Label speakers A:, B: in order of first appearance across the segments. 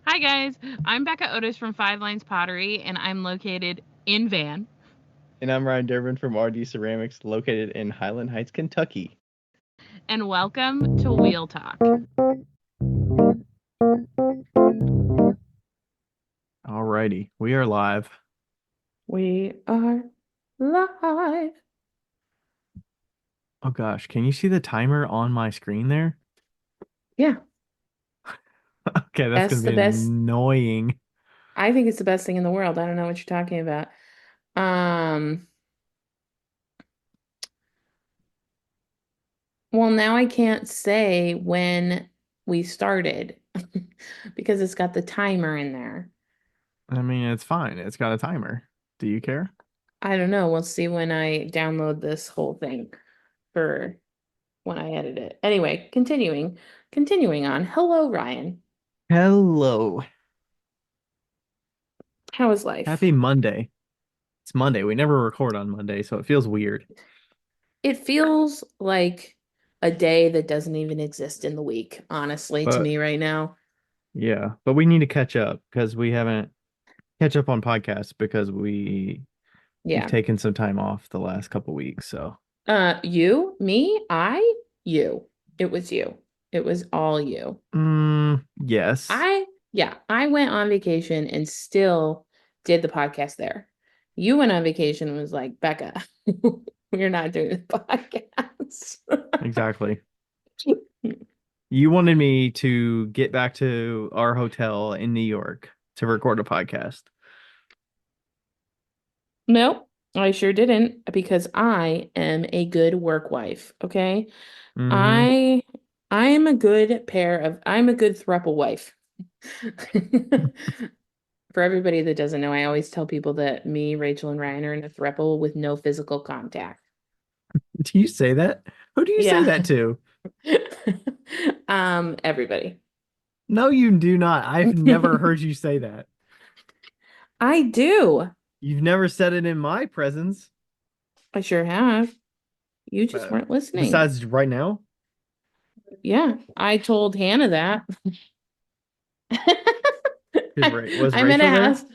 A: Hi guys, I'm Becca Otis from Five Lines Pottery, and I'm located in Van.
B: And I'm Ryan Durbin from RD Ceramics, located in Highland Heights, Kentucky.
A: And welcome to Wheel Talk.
B: Alrighty, we are live.
A: We are live.
B: Oh gosh, can you see the timer on my screen there?
A: Yeah,
B: Okay, that's
A: that's
B: gonna
A: the
B: be
A: best.
B: annoying.
A: I think it's the best thing in the world. I don't know what you're talking about. Um, well, now I can't say when we started because it's got the timer in there.
B: I mean, it's fine. It's got a timer. Do you care?
A: I don't know. We'll see when I download this whole thing for when I edit it. Anyway, continuing on. Hello, Ryan.
B: Hello.
A: How is life?
B: Happy Monday. It's Monday. We never record on Monday, so it feels weird.
A: It feels like a day that doesn't even exist in the week, honestly, to
B: But
A: me right now.
B: yeah, but we need to catch up because we haven't catch up on podcasts because we've
A: Yeah.
B: taken some time off the last couple weeks. So
A: You, me, you. It was you. It was all you.
B: yes.
A: Yeah, I went on vacation and still did the podcast there. You went on vacation and was like, Becca, we're not doing the podcast.
B: Exactly. You wanted me to get back to our hotel in New York to record a podcast.
A: No, I sure didn't because I am a good work wife, okay?
B: Mm-hmm.
A: I I am a good I'm a good throuple wife. For everybody that doesn't know, I always tell people that me, Rachel, and Ryan are in a throuple with no physical contact.
B: Do you say that? Who do you say
A: Yeah.
B: that to?
A: Everybody.
B: No, you do not. I've never heard you say that.
A: I do.
B: You've never said it in my presence.
A: I sure have. You just
B: Uh,
A: weren't listening.
B: Besides right now.
A: Yeah, I told Hannah that.
B: Was
A: I'm in a
B: Rachel there?
A: house.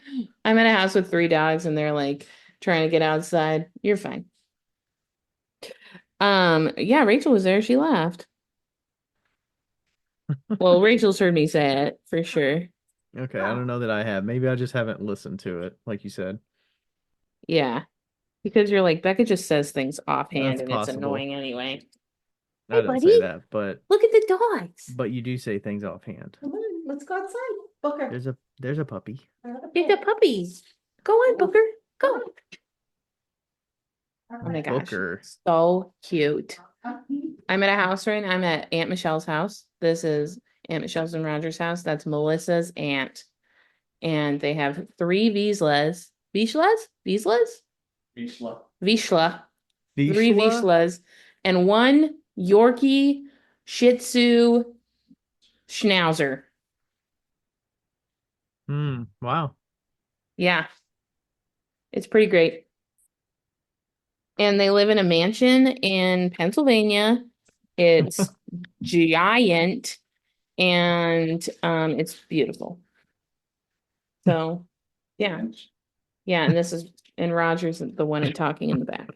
A: I'm in a house with three dogs, and they're like trying to get outside. You're fine. Yeah, Rachel was there. She laughed. Well, Rachel's heard me say it for sure.
B: Okay, I don't know that I have. Maybe I just haven't listened to it, like you said.
A: Yeah, because you're like Becca just says things offhand,
B: That's
A: and it's
B: possible.
A: annoying anyway.
B: I
A: Hey,
B: didn't say
A: buddy,
B: that, but
A: look at the dogs.
B: you do say things offhand.
A: Come on, let's go outside. Booker.
B: There's a puppy.
A: It's a puppy. Go on, Booker. Go. Oh my gosh,
B: Booker.
A: so cute. I'm at a house right now. I'm at Aunt Michelle's house. This is Aunt Michelle's and Roger's house. That's Melissa's aunt. And they have three Wieslas. Wieslas? Wieslas? Vizsla. Three
B: Vishla?
A: Vizslas. And one Yorkie Shih Tzu Schnauzer.
B: Wow.
A: Yeah, it's pretty great. And they live in a mansion in Pennsylvania. It's giant and it's beautiful. So yeah. Yeah, and this is and Roger's the one talking in the back.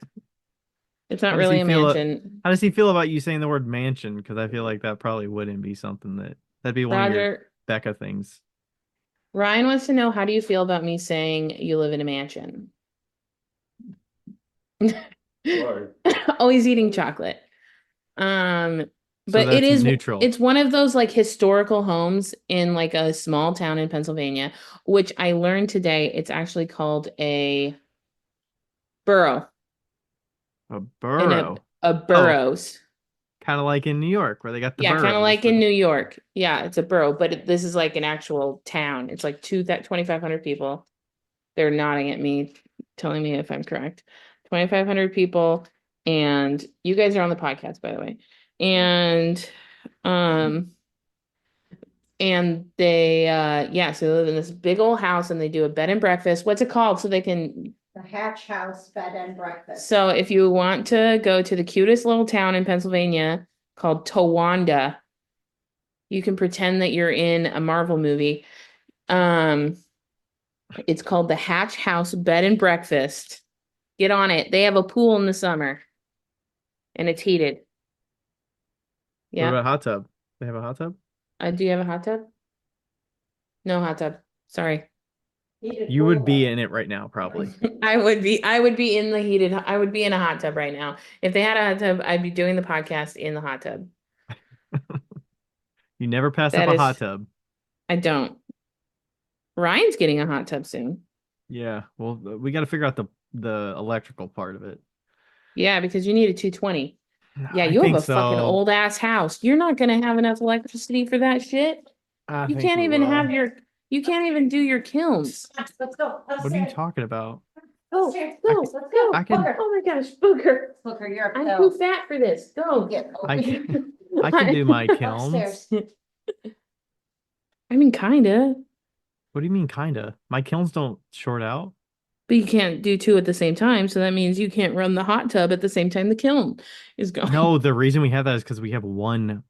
A: It's not
B: How does
A: really
B: he
A: a
B: feel?
A: mansion.
B: How does he feel about you saying the word mansion? Because I feel like that probably wouldn't be something that'd be one of your
A: Roger,
B: Becca things.
A: Ryan wants to know how do you feel about me saying you live in a mansion?
B: Sorry.
A: Oh, he's eating chocolate. Um,
B: So
A: but
B: that's neutral.
A: it's one of those like historical homes in like a small town in Pennsylvania, which I learned today it's actually called a borough
B: A
A: in
B: borough.
A: a
B: Oh,
A: boroughs.
B: kind of like in New York where they got the
A: Yeah, kind of
B: boroughs.
A: like in New York. Yeah, it's a borough, but this is like an actual town. It's like 2,500 people. They're nodding at me, telling me if I'm correct. 2,500 people, and you guys are on the podcast, by the way. Um, and they yeah, so they live in this big old house and they do a bed and breakfast. What's it called? So they can
C: The Hatch House Bed and Breakfast.
A: so if you want to go to the cutest little town in Pennsylvania called Towanda, you can pretend that you're in a Marvel movie Um, it's called the Hatch House Bed and Breakfast. Get on it. They have a pool in the summer and it's heated.
B: What
A: Yeah.
B: about hot tub? They have a hot tub?
A: Do you have a hot tub? No hot tub. Sorry.
C: Heated
B: You would
C: pool,
B: be
C: though.
B: in it right now, probably.
A: I would be in a hot tub right now. If they had a hot tub, I'd be doing the podcast in the hot tub.
B: You never pass up
A: That
B: a hot
A: is,
B: tub.
A: I don't. Ryan's getting a hot tub soon.
B: Yeah. Well, we got to figure out the electrical part of it.
A: Yeah, because you need a 220. Yeah,
B: I
A: you have
B: think
A: a fucking
B: so.
A: old ass house. You're not gonna have enough electricity for that shit.
B: I
A: You
B: think
A: can't
B: we
A: even
B: will.
A: have you can't even do your kilns.
C: Let's go.
B: What are you talking about?
A: Go,
C: Upstairs.
A: go,
C: Let's
A: go.
C: go.
B: I can-
C: Booker.
A: Oh my gosh, Booker.
C: Booker, you're
A: I'm
C: up.
A: too fat for this. Go.
C: Get
B: I can do my kilns.
C: upstairs.
A: I mean, kinda,
B: What do you mean, kinda? My kilns don't short out.
A: but you can't do two at the same time. So that means you can't run the hot tub at the same time the kiln is going.
B: No, the reason we have that is because we have one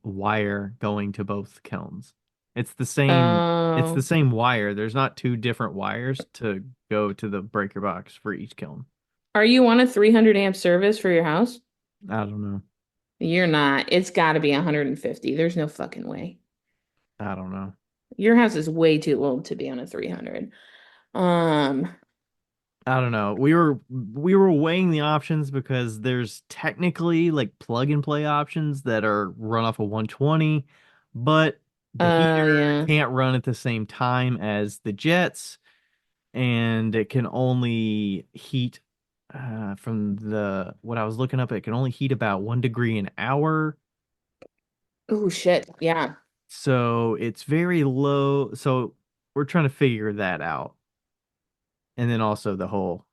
B: wire going to both kilns. It's the same. It's
A: Oh,
B: the same wire. There's not two different wires to go to the breaker box for each kiln.
A: are you on a 300 amp service for your house?
B: I don't know.
A: You're not. It's got to be 150. There's no fucking way.
B: I don't know.
A: Your house is way too old to be on a 300. Um,
B: I don't know. We were weighing the options because there's technically like plug and play options that are run off a 120, but the heater
A: yeah.
B: can't run at the same time as the jets, and it can only heat from the what I was looking up, it can only heat about 1 degree an hour.
A: Oh shit. Yeah.
B: So it's very low. So we're trying to figure that out. And then also the whole,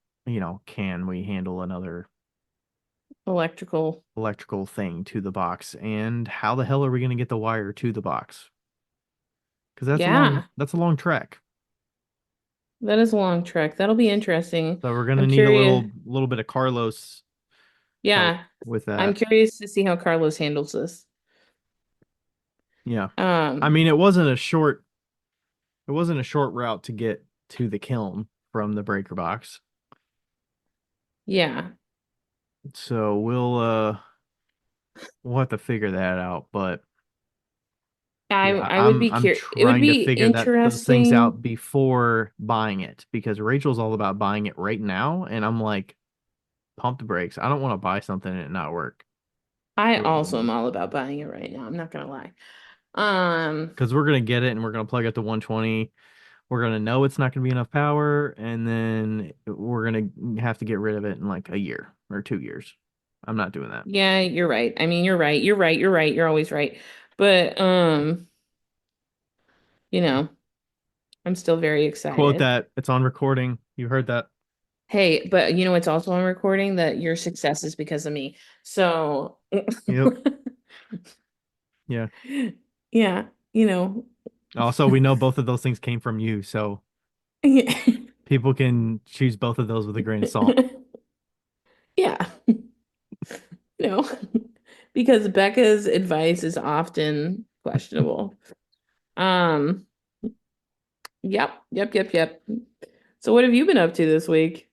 B: can we handle another
A: Electrical.
B: electrical thing to the box? And how the hell are we going to get the wire to the box? Because
A: Yeah.
B: that's a long trek.
A: That is a long trek. That'll be interesting.
B: So we're going to
A: I'm
B: need a
A: curious.
B: little bit of Carlos help
A: Yeah.
B: with
A: I'm
B: that.
A: curious to see how Carlos handles this.
B: Yeah. I mean, it wasn't a short route to get to the kiln from the breaker box.
A: Yeah.
B: So we'll have to figure that out, but yeah,
A: I would be
B: I'm
A: curious. It would
B: trying to
A: be
B: figure those things
A: interesting.
B: out before buying it because Rachel's all about buying it right now, and I'm like, pump the brakes. I don't want to buy something and it not work.
A: I also am all about buying it right now. I'm not gonna lie.
B: Because we're gonna get it and we're gonna plug it to 120. We're gonna know it's not gonna be enough power, and then we're gonna have to get rid of it in like a year or 2 years. I'm not doing that.
A: Yeah, you're right. I mean, you're right. You're right. You're right. You're always right. But you know, I'm still very
B: Quote
A: excited.
B: that. It's on recording. You heard that.
A: Hey, but you know it's also on recording that your success is because of me. So
B: Yep. Yeah.
A: yeah, you know.
B: Also, we know both of those things came from you, so people can choose both of those with a grain of salt.
A: Yeah. No. Because Becca's advice is often questionable. Um, yep. So what have you been up to this week?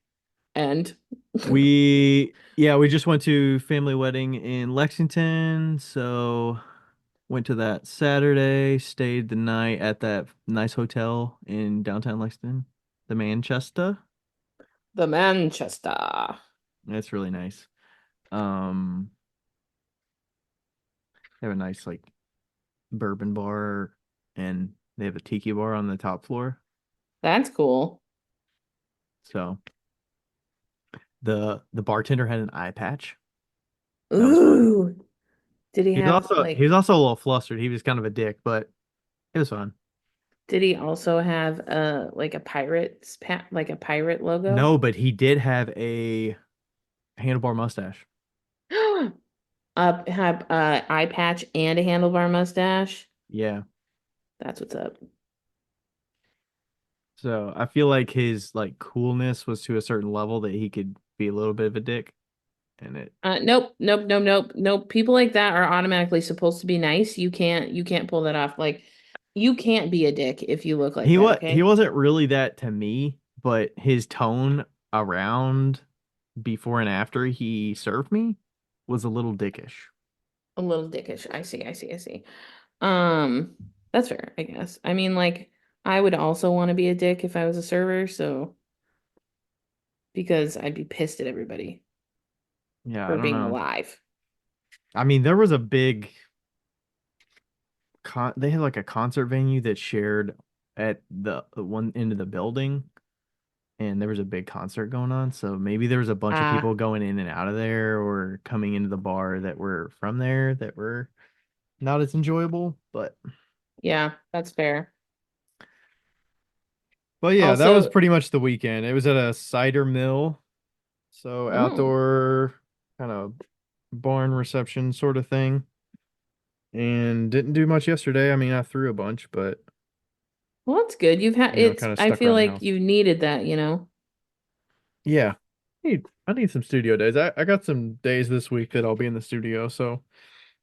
A: And
B: We just went to family wedding in Lexington, so went to that Saturday, stayed the night at that nice hotel in downtown Lexington, the Manchester.
A: the Manchester.
B: That's really nice. They have a nice like bourbon bar and they have a tiki bar on the top floor.
A: That's cool.
B: So the bartender had an eye patch. That was fun.
A: Ooh. Did he
B: He was
A: have
B: also he was also a little flustered. He was kind of a dick, but it was fun.
A: did he also have like a like a pirate logo?
B: No, but he did have a handlebar mustache.
A: Have eye patch and a handlebar mustache.
B: Yeah.
A: That's what's up.
B: So I feel like his like coolness was to a certain level that he could be a little bit of a dick. And it
A: Nope. People like that are automatically supposed to be nice. You can't pull that off. Like You can't be a dick if you look like
B: He
A: that,
B: he
A: okay?
B: wasn't really that to me, but his tone around before and after he served me was a little dickish.
A: A little dickish. I see. Um, that's fair, I guess. I mean, like, I would also want to be a dick if I was a server, so because I'd be pissed at everybody
B: Yeah, I
A: for
B: don't
A: being
B: know.
A: alive.
B: I mean, there was a big they had like a concert venue that shared at the one end of the building, and there was a big concert going on. So maybe there was a bunch of
A: Ah,
B: people going in and out of there or coming into the bar that were from there that were not as enjoyable.
A: yeah, that's fair.
B: But yeah, that was
A: Also,
B: pretty much the weekend. It was at a cider mill, so
A: oh,
B: outdoor kind of barn reception sort of thing. And didn't do much yesterday. I mean, I threw a bunch, but
A: well, that's good. You've had it's,
B: kind of
A: I
B: stuck
A: feel
B: around the
A: like
B: house.
A: you needed that, you know?
B: Yeah. I need some studio days. I got some days this week that I'll be in the studio. So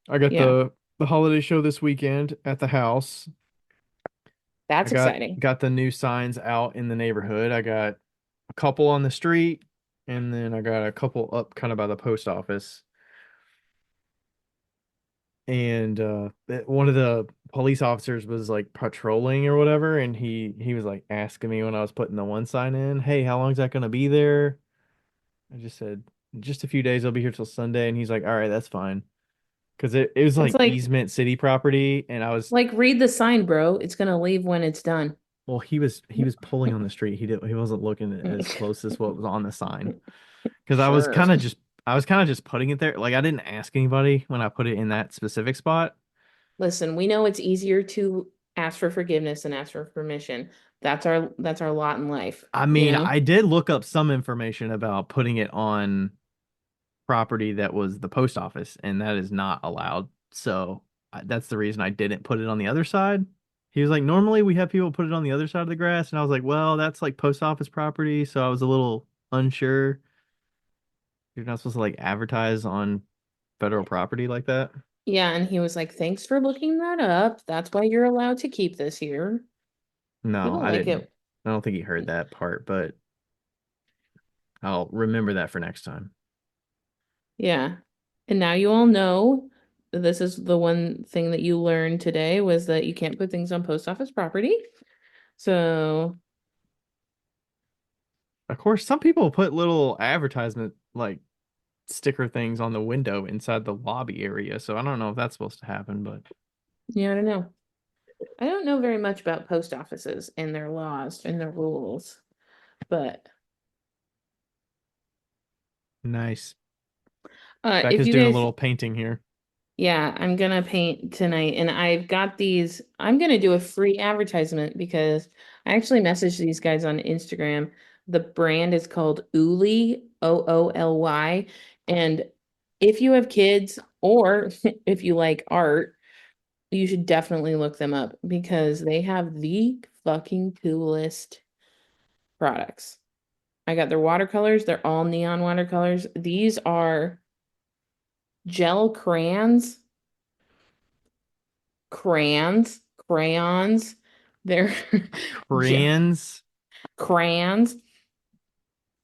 B: I got
A: Yeah,
B: the holiday show this weekend at the house. I
A: that's exciting.
B: got the new signs out in the neighborhood. I got a couple on the street, and then I got a couple up kind of by the post office. And one of the police officers was like patrolling or whatever, and he was like asking me when I was putting the one sign in, "Hey, how long is that gonna be there?" I just said, "Just a few days. I'll be here till Sunday." And he's like, "All right, that's fine." Because it was
A: It's
B: like easement city property, and I was
A: like read the sign, bro. It's gonna leave when it's done.
B: well, he was pulling on the street. He wasn't looking as close as what was on the sign. Because
A: Sure.
B: I was kind of just putting it there. Like I didn't ask anybody when I put it in that specific spot.
A: Listen, we know it's easier to ask for forgiveness than ask for permission. That's our lot in life,
B: I
A: you
B: mean,
A: know?
B: I did look up some information about putting it on property that was the post office, and that is not allowed. So that's the reason I didn't put it on the other side. He was like, normally we have people put it on the other side of the grass, and I was like, well, that's like post office property, so I was a little unsure. You're not supposed to like advertise on federal property like that.
A: Yeah, and he was like, "Thanks for looking that up. That's why you're allowed to keep this here." We
B: No,
A: don't
B: I
A: like
B: didn't.
A: it.
B: I don't think he heard that part, but I'll remember that for next time.
A: Yeah. And now you all know this is the one thing that you learned today was that you can't put things on post office property. So,
B: Of course, some people put little advertisement like sticker things on the window inside the lobby area, so I don't know if that's supposed to happen, but
A: yeah, I don't know. I don't know very much about post offices and their laws and their rules, but
B: nice.
A: if
B: Becca's
A: you
B: doing a
A: guys,
B: little painting here.
A: yeah, I'm gonna paint tonight, and I've got these. I'm gonna do a free advertisement because I actually messaged these guys on Instagram. The brand is called Ooly, Ooly, and if you have kids or if you like art, you should definitely look them up because they have the fucking coolest products. I got their watercolors. They're all neon watercolors. These are gel crayons. They're
B: Crayons.
A: crayons,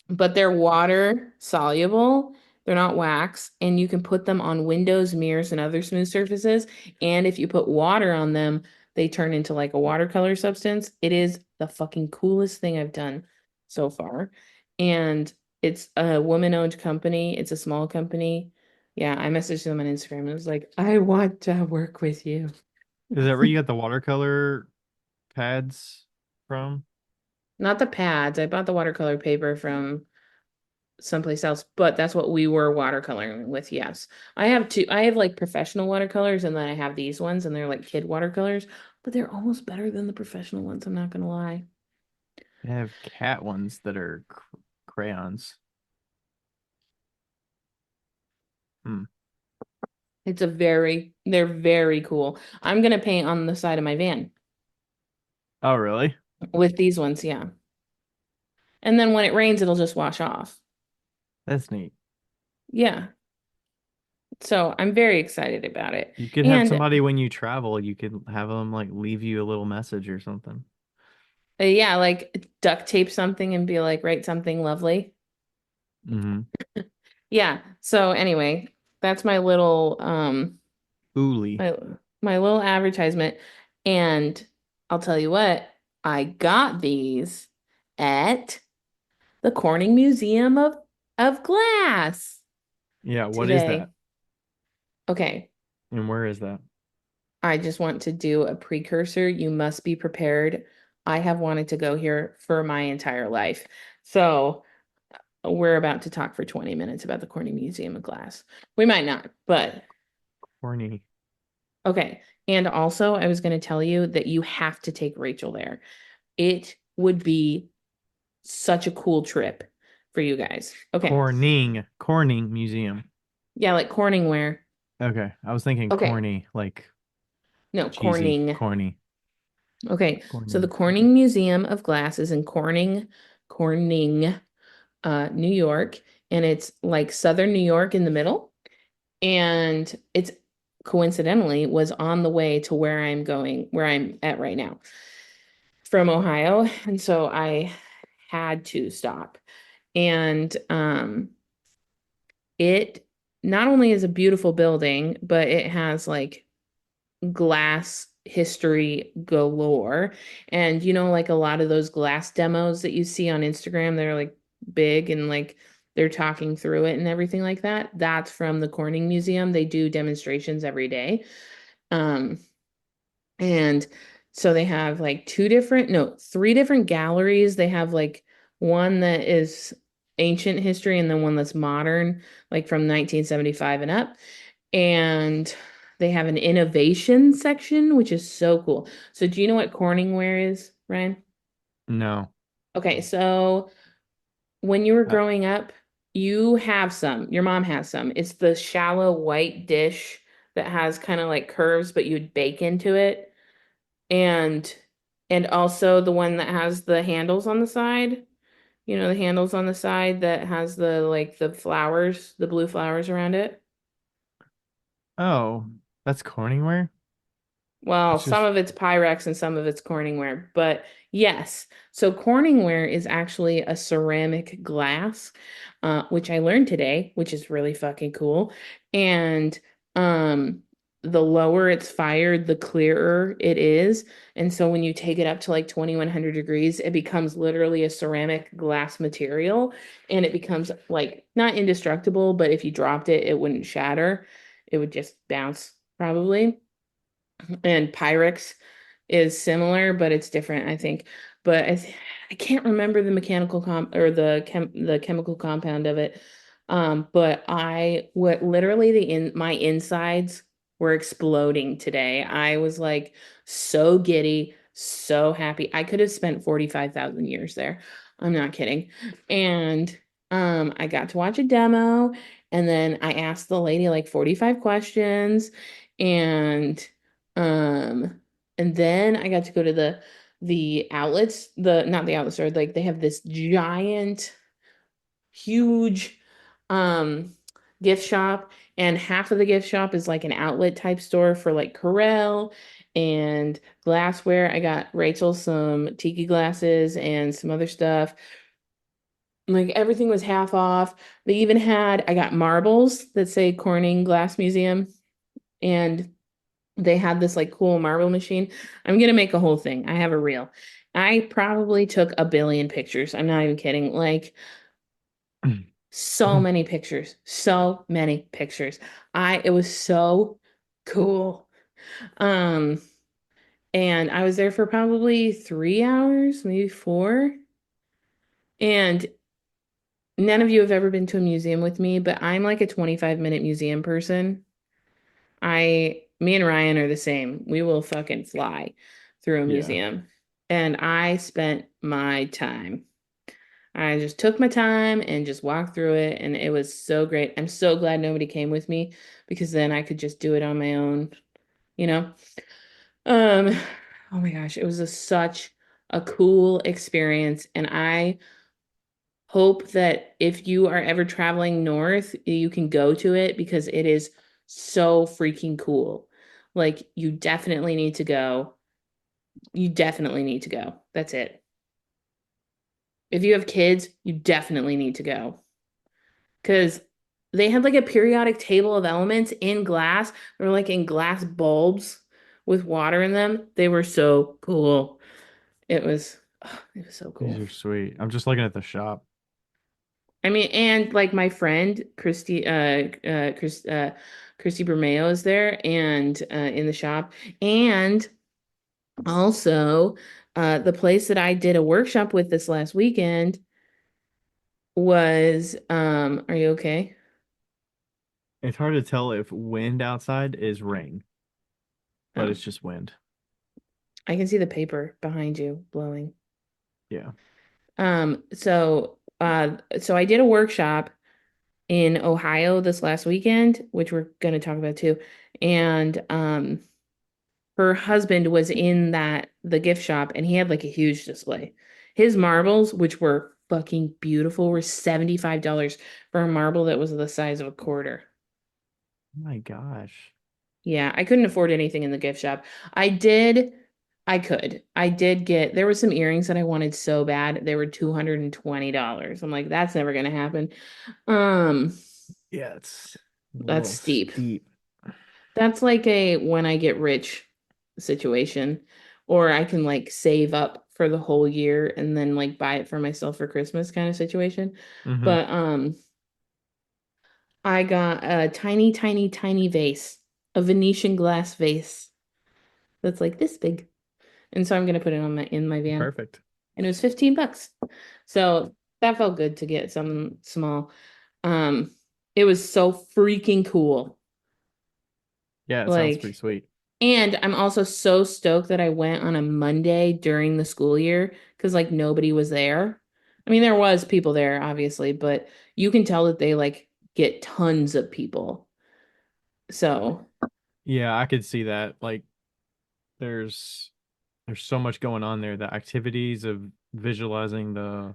A: but they're water soluble. They're not wax, and you can put them on windows, mirrors, and other smooth surfaces. And if you put water on them, they turn into like a watercolor substance. It is the fucking coolest thing I've done so far. And it's a woman-owned company. It's a small company. Yeah, I messaged them on Instagram and was like, I want to work with you.
B: Is that where you got the watercolor pads from?
A: Not the pads. I bought the watercolor paper from someplace else, but that's what we were watercoloring with. Yes. I have like professional watercolors and then I have these ones and they're like kid watercolors, but they're almost better than the professional ones. I'm not gonna lie.
B: They have cat ones that are crayons. Hmm.
A: They're very cool. I'm gonna paint on the side of my van
B: Oh, really?
A: with these ones. Yeah. And then when it rains, it'll just wash off.
B: That's neat.
A: Yeah. So I'm very excited about it.
B: You could have
A: And
B: somebody when you travel, you could have them like leave you a little message or something.
A: yeah, like duct tape something and be like, write something lovely.
B: Mm-hmm.
A: Yeah. So anyway, that's my little
B: Uli.
A: my my little advertisement. And I'll tell you what, I got these at the Corning Museum of Glass
B: Yeah, what is that?
A: today. Okay,
B: And where is that?
A: I just want to do a precursor. You must be prepared. I have wanted to go here for my entire life. So we're about to talk for 20 minutes about the Corning Museum of Glass. We might not, but
B: Corny.
A: okay. And also, I was going to tell you that you have to take Rachel there. It would be such a cool trip for you guys. Okay.
B: Corning Museum.
A: Yeah, like Corningware.
B: Okay, I was thinking
A: Okay.
B: corny, like
A: No,
B: cheesy,
A: Corning.
B: corny.
A: Okay. So the
B: Corning.
A: Corning Museum of Glass is in Corning, New York, and it's like Southern New York in the middle. And it's coincidentally was on the way to where I'm going, where I'm at right now from Ohio. And so I had to stop. And it not only is a beautiful building, but it has like glass history galore. And like a lot of those glass demos that you see on Instagram, they're like big and like they're talking through it and everything like that. That's from the Corning Museum. They do demonstrations every day. Um, and so they have like three different galleries. They have like one that is ancient history and then one that's modern, like from 1975 and up. And they have an innovation section, which is so cool. So do you know what Corningware is, Ryan?
B: No.
A: Okay, so when you were
B: Uh,
A: growing up, you have some. Your mom has some. It's the shallow white dish that has kind of like curves, but you'd bake into it. And also the one that has the handles on the side. The handles on the side that has the like the flowers, the blue flowers around it.
B: oh, that's Corningware?
A: Well,
B: It's
A: some
B: just
A: of it's Pyrex and some of it's Corningware, but yes. So Corningware is actually a ceramic glass, which I learned today, which is really fucking cool. And the lower it's fired, the clearer it is. And so when you take it up to like 2100 degrees, it becomes literally a ceramic glass material, and it becomes like not indestructible, but if you dropped it, it wouldn't shatter. It would just bounce probably. And Pyrex is similar, but it's different, I think. But I can't remember the mechanical comp or the chemical compound of it. But I what literally my insides were exploding today. I was like so giddy, so happy. I could have spent 45,000 years there. I'm not kidding. And I got to watch a demo, and then I asked the lady like 45 questions, and um, and then I got to go to the outlets, the not the outlet store, like they have this giant, huge gift shop, and half of the gift shop is like an outlet type store for like Corel and glassware. I got Rachel some tiki glasses and some other stuff. Like everything was half off. I got marbles that say Corning Glass Museum, and they had this like cool marble machine. I'm gonna make a whole thing. I have a reel. I probably took a billion pictures. I'm not even kidding. Like so many pictures. So many pictures. It was so cool. Um, and I was there for probably 3 hours, maybe four. And none of you have ever been to a museum with me, but I'm like a 25-minute museum person. Me and Ryan are the same. We will fucking fly through a
B: yeah.
A: museum. And I spent my time. I just took my time and just walked through it, and it was so great. I'm so glad nobody came with me because then I could just do it on my own, you know? Um, oh my gosh, it was such a cool experience. And I hope that if you are ever traveling north, you can go to it because it is so freaking cool. Like, you definitely need to go. You definitely need to go. That's it. If you have kids, you definitely need to go. Because they had like a periodic table of elements in glass. They were like in glass bulbs with water in them. They were so cool. It was so
B: These
A: cool.
B: are sweet. I'm just looking at the shop.
A: I mean, and like my friend Christy Bermeo is there and in the shop. And also, the place that I did a workshop with this last weekend was, are you okay?
B: It's hard to tell if wind outside is rain, but
A: Oh,
B: it's just wind.
A: I can see the paper behind you blowing.
B: Yeah.
A: So I did a workshop in Ohio this last weekend, which we're going to talk about too. And her husband was in the gift shop and he had like a huge display. His marbles, which were fucking beautiful, were $75 for a marble that was the size of a quarter.
B: Oh my gosh.
A: Yeah, I couldn't afford anything in the gift shop. I did, I could. I did get, there were some earrings that I wanted so bad. They were $220. I'm like, that's never gonna happen. Um,
B: Yeah, it's a
A: that's
B: little
A: steep.
B: steep.
A: That's like a when I get rich situation, or I can like save up for the whole year and then like buy it for myself for Christmas kind of situation.
B: Hmm.
A: But I got a tiny, tiny, tiny vase, a Venetian glass vase that's like this big. And so I'm gonna put it on my in my van.
B: Perfect.
A: And it was $15. So that felt good to get something small. Um, it was so freaking cool.
B: Yeah, it sounds pretty
A: Like,
B: sweet.
A: and I'm also so stoked that I went on a Monday during the school year because like nobody was there. I mean, there was people there, obviously, but you can tell that they like get tons of people. So
B: Yeah, I could see that. Like there's there's so much going on there. The activities of visualizing the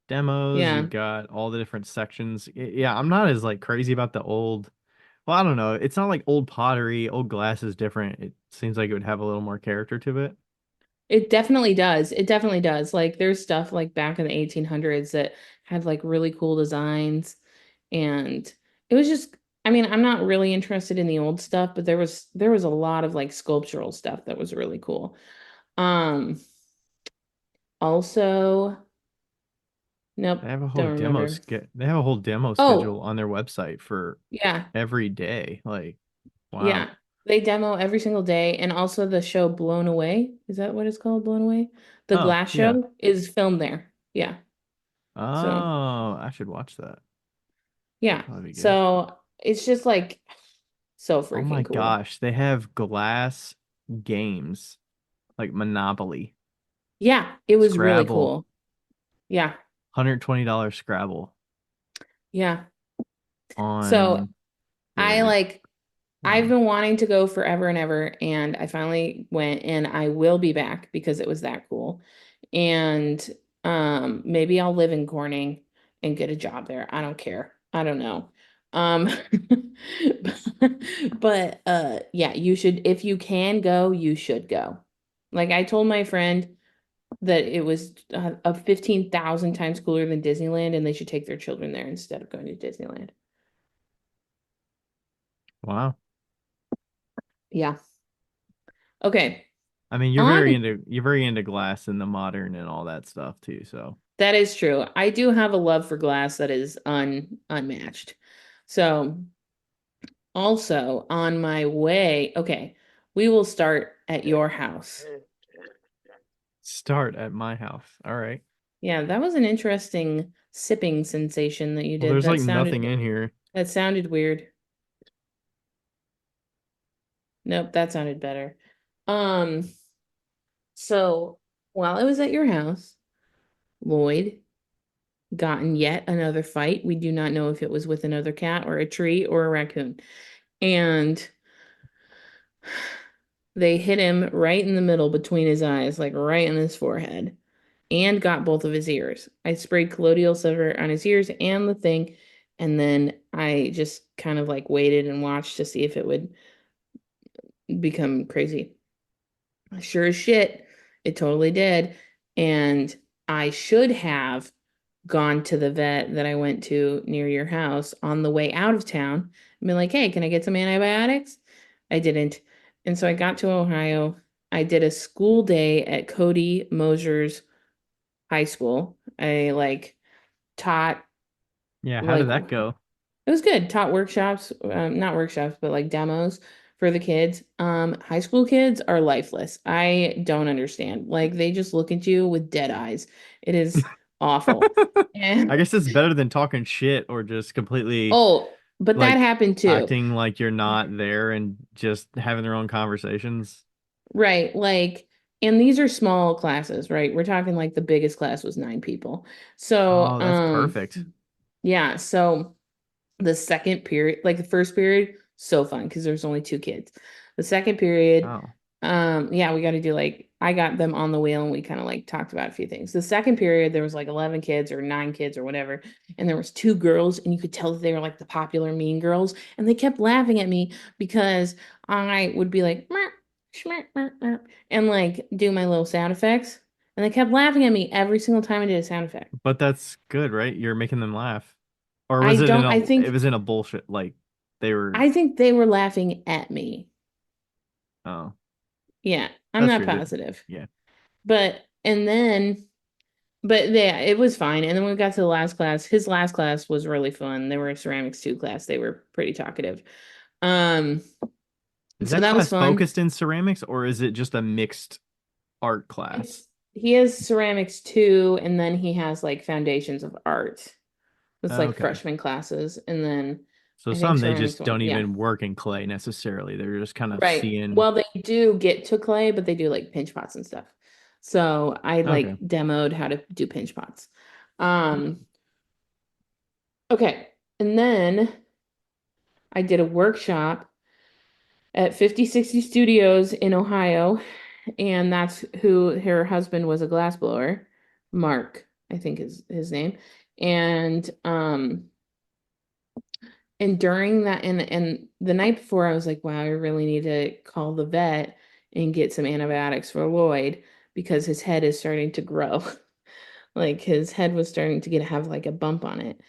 B: demos,
A: yeah,
B: you've got all the different sections. Yeah, I'm not as like crazy about the old. Well, I don't know. It's not like old pottery. Old glass is different. It seems like it would have a little more character to it.
A: it definitely does. It definitely does. Like there's stuff like back in the 1800s that had like really cool designs and it was just I mean, I'm not really interested in the old stuff, but there was a lot of like sculptural stuff that was really cool. Um Also, nope, don't remember.
B: They have a whole demo schedule
A: Oh,
B: on their website for
A: yeah,
B: every day. Like, wow.
A: yeah. They demo every single day, and also the show Blown Away. Is that what it's called? Blown Away? The
B: Oh,
A: glass
B: yeah.
A: show is filmed there. Yeah. So,
B: Oh, I should watch that.
A: yeah.
B: That'd be good.
A: So it's just like so
B: Oh
A: freaking
B: my
A: cool.
B: gosh, they have glass games like Monopoly,
A: Yeah, it was really
B: Scrabble,
A: cool. Yeah.
B: $120 Scrabble
A: Yeah. So
B: on
A: I
B: there.
A: like I've
B: Wow.
A: been wanting to go forever and ever, and I finally went, and I will be back because it was that cool. And maybe I'll live in Corning and get a job there. I don't care. I don't know. Um, but yeah, you should if you can go, you should go. Like I told my friend that it was 15,000 times cooler than Disneyland, and they should take their children there instead of going to Disneyland.
B: Wow.
A: Yeah. Okay.
B: I mean,
A: On
B: you're very into glass and the modern and all that stuff too, so
A: That is true. I do have a love for glass that is unmatched. So, also on my way, okay, we will start at your house.
B: start at my house. All right.
A: Yeah, that was an interesting sipping sensation that you
B: Well,
A: did.
B: there's like nothing in here.
A: That sounded weird. Nope, that sounded better. Um, so while I was at your house, Lloyd got in yet another fight. We do not know if it was with another cat or a tree or a raccoon. And they hit him right in the middle between his eyes, like right in his forehead, and got both of his ears. I sprayed colloidal silver on his ears and the thing, and then I just kind of like waited and watched to see if it would become crazy. Sure as shit, it totally did. And I should have gone to the vet that I went to near your house on the way out of town and been like, hey, can I get some antibiotics? I didn't. And so I got to Ohio. I did a school day at Cody Mosier's high school. I like taught
B: Yeah, how did
A: like
B: that go?
A: it was good. Taught workshops, not workshops, but like demos for the kids. High school kids are lifeless. I don't understand. Like they just look at you with dead eyes. It is awful.
B: I
A: And
B: guess it's better than talking shit or just completely
A: oh, but that
B: like
A: happened too.
B: acting like you're not there and just having their own conversations.
A: Right. Like, and these are small classes, right? We're talking like the biggest class was 9 people. So,
B: Oh, that's perfect.
A: yeah. So the second period, like the first period, so fun because there's only 2 kids. The second period,
B: Oh.
A: yeah, we got to do like I got them on the wheel and we kind of like talked about a few things. The second period, there was like 11 kids or 9 kids or whatever, and there was 2 girls, and you could tell that they were like the popular mean girls, and they kept laughing at me because I would be like "Meow, schmeck, meow, meow," and like do my little sound effects, and they kept laughing at me every single time I did a sound effect.
B: But that's good, right? You're making them laugh. Or
A: I
B: was it in
A: don't.
B: a it was in a bullshit like they were
A: I think they were laughing at me.
B: oh,
A: Yeah, I'm
B: that's
A: not
B: true. That
A: positive.
B: yeah.
A: But and then but yeah, it was fine. And then when we got to the last class, his last class was really fun. They were a ceramics 2 class. They were pretty talkative. Um,
B: Is
A: so
B: that
A: that was
B: class
A: fun.
B: focused in ceramics or is it just a mixed art class?
A: It's he has ceramics 2, and then he has like foundations of art. It's like
B: Okay.
A: freshman classes, and then
B: So
A: I think
B: some they
A: ceramics
B: just
A: 1,
B: don't
A: yeah.
B: even work in clay necessarily. They're just kind of
A: Right.
B: seeing.
A: Well, they do get to clay, but they do like pinch pots and stuff. So I
B: Okay.
A: like demoed how to do pinch pots. Um, okay. And then I did a workshop at 5060 Studios in Ohio, and that's who her husband was a glassblower, Mark, I think is his name. And during that and the night before I was like, wow, I really need to call the vet and get some antibiotics for Lloyd because his head is starting to grow. Like his head was starting to get have like a bump on it.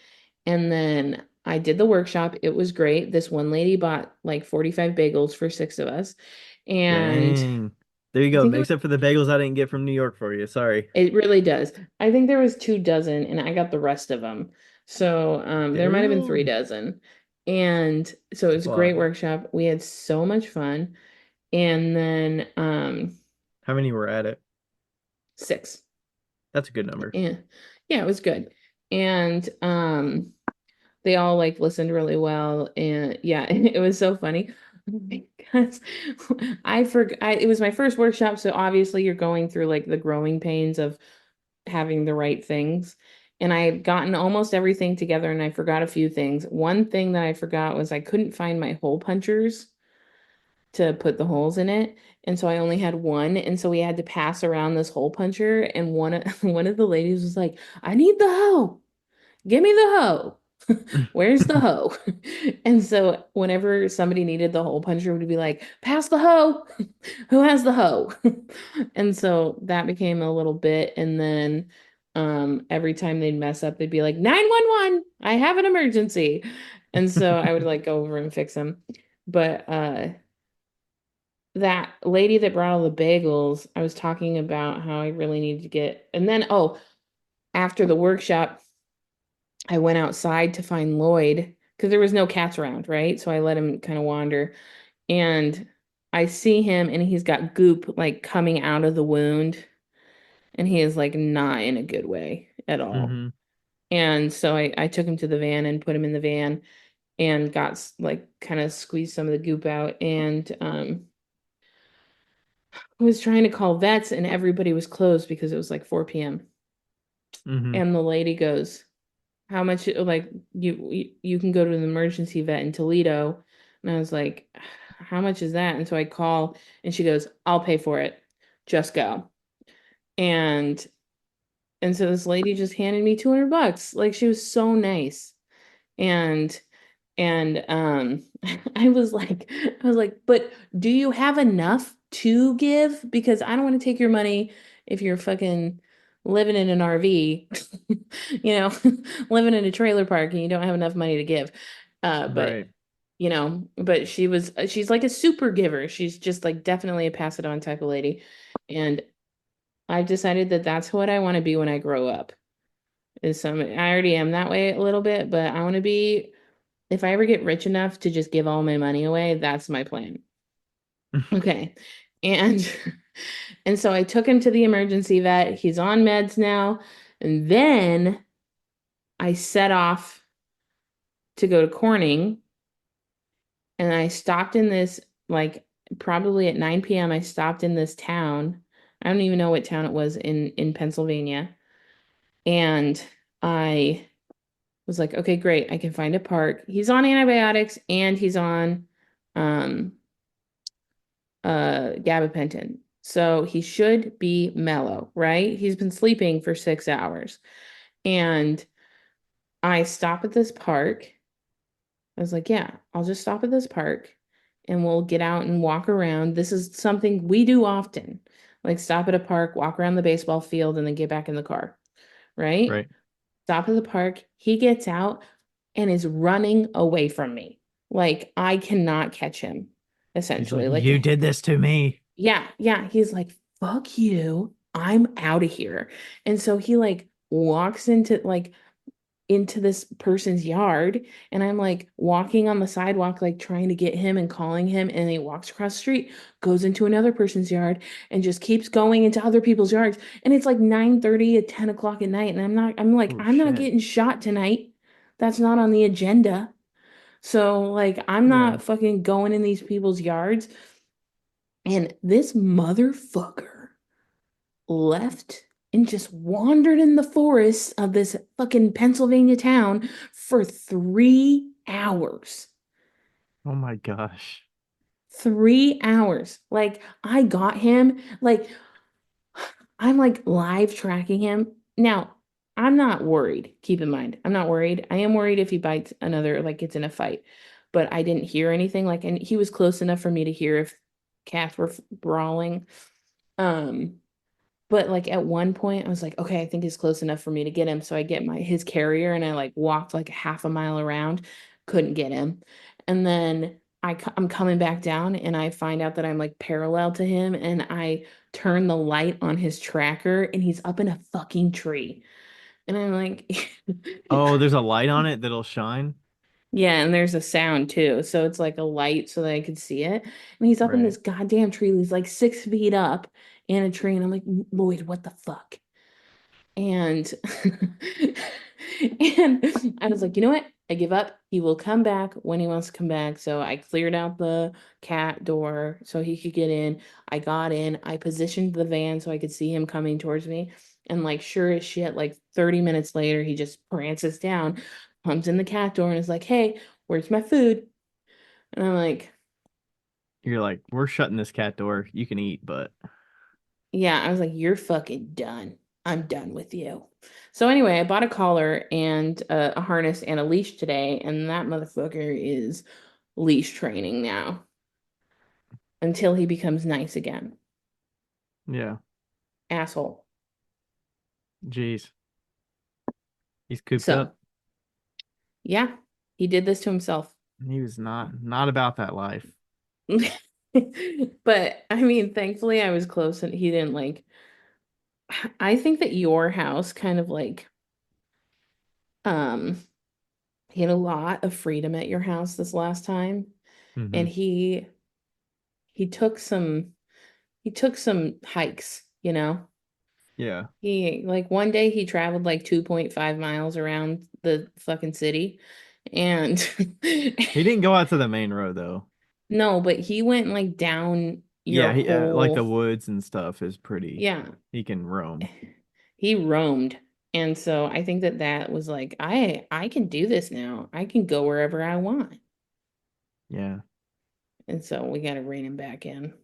A: And then I did the workshop. It was great. This one lady bought like 45 bagels for 6 of us. And
B: Dang. There you
A: I
B: go.
A: think
B: Makes up for the bagels I didn't get from New York for you. Sorry.
A: it really does. I think there was 2 dozen and I got the rest of them. So there might have been three
B: Damn.
A: dozen. And so it
B: That's
A: was
B: a
A: a great
B: lot.
A: workshop. We had so much fun. And then
B: How many were at it?
A: 6.
B: That's a good number.
A: Yeah. Yeah, it was good. And they all like listened really well, and yeah, it was so funny because I forgot it was my first workshop, so obviously you're going through like the growing pains of having the right things. And I had gotten almost everything together and I forgot a few things. One thing that I forgot was I couldn't find my hole punchers to put the holes in it. And so I only had one. And so we had to pass around this hole puncher. And one of the ladies was like, I need the hoe. Give me the hoe. Where's the hoe? And so whenever somebody needed the hole puncher, would be like, pass the hoe. Who has the hoe? And so that became a little bit. And then every time they'd mess up, they'd be like, 911, I have an emergency. And so I would like go over and fix them. But that lady that brought all the bagels, I was talking about how I really needed to get, and then oh, after the workshop, I went outside to find Lloyd because there was no cats around, right? So I let him kind of wander, and I see him, and he's got goop like coming out of the wound, and he is like not in a good way at all.
B: Hmm.
A: And so I took him to the van and put him in the van and got like kind of squeezed some of the goop out, and was trying to call vets and everybody was closed because it was like 4 p.m.
B: Hmm.
A: And the lady goes, how much like you can go to an emergency vet in Toledo. And I was like, how much is that? And so I call and she goes, I'll pay for it. Just go. And so this lady just handed me $200. Like she was so nice. And And I was like, but do you have enough to give? Because I don't want to take your money if you're fucking living in an RV, you know, living in a trailer park and you don't have enough money to give. But
B: Right.
A: but she's like a super giver. She's just like definitely a pass it on type of lady. And I've decided that that's what I want to be when I grow up. I already am that way a little bit, but I want to be, if I ever get rich enough to just give all my money away, that's my plan. Okay. And and so I took him to the emergency vet. He's on meds now. And then I set off to go to Corning and I stopped in this like probably at 9 p.m. I stopped in this town. I don't even know what town it was in Pennsylvania. And I was like, okay, great. I can find a park. He's on antibiotics and he's on um gabapentin. So he should be mellow, right? He's been sleeping for 6 hours. And I stop at this park. I was like, yeah, I'll just stop at this park and we'll get out and walk around. This is something we do often. Like stop at a park, walk around the baseball field, and then get back in the car, right?
B: Right.
A: Stop at the park. He gets out and is running away from me. Like I cannot catch him,
B: He's like,
A: essentially.
B: you
A: Like
B: did this to me.
A: yeah, yeah. He's like, fuck you. I'm out of here. And so he like walks into this person's yard and I'm like walking on the sidewalk, like trying to get him and calling him. And he walks across the street, goes into another person's yard and just keeps going into other people's yards. And it's like 9:30 at 10 o'clock at night. And I'm like,
B: Oh
A: I'm not
B: shit.
A: getting shot tonight. That's not on the agenda. So like I'm
B: Yeah.
A: not fucking going in these people's yards. And this motherfucker left and just wandered in the forests of this fucking Pennsylvania town for 3 hours.
B: Oh my gosh.
A: 3 hours. Like, I got him. Like, I'm like live tracking him. Now, I'm not worried. Keep in mind, I'm not worried. I am worried if he bites another, like, it's in a fight. But I didn't hear anything. Like, and he was close enough for me to hear if cats were brawling. Um, But like at one point, I was like, okay, I think it's close enough for me to get him. So I get his carrier and I like walked like half a mile around, couldn't get him. And then I'm coming back down and I find out that I'm like parallel to him and I turn the light on his tracker and he's up in a fucking tree. And I'm like,
B: Oh, there's a light on it that'll shine.
A: yeah, and there's a sound too. So it's like a light so that I could see it. And he's up in
B: Right.
A: this goddamn tree. He's like 6 feet up in a tree. And I'm like, Lloyd, what the fuck? And and I was like, you know what? I give up. He will come back when he wants to come back. So I cleared out the cat door so he could get in. I got in. I positioned the van so I could see him coming towards me. And like sure as shit, like 30 minutes later, he just prances down, comes in the cat door and is like, hey, where's my food? And I'm like,
B: You're like, we're shutting this cat door. You can eat, but
A: yeah, I was like, you're fucking done. I'm done with you. So anyway, I bought a collar and a harness and a leash today, and that motherfucker is leash training now until he becomes nice again.
B: yeah.
A: Asshole.
B: Jeez. He's cooped
A: So
B: up.
A: yeah, he did this to himself.
B: He was not about that life.
A: But I mean, thankfully I was close and he didn't like, I think that your house kind of like um he had a lot of freedom at your house this last time.
B: Hmm.
A: And he took some he took some hikes, you know.
B: Yeah.
A: He like one day he traveled like 2.5 miles around the fucking city and
B: He didn't go out to the main road though.
A: no, but he went like down your
B: Yeah, he like the
A: whole
B: woods and stuff is pretty.
A: yeah.
B: He can roam.
A: He roamed. And so I think that that was like I can do this now. I can go wherever I want.
B: Yeah.
A: And so we got to rein him back in.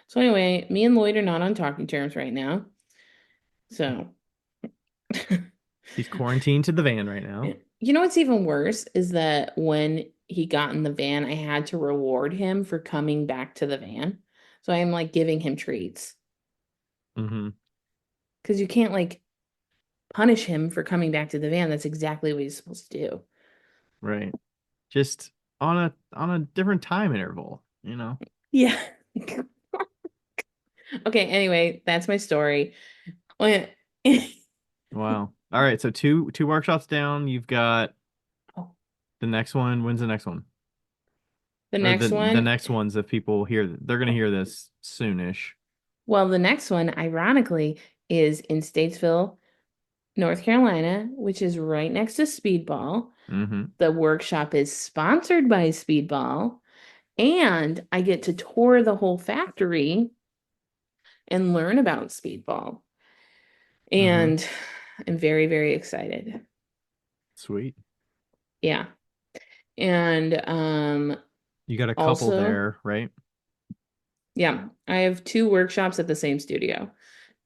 A: So anyway, me and Lloyd are not on talking terms right now. So
B: He's quarantined to the van right now.
A: You know what's even worse is that when he got in the van, I had to reward him for coming back to the van. So I'm like giving him treats
B: Mm-hmm.
A: because you can't like punish him for coming back to the van. That's exactly what he's supposed to do.
B: Right. Just on a different time interval, you know.
A: Yeah. Okay, anyway, that's my story. When-
B: Wow. All right, so two workshops down. You've got
A: Oh,
B: the next one. When's the next one?
A: the
B: Or
A: next
B: the
A: one,
B: next ones if people hear they're gonna hear this soonish.
A: well, the next one, ironically, is in Statesville, North Carolina, which is right next to Speedball.
B: Mm-hmm.
A: The workshop is sponsored by Speedball, and I get to tour the whole factory and learn about Speedball.
B: Mm-hmm.
A: And I'm very, very excited.
B: Sweet.
A: Yeah. And
B: You got a couple
A: also,
B: there, right?
A: yeah, I have two workshops at the same studio.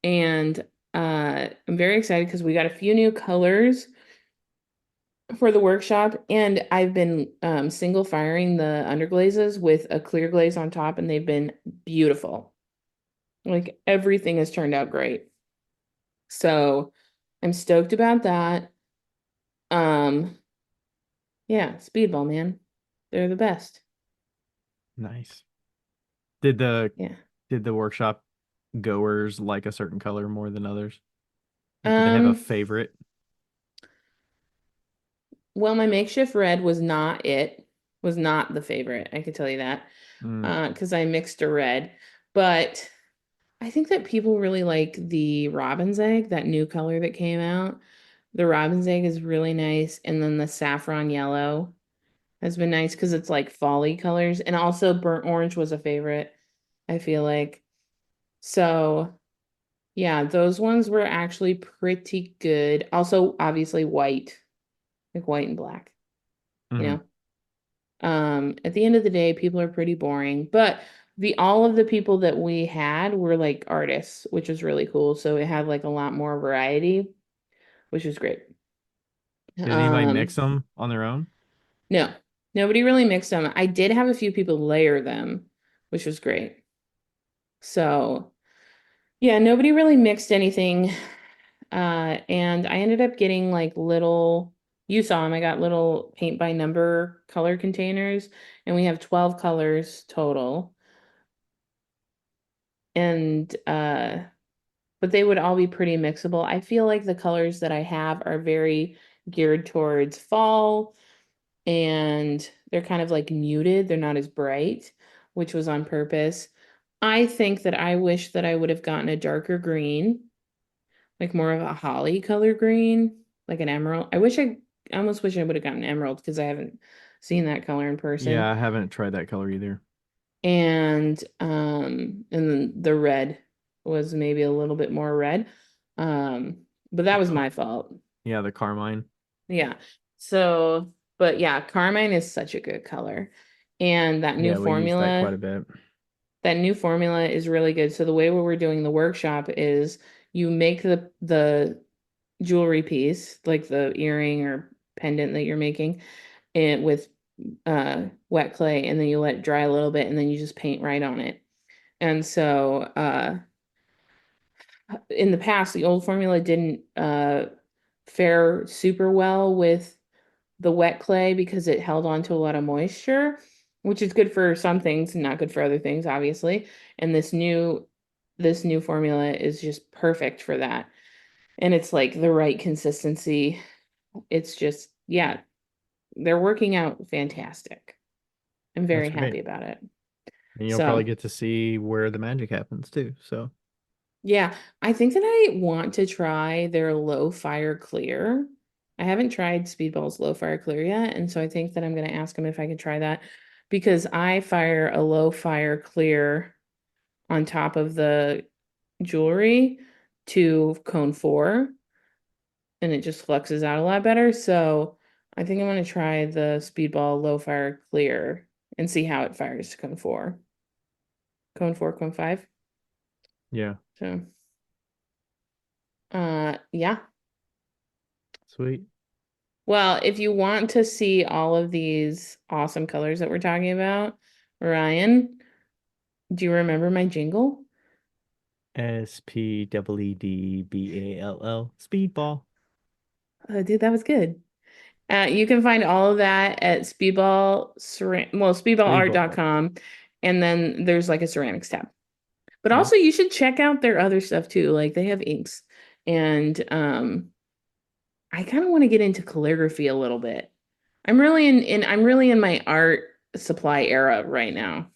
A: And I'm very excited because we got a few new colors for the workshop, and I've been single firing the underglazes with a clear glaze on top, and they've been beautiful. Like everything has turned out great. So I'm stoked about that. Um, yeah, Speedball, man. They're the best.
B: Nice. Did the
A: Yeah.
B: did the workshop goers like a certain color more than others? Like, did they have a
A: Um,
B: favorite?
A: well, my makeshift red was not it, was not the favorite. I could tell you that.
B: Mm,
A: Because I mixed a red. But I think that people really like the robin's egg, that new color that came out. The robin's egg is really nice. And then the saffron yellow has been nice because it's like folly colors. And also burnt orange was a favorite, I feel like. So yeah, those ones were actually pretty good. Also, obviously white, like white and black, you
B: hmm.
A: know. At the end of the day, people are pretty boring, but the all of the people that we had were like artists, which was really cool. So it had like a lot more variety, which was great.
B: Did anybody mix
A: Um,
B: them on their own?
A: no, nobody really mixed them. I did have a few people layer them, which was great. So yeah, nobody really mixed anything. And I ended up getting like little, you saw them, I got little paint by number color containers, and we have 12 colors total. And but they would all be pretty mixable. I feel like the colors that I have are very geared towards fall, and they're kind of like muted. They're not as bright, which was on purpose. I think that I wish that I would have gotten a darker green, like more of a holly color green, like an emerald. I almost wish I would have gotten emerald because I haven't seen that color in
B: Yeah,
A: person.
B: I haven't tried that color either.
A: And then the red was maybe a little bit more red. But that was
B: Oh,
A: my fault.
B: yeah, the carmine.
A: Yeah. So, but yeah, carmine is such a good color. And
B: Yeah, we use that quite a bit.
A: that new formula is really good. So the way we're doing the workshop is you make the jewelry piece, like the earring or pendant that you're making, and with wet clay, and then you let it dry a little bit, and then you just paint right on it. And so in the past, the old formula didn't fare super well with the wet clay because it held on to a lot of moisture, which is good for some things and not good for other things, obviously. And this new formula is just perfect for that. And it's like the right consistency. It's just, yeah, they're working out fantastic. I'm very
B: That's
A: happy
B: great.
A: about it.
B: And you'll probably
A: So,
B: get to see where the magic happens too. So,
A: yeah, I think that I want to try their low fire clear. I haven't tried Speedball's low fire clear yet, and so I think that I'm going to ask him if I could try that because I fire a low fire clear on top of the jewelry to cone 4, and it just fluxes out a lot better. So I think I'm going to try the Speedball low fire clear and see how it fires to cone 4. Cone 4, cone 5.
B: yeah,
A: So yeah.
B: sweet.
A: Well, if you want to see all of these awesome colors that we're talking about, Ryan, do you remember my jingle?
B: SPEEDBALL Speedball.
A: Dude, that was good. You can find all of that at
B: Speedball.
A: speedballart.com. And then there's like a ceramics tab. But
B: Yeah.
A: also you should check out their other stuff too. Like they have inks. And I kind of want to get into calligraphy a little bit. I'm really in my art supply era right now.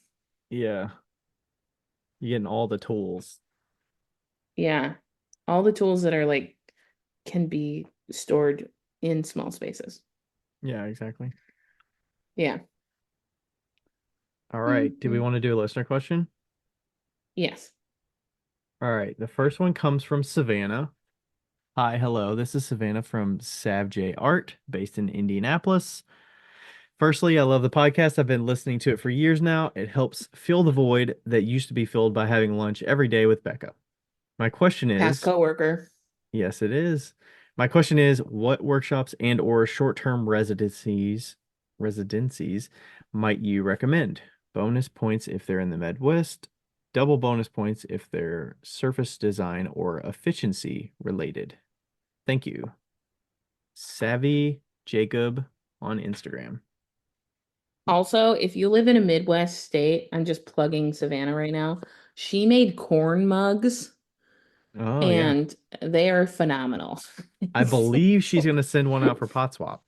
B: Yeah. You're getting all the tools.
A: Yeah. All the tools that are like can be stored in small spaces.
B: Yeah, exactly.
A: Yeah.
B: All right. Do we
A: Mhm.
B: want to do a listener question?
A: Yes.
B: All right. The first one comes from Savannah. Hi, hello. This is Savannah from SavJ Art, based in Indianapolis. Firstly, I love the podcast. I've been listening to it for years now. It helps fill the void that used to be filled by having lunch every day with Becca. My question
A: Past
B: is,
A: coworker.
B: yes, it is. My question is, what workshops and or short-term residencies might you recommend? Bonus points if they're in the Midwest, double bonus points if they're surface design or efficiency related. Thank you. Savvy Jacob on Instagram.
A: Also, if you live in a Midwest state, I'm just plugging Savannah right now. She made corn mugs
B: Oh yeah.
A: and they are phenomenal.
B: I believe she's gonna send one out for pot swap.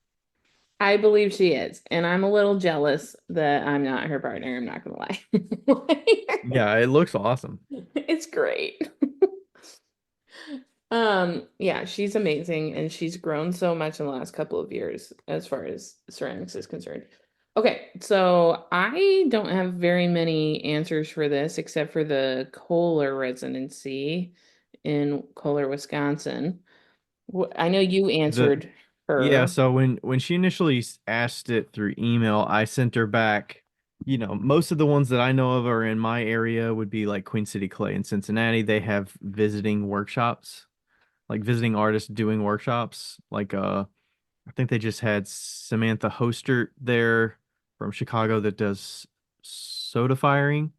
A: I believe she is, and I'm a little jealous that I'm not her partner. I'm not gonna lie.
B: Yeah, it looks awesome.
A: It's great. Yeah, she's amazing and she's grown so much in the last couple of years as far as ceramics is concerned. Okay, so I don't have very many answers for this except for the Kohler residency in Kohler, Wisconsin. I know you
B: The
A: answered
B: Yeah,
A: her.
B: so when she initially asked it through email, I sent her back, most of the ones that I know of are in my area would be like Queen City Clay in Cincinnati. They have visiting workshops, like visiting artists doing workshops. Like I think they just had Samantha Hostert there from Chicago that does soda firing.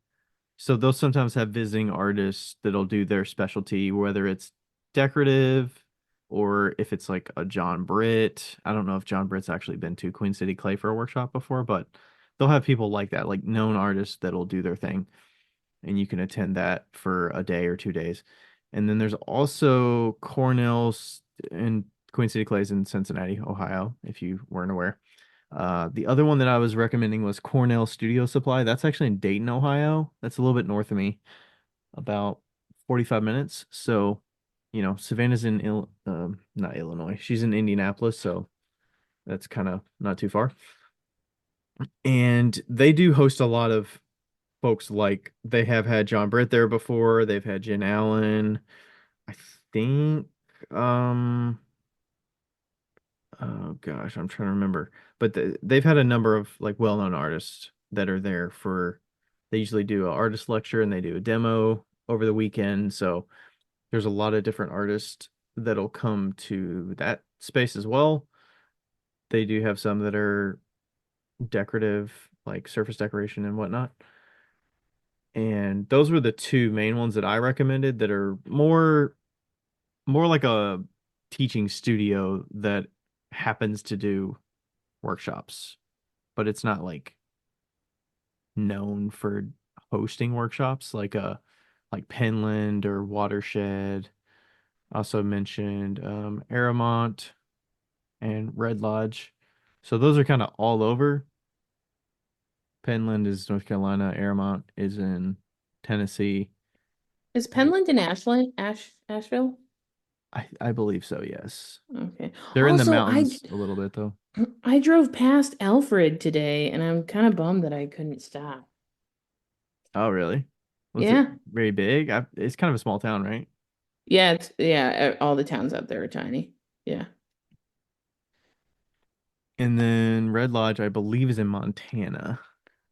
B: So they'll sometimes have visiting artists that'll do their specialty, whether it's decorative or if it's like a John Britt. I don't know if John Britt's actually been to Queen City Clay for a workshop before, but they'll have people like that, like known artists that'll do their thing, and you can attend that for a day or 2 days. And then there's also Cornell's in Queen City Clays in Cincinnati, Ohio, if you weren't aware. The other one that I was recommending was Cornell Studio Supply. That's actually in Dayton, Ohio. That's a little bit north of me, about 45 minutes. So, Savannah's in not Illinois. She's in Indianapolis, so that's kind of not too far. And they do host a lot of folks like they have had John Britt there before. They've had Jen Allen. I think um oh gosh, I'm trying to remember. But they've had a number of like well-known artists that are there for they usually do an artist lecture and they do a demo over the weekend. So there's a lot of different artists that'll come to that space as well. They do have some that are decorative, like surface decoration and whatnot. And those were the two main ones that I recommended that are more like a teaching studio that happens to do workshops, but it's not like known for hosting workshops like Penland or Watershed. Also mentioned Aramont and Red Lodge. So those are kind of all over. Penland is North Carolina, Aramont is in Tennessee.
A: Is Penland in Asheville?
B: I believe so, yes.
A: Okay.
B: They're in the
A: Also,
B: mountains a little bit though.
A: I drove past Alfred today and I'm kind of bummed that I couldn't stop.
B: Oh, really? Was it
A: Yeah.
B: very big? It's kind of a small town, right?
A: All the towns up there are tiny. Yeah.
B: And then Red Lodge, I believe, is in Montana.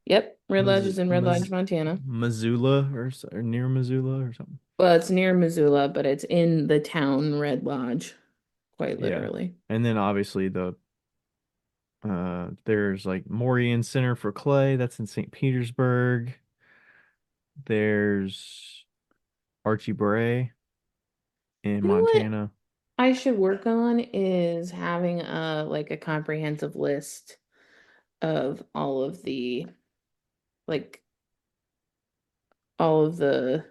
A: Yep. Red Lodge
B: Miss,
A: is in Red Lodge,
B: Miss,
A: Montana.
B: Missoula or near Missoula or something.
A: Well, it's near Missoula, but it's in the town Red Lodge, quite
B: Yeah.
A: literally.
B: And then obviously There's like Morian Center for Clay, that's in St. Petersburg. There's Archie Bray in
A: You know what
B: Montana.
A: I should work on is having a comprehensive list of like all of the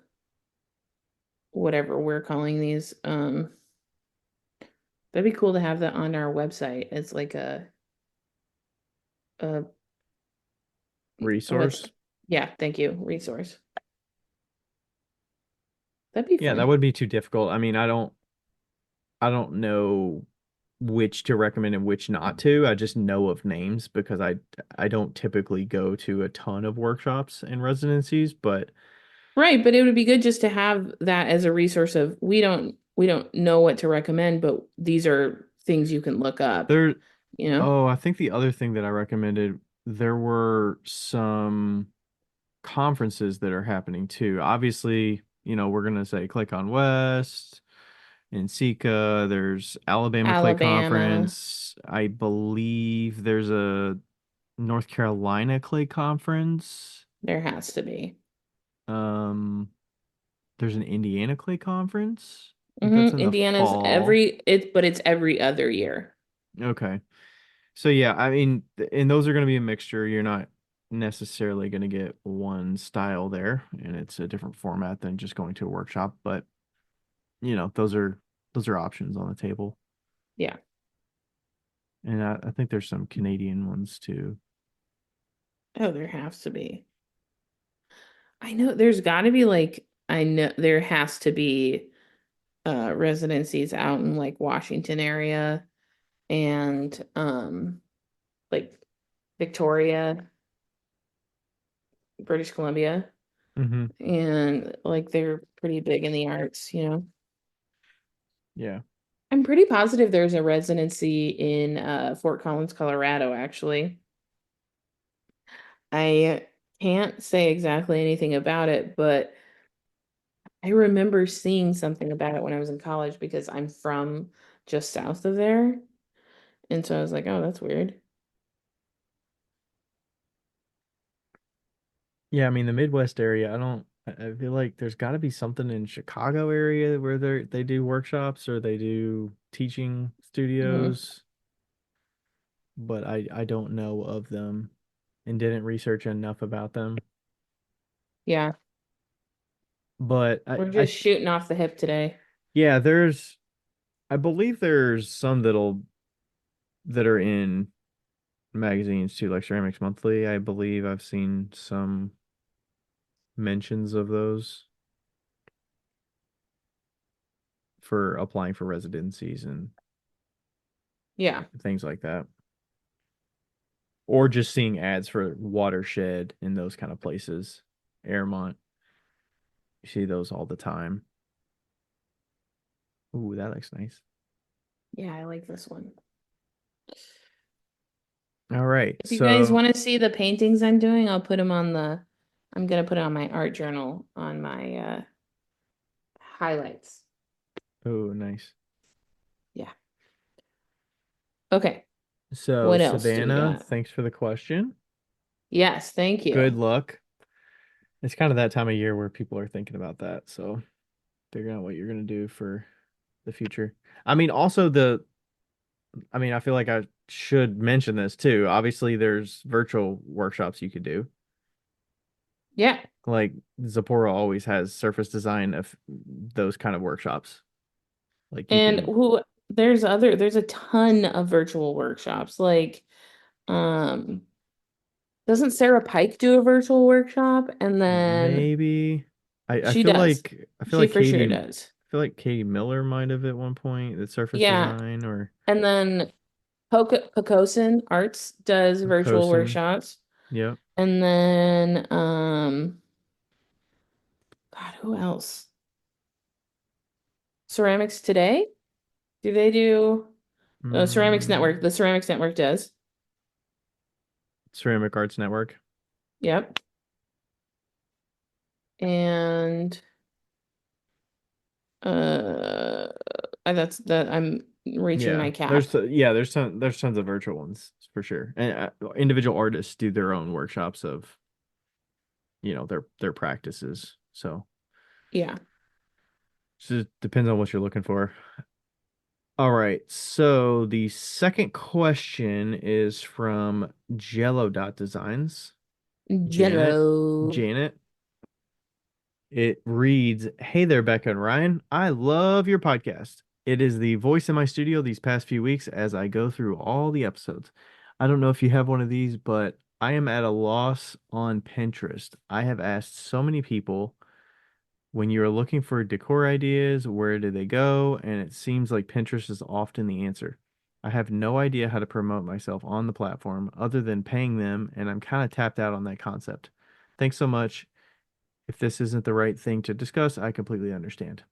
A: whatever we're calling these. That'd be cool to have that on our website as like a what's
B: Resource.
A: yeah, thank you, resource. That'd be
B: Yeah, that
A: fun.
B: would be too difficult. I mean, I don't know which to recommend and which not to. I just know of names because I don't typically go to a ton of workshops and residencies, but
A: Right, but it would be good just to have that as a resource of we don't know what to recommend, but these are things you can look up,
B: there
A: you know?
B: oh, I think the other thing that I recommended, there were some conferences that are happening too. Obviously, we're gonna say Click on West in Sika. There's Alabama Clay
A: Alabama,
B: Conference. I believe there's a North Carolina Clay Conference.
A: there has to be.
B: Um, there's an Indiana Clay Conference. I think that's in the
A: Indiana's
B: fall.
A: but it's every other year.
B: Okay. So yeah, I mean, and those are going to be a mixture. You're not necessarily going to get one style there, and it's a different format than just going to a workshop, but those are options on the table.
A: Yeah.
B: And I think there's some Canadian ones too.
A: Oh, there has to be. I know there's got to be I know there has to be residencies out in like Washington area and like Victoria, British Columbia,
B: Hmm.
A: and like they're pretty big in the arts, you know.
B: Yeah.
A: I'm pretty positive there's a residency in Fort Collins, Colorado, actually. I can't say exactly anything about it, but I remember seeing something about it when I was in college because I'm from just south of there. And so I was like, oh, that's weird.
B: Yeah, I mean the Midwest area, I feel like there's got to be something in Chicago area where they do workshops or they do teaching
A: Hmm.
B: studios, but I don't know of them and didn't research enough about them.
A: Yeah,
B: But
A: we're just shooting off the hip today.
B: yeah, I believe there's some that are in magazines too, like Ceramics Monthly. I believe I've seen some mentions of those for applying for residencies and
A: Yeah.
B: things like that. Or just seeing ads for Watershed in those kind of places. Airmont, you see those all the time. Ooh, that looks nice.
A: Yeah, I like this one.
B: All right.
A: If you guys
B: So,
A: want to see the paintings I'm doing, I'm gonna put it on my art journal on my highlights.
B: oh, nice.
A: Yeah. Okay.
B: So,
A: What else do we
B: Savannah,
A: got?
B: thanks for the question.
A: Yes, thank
B: Good
A: you.
B: luck. It's kind of that time of year where people are thinking about that. So, figuring out what you're going to do for the future. I mean, also I mean, I feel like I should mention this too. Obviously, there's virtual workshops you could do.
A: Yeah.
B: Like Zapora always has surface design of those kind of workshops. Like you
A: And
B: can
A: there's a ton of virtual workshops. Um, doesn't Sarah Pike do a virtual workshop? And then
B: maybe I
A: she
B: feel
A: does.
B: like
A: She for sure does.
B: I feel like Katie Miller might have at one point the surface
A: Yeah.
B: design or
A: And then Pocosin Arts does virtual
B: Cosin.
A: workshops.
B: Yep.
A: And then God, who else? Ceramics Today? Do they do Ceramics Network?
B: Mm,
A: The Ceramics Network does.
B: Ceramic Arts Network.
A: Yep. And uh that's that I'm reaching my
B: Yeah,
A: cap.
B: there's tons of virtual ones for sure. And individual artists do their own workshops of, their practices. So
A: Yeah.
B: it just depends on what you're looking for. All right. So the second question is from Jello Dot Designs. Janet.
A: Jello.
B: Janet. It reads, "Hey there, Becca and Ryan. I love your podcast. It is the voice in my studio these past few weeks as I go through all the episodes. I don't know if you have one of these, but I am at a loss on Pinterest. I have asked so many people when you are looking for decor ideas, where do they go? And it seems like Pinterest is often the answer. I have no idea how to promote myself on the platform other than paying them, and I'm kind of tapped out on that concept. Thanks so much. If this isn't the right thing to discuss, I completely understand."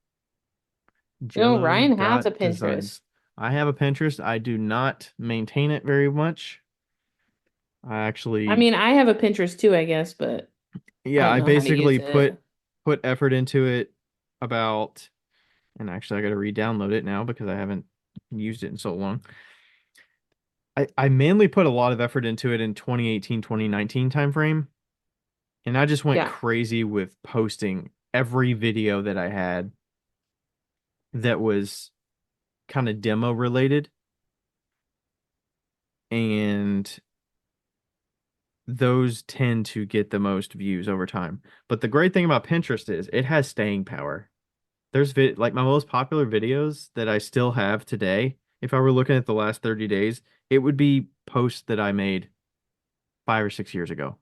A: Oh,
B: Jello
A: Ryan has a
B: dot designs.
A: Pinterest.
B: I have a Pinterest. I do not maintain it very much. I
A: I
B: actually,
A: mean, I have a Pinterest too, I guess, but I
B: yeah,
A: don't
B: I
A: know how to use
B: basically put
A: it.
B: put effort into it about, and actually I got to re-download it now because I haven't used it in so long. I mainly put a lot of effort into it in 2018, 2019 timeframe, and I just went
A: Yeah.
B: crazy with posting every video that I had that was kind of demo related, and those tend to get the most views over time. But the great thing about Pinterest is it has staying power. Like my most popular videos that I still have today, if I were looking at the last 30 days, it would be posts that I made 5 or 6 years ago.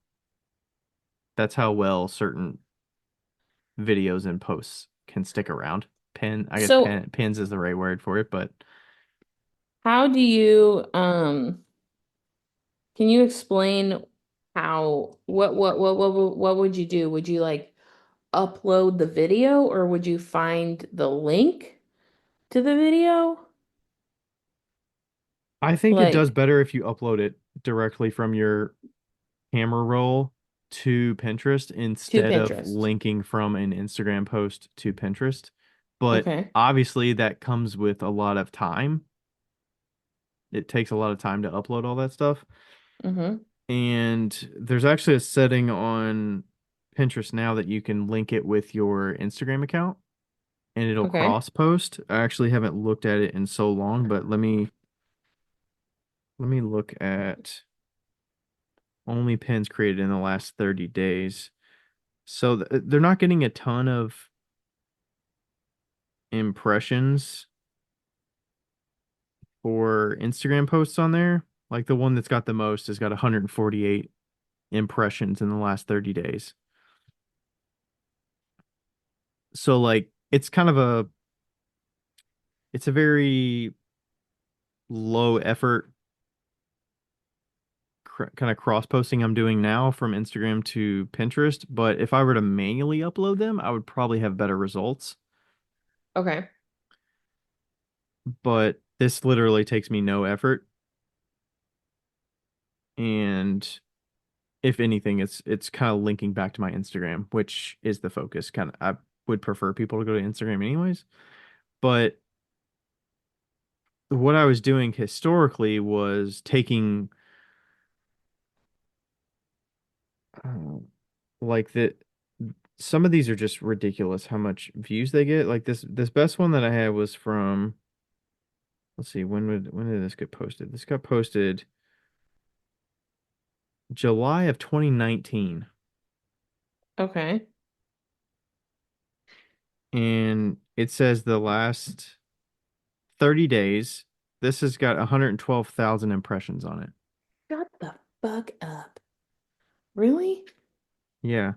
B: That's how well certain videos and posts can stick around. I guess
A: So
B: pins is the right word for it, but
A: how do you can you explain how what would you do? Would you like upload the video or would you find the link to the video?
B: I think it does
A: Like
B: better if you upload it directly from your camera roll to Pinterest
A: to
B: instead of
A: Pinterest.
B: linking from an Instagram post to Pinterest. But
A: Okay.
B: obviously, that comes with a lot of time. It takes a lot of time to upload all that stuff.
A: Mm-hmm.
B: And there's actually a setting on Pinterest now that you can link it with your Instagram account and it'll
A: Okay.
B: cross post. I actually haven't looked at it in so long, but let me look at only pins created in the last 30 days. So they're not getting a ton of impressions for Instagram posts on there. Like the one that's got the most has got 148 impressions in the last 30 days. So like it's a very low effort kind of cross posting I'm doing now from Instagram to Pinterest, but if I were to manually upload them, I would probably have better results.
A: Okay.
B: But this literally takes me no effort, and if anything, it's kind of linking back to my Instagram, which is the focus. Kind of, I would prefer people to go to Instagram anyways. But what I was doing historically was taking uh, like the some of these are just ridiculous how much views they get. Like this best one that I had was from, let's see, when did this get posted? This got posted July of 2019,
A: Okay.
B: and it says the last 30 days, this has got 112,000 impressions on it.
A: Shut the fuck up. Really?
B: Yeah.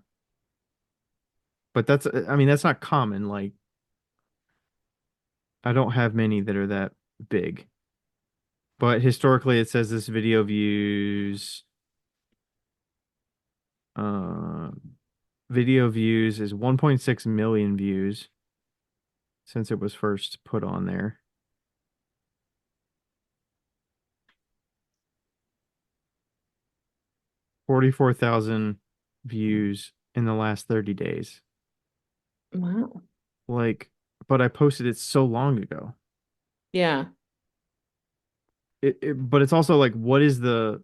B: But I mean, that's not common. Like, I don't have many that are that big. But historically, it says this uh, video views is 1.6 million views since it was first put on there. 44,000 views in the last 30 days.
A: Wow.
B: Like, but I posted it so long ago.
A: Yeah.
D: but it's also like, what is the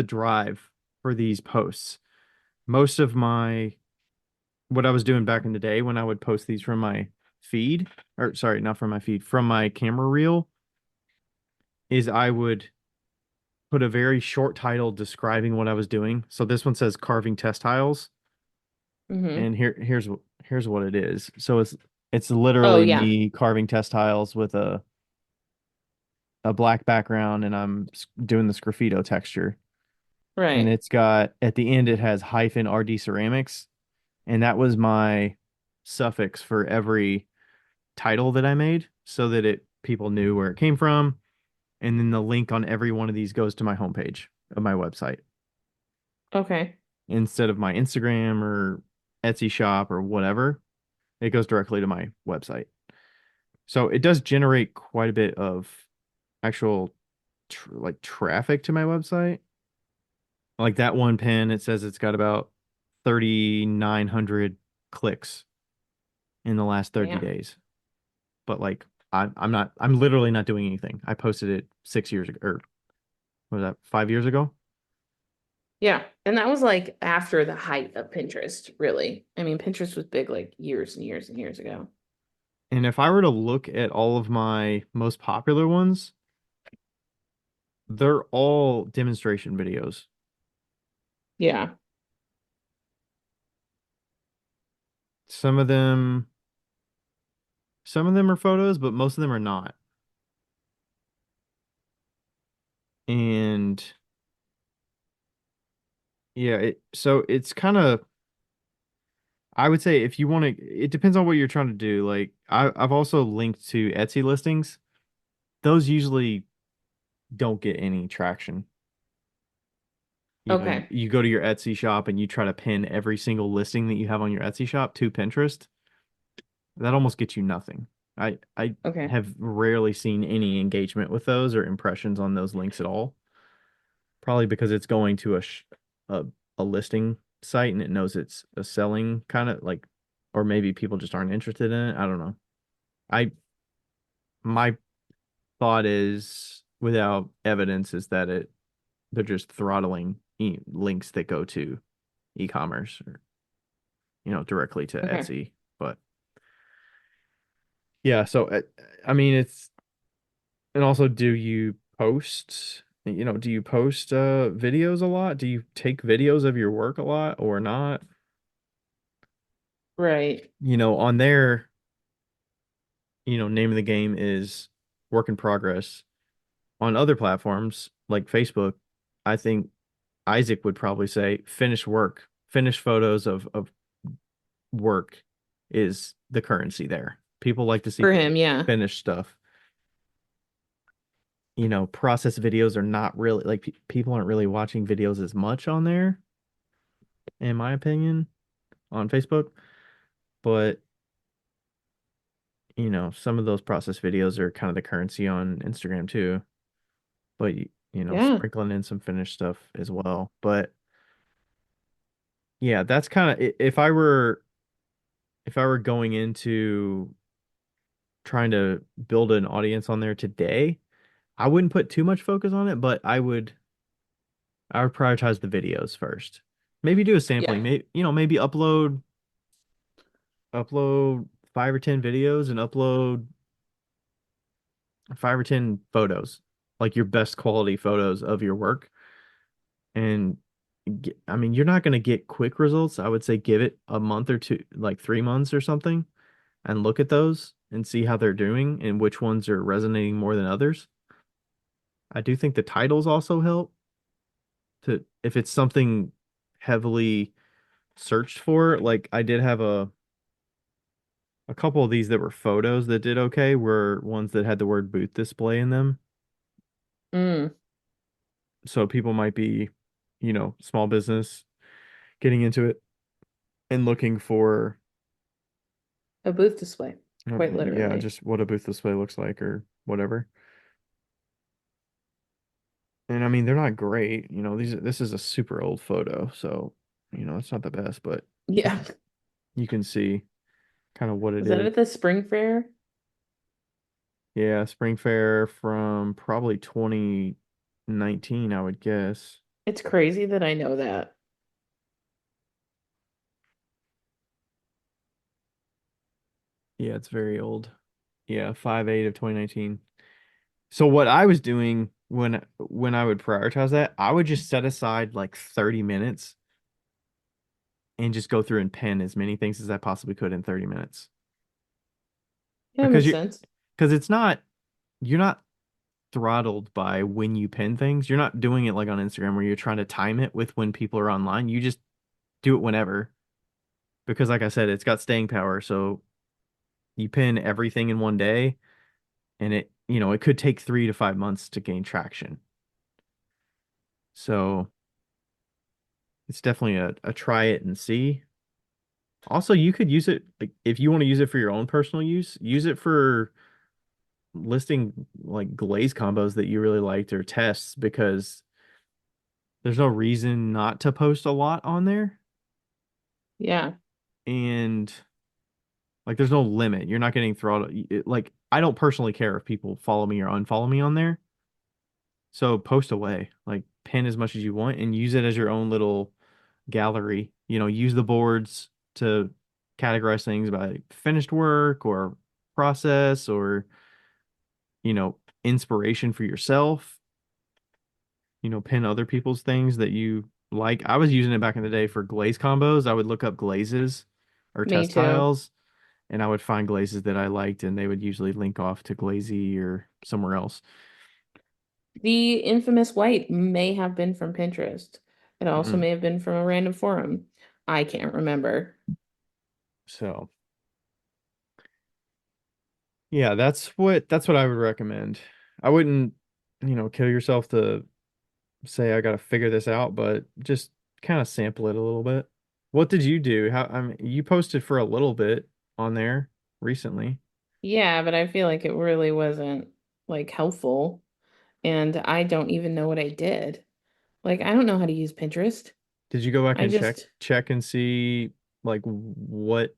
D: drive for these posts? Most of my what I was doing back in the day when I would post these from my feed, or sorry, not from my feed, from my camera reel, is I would put a very short title describing what I was doing. So this one says carving test tiles,
A: Hmm.
D: and here's what it is. So it's
A: Oh
D: literally
A: yeah,
D: me carving test tiles with a black background, and I'm doing the sgraffito texture. And
A: right.
D: it's got at the end it has hyphen RD ceramics, and that was my suffix for every title that I made, so that it people knew where it came from. And then the link on every one of these goes to my homepage of my website
A: Okay.
D: instead of my Instagram or Etsy shop or whatever. It goes directly to my website. So it does generate quite a bit of actual like traffic to my website. Like that one pin, it says it's got about 3,900 clicks in the last 30
A: Damn.
D: days. But like I'm literally not doing anything. I posted it 6 years ago, or what was that, 5 years ago?
A: Yeah. And that was like after the height of Pinterest, really. I mean, Pinterest was big like years and years and years ago.
D: And if I were to look at all of my most popular ones, they're all demonstration videos.
A: Yeah.
D: Some of them, some of them are photos, but most of them are not. And yeah, so it's kind of, I would say if you want to, it depends on what you're trying to do. Like I've also linked to Etsy listings. Those usually don't get any traction.
A: Okay.
D: You go to your Etsy shop and you try to pin every single listing that you have on your Etsy shop to Pinterest. That almost gets you nothing. I
A: Okay.
D: have rarely seen any engagement with those or impressions on those links at all. Probably because it's going to a a listing site and it knows it's a selling kind of like, or maybe people just aren't interested in it. I don't know. I My thought is, without evidence, is that they're just throttling links that go to e-commerce, or directly to
A: Okay.
D: Etsy. But yeah, so I mean it's, and also, do you post, do you post videos a lot? Do you take videos of your work a lot or not?
A: Right.
D: On there, name of the game is work in progress. On other platforms like Facebook, I think Isaac would probably say finished work, finished photos of work is the currency there. People like to see
A: For him, yeah.
D: finished stuff. Process videos are not really like, people aren't really watching videos as much on there, in my opinion, on Facebook. But, some of those process videos are kind of the currency on Instagram too. But,
A: Yeah.
D: sprinkling in some finished stuff as well. But yeah, that's kind of, if I were going into trying to build an audience on there today, I wouldn't put too much focus on it, but I would prioritize the videos first. Maybe do a
A: Yeah.
D: sampling. Maybe upload 5 or 10 videos and upload 5 or 10 photos, like your best quality photos of your work. And I mean, you're not going to get quick results. I would say give it a month or two, like 3 months or something, and look at those and see how they're doing and which ones are resonating more than others. I do think the titles also help, to if it's something heavily searched for. Like I did have a couple of these that were photos that did okay, were ones that had the word booth display in them.
A: Mm.
D: So people might be, small business, getting into it and looking for,
A: A booth display, quite
D: yeah,
A: literally.
D: just what a booth display looks like or whatever. And I mean, they're not great. This is a super old photo, so it's not the best, but
A: Yeah.
D: you can see kind of what it
A: Was that
D: is.
A: at the spring fair?
D: Yeah, Spring Fair from probably 19, I would guess.
A: It's crazy that I know that.
D: Yeah, it's very old. Yeah, 5/8 of 2019. So what I was doing when I would prioritize that, I would just set aside like 30 minutes and just go through and pen as many things as I possibly could in 30 minutes.
A: Yeah, that
D: Because
A: makes
D: you
A: sense.
D: because it's not you're not throttled by when you pen things. You're not doing it like on Instagram where you're trying to time it with when people are online. You just do it whenever. Because like I said, it's got staying power. So you pin everything in one day and it could take 3 to 5 months to gain traction. So it's definitely a try it and see. Also, you could use it like if you want to use it for your own personal use it for listing like glaze combos that you really liked or tests because there's no reason not to post a lot on there.
A: Yeah.
D: And like there's no limit. You're not getting throttled. Like I don't personally care if people follow me or unfollow me on there. So post away. Like pin as much as you want and use it as your own little gallery. Use the boards to categorize things by finished work or process or, inspiration for yourself. Pin other people's things that you like. I was using it back in the day for glaze combos. I would look up glazes or
A: Me
D: test
A: too.
D: tiles and I would find glazes that I liked and they would usually link off to Glazy or somewhere else.
A: The infamous white may have been from Pinterest. It also
D: Mm.
A: may have been from a random forum. I can't remember.
D: So yeah, that's what I would recommend. I wouldn't, kill yourself to say I gotta figure this out, but just kind of sample it a little bit. What did you do? I mean, you posted for a little bit on there recently.
A: Yeah, but I feel like it really wasn't like helpful. And I don't even know what I did. Like, I don't know how to use Pinterest.
D: Did you go back
A: I
D: and check
A: just,
D: check and see like what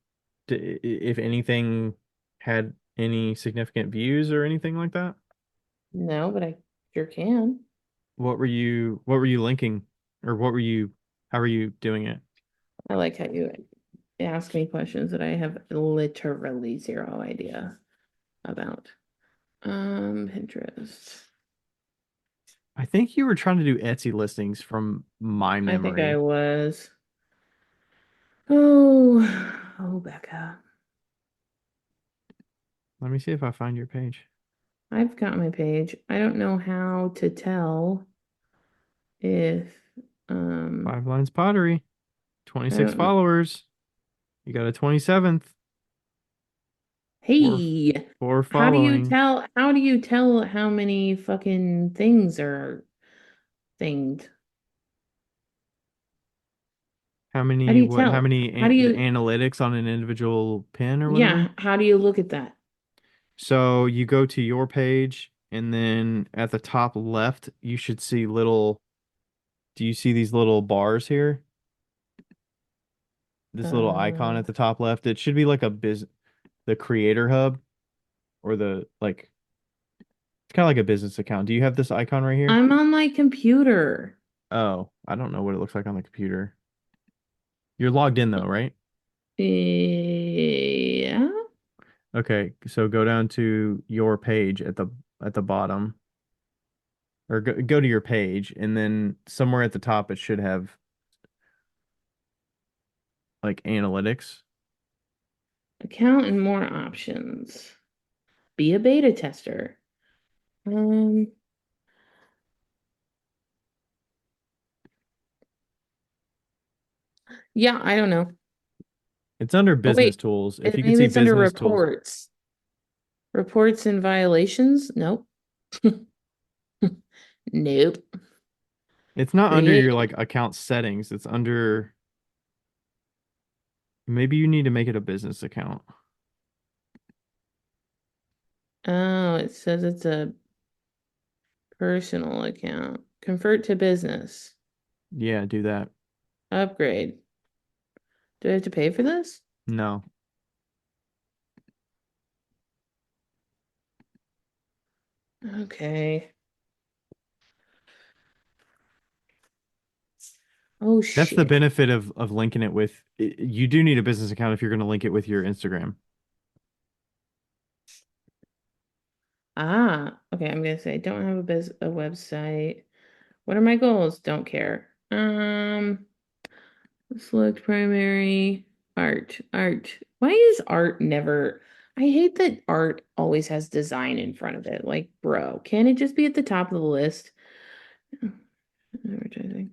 D: if anything had any significant views or anything like that?
A: no, but I sure can.
D: What were you linking or how were you doing it?
A: I like how you ask me questions that I have literally zero idea about. Pinterest.
D: I think you were trying to do Etsy listings from my
A: I think I
D: memory.
A: was. Oh, oh, Becca.
D: Let me see if I find your page.
A: I've got my page. I don't know how to tell if, um,
D: Five Lines Pottery,
A: I
D: 26
A: don't,
D: followers. You got a 27th for
A: hey,
D: for following.
A: how do you tell how many fucking things are thinged?
D: How
A: How do
D: many
A: you
D: what how
A: tell?
D: many
A: How do you,
D: analytics on an individual pin or
A: yeah,
D: whatever?
A: how do you look at that?
D: So you go to your page and then at the top left you should see do you see these little bars here? This little icon
A: Uh,
D: at the top left. It should be like the creator hub or the like it's kind of like a business account. Do you have this icon right here?
A: I'm on my computer.
D: Oh, I don't know what it looks like on the computer. You're logged in though, right?
A: Yeah.
D: Okay, so go down to your page at the bottom or go to your page and then somewhere at the top it should have like analytics.
A: Account and more options. Be a beta tester. Um, yeah, I don't know.
D: It's under
A: Oh,
D: business
A: wait,
D: tools. If you can
A: maybe
D: see
A: it's under
D: business tools,
A: reports. Reports and violations? Nope. Nope.
D: it's not under your
A: Create.
D: like account settings. It's under maybe you need to make it a business account.
A: Oh, it says it's a personal account. Convert to business.
D: Yeah, do that.
A: Upgrade. Do I have to pay for this?
D: No.
A: Okay. Oh
D: That's the
A: shit.
D: benefit of linking it with, you do need a business account if you're going to link it with your Instagram.
A: Ah, okay. I'm gonna say don't have a website. What are my goals? Don't care. Select primary art. Why is art never? I hate that art always has design in front of it. Like, bro, can it just be at the top of the list? Advertising.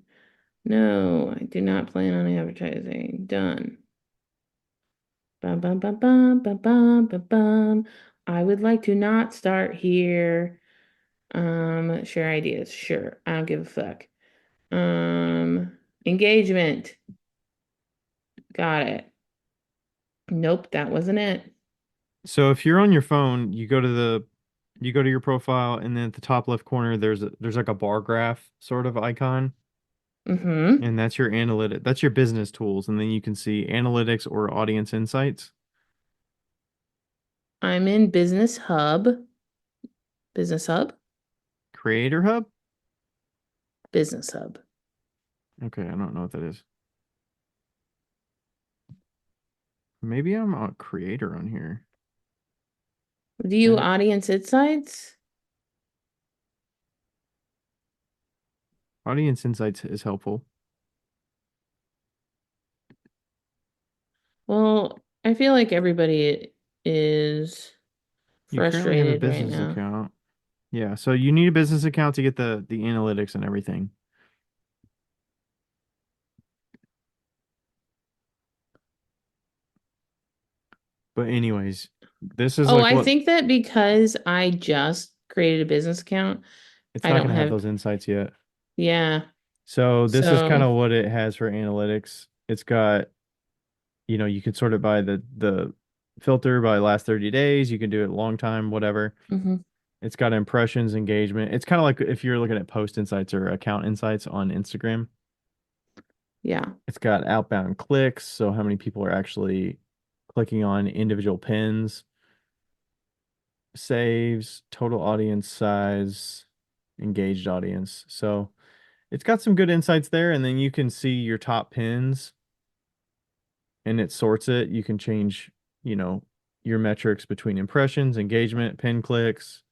A: No, I do not plan on advertising. Done. Bum, bum, bum, bum, bum, bum, bum, bum. I would like to not start here. Share ideas. Sure. I don't give a fuck. Engagement. Got it. Nope, that wasn't it.
D: So if you're on your phone, you go to your profile, and then at the top left corner there's like a bar graph sort of icon,
A: Mm-hmm.
D: and that's your analytic, that's your business tools, and then you can see analytics or audience insights.
A: I'm in Business Hub. Business Hub?
D: Creator Hub?
A: Business Hub.
D: Okay, I don't know what that is. Maybe I'm a creator on here.
A: View
D: Edit.
A: audience insights.
D: Audience insights is helpful.
A: Well, I feel like everybody is
D: You currently have a
A: frustrated right
D: business
A: now.
D: account. Yeah, so you need a business account to get the analytics and everything. But anyways, this is
A: Oh,
D: like
A: I
D: what,
A: think that because I just created a business account,
D: it's
A: I
D: not
A: don't
D: going to have
A: have,
D: those insights yet.
A: yeah.
D: So this is kind
A: So,
D: of what it has for analytics. It's got, you can sort it by the filter by last 30 days. You can do it long time, whatever.
A: mhm,
D: It's got impressions, engagement. It's kind of like if you're looking at post insights or account insights on Instagram.
A: yeah.
D: It's got outbound clicks, so how many people are actually clicking on individual pins, saves, total audience size, engaged audience. So it's got some good insights there, and then you can see your top pins and it sorts it. You can change, you know, your metrics between impressions, engagement, pin clicks,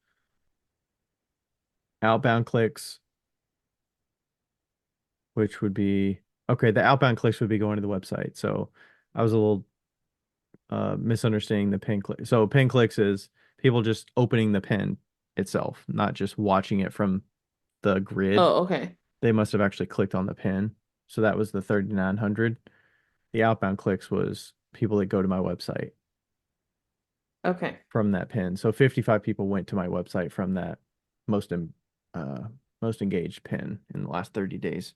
D: outbound clicks, which would be okay. The outbound clicks would be going to the website. So I was a little misunderstanding the pin click. So pin clicks is people just opening the pin itself, not just watching it from the grid.
A: Oh, okay.
D: They must have actually clicked on the pin. So that was the 3,900. The outbound clicks was people that go to my website
A: Okay.
D: from that pin. So 55 people went to my website from that most uh most engaged pin in the last 30 days.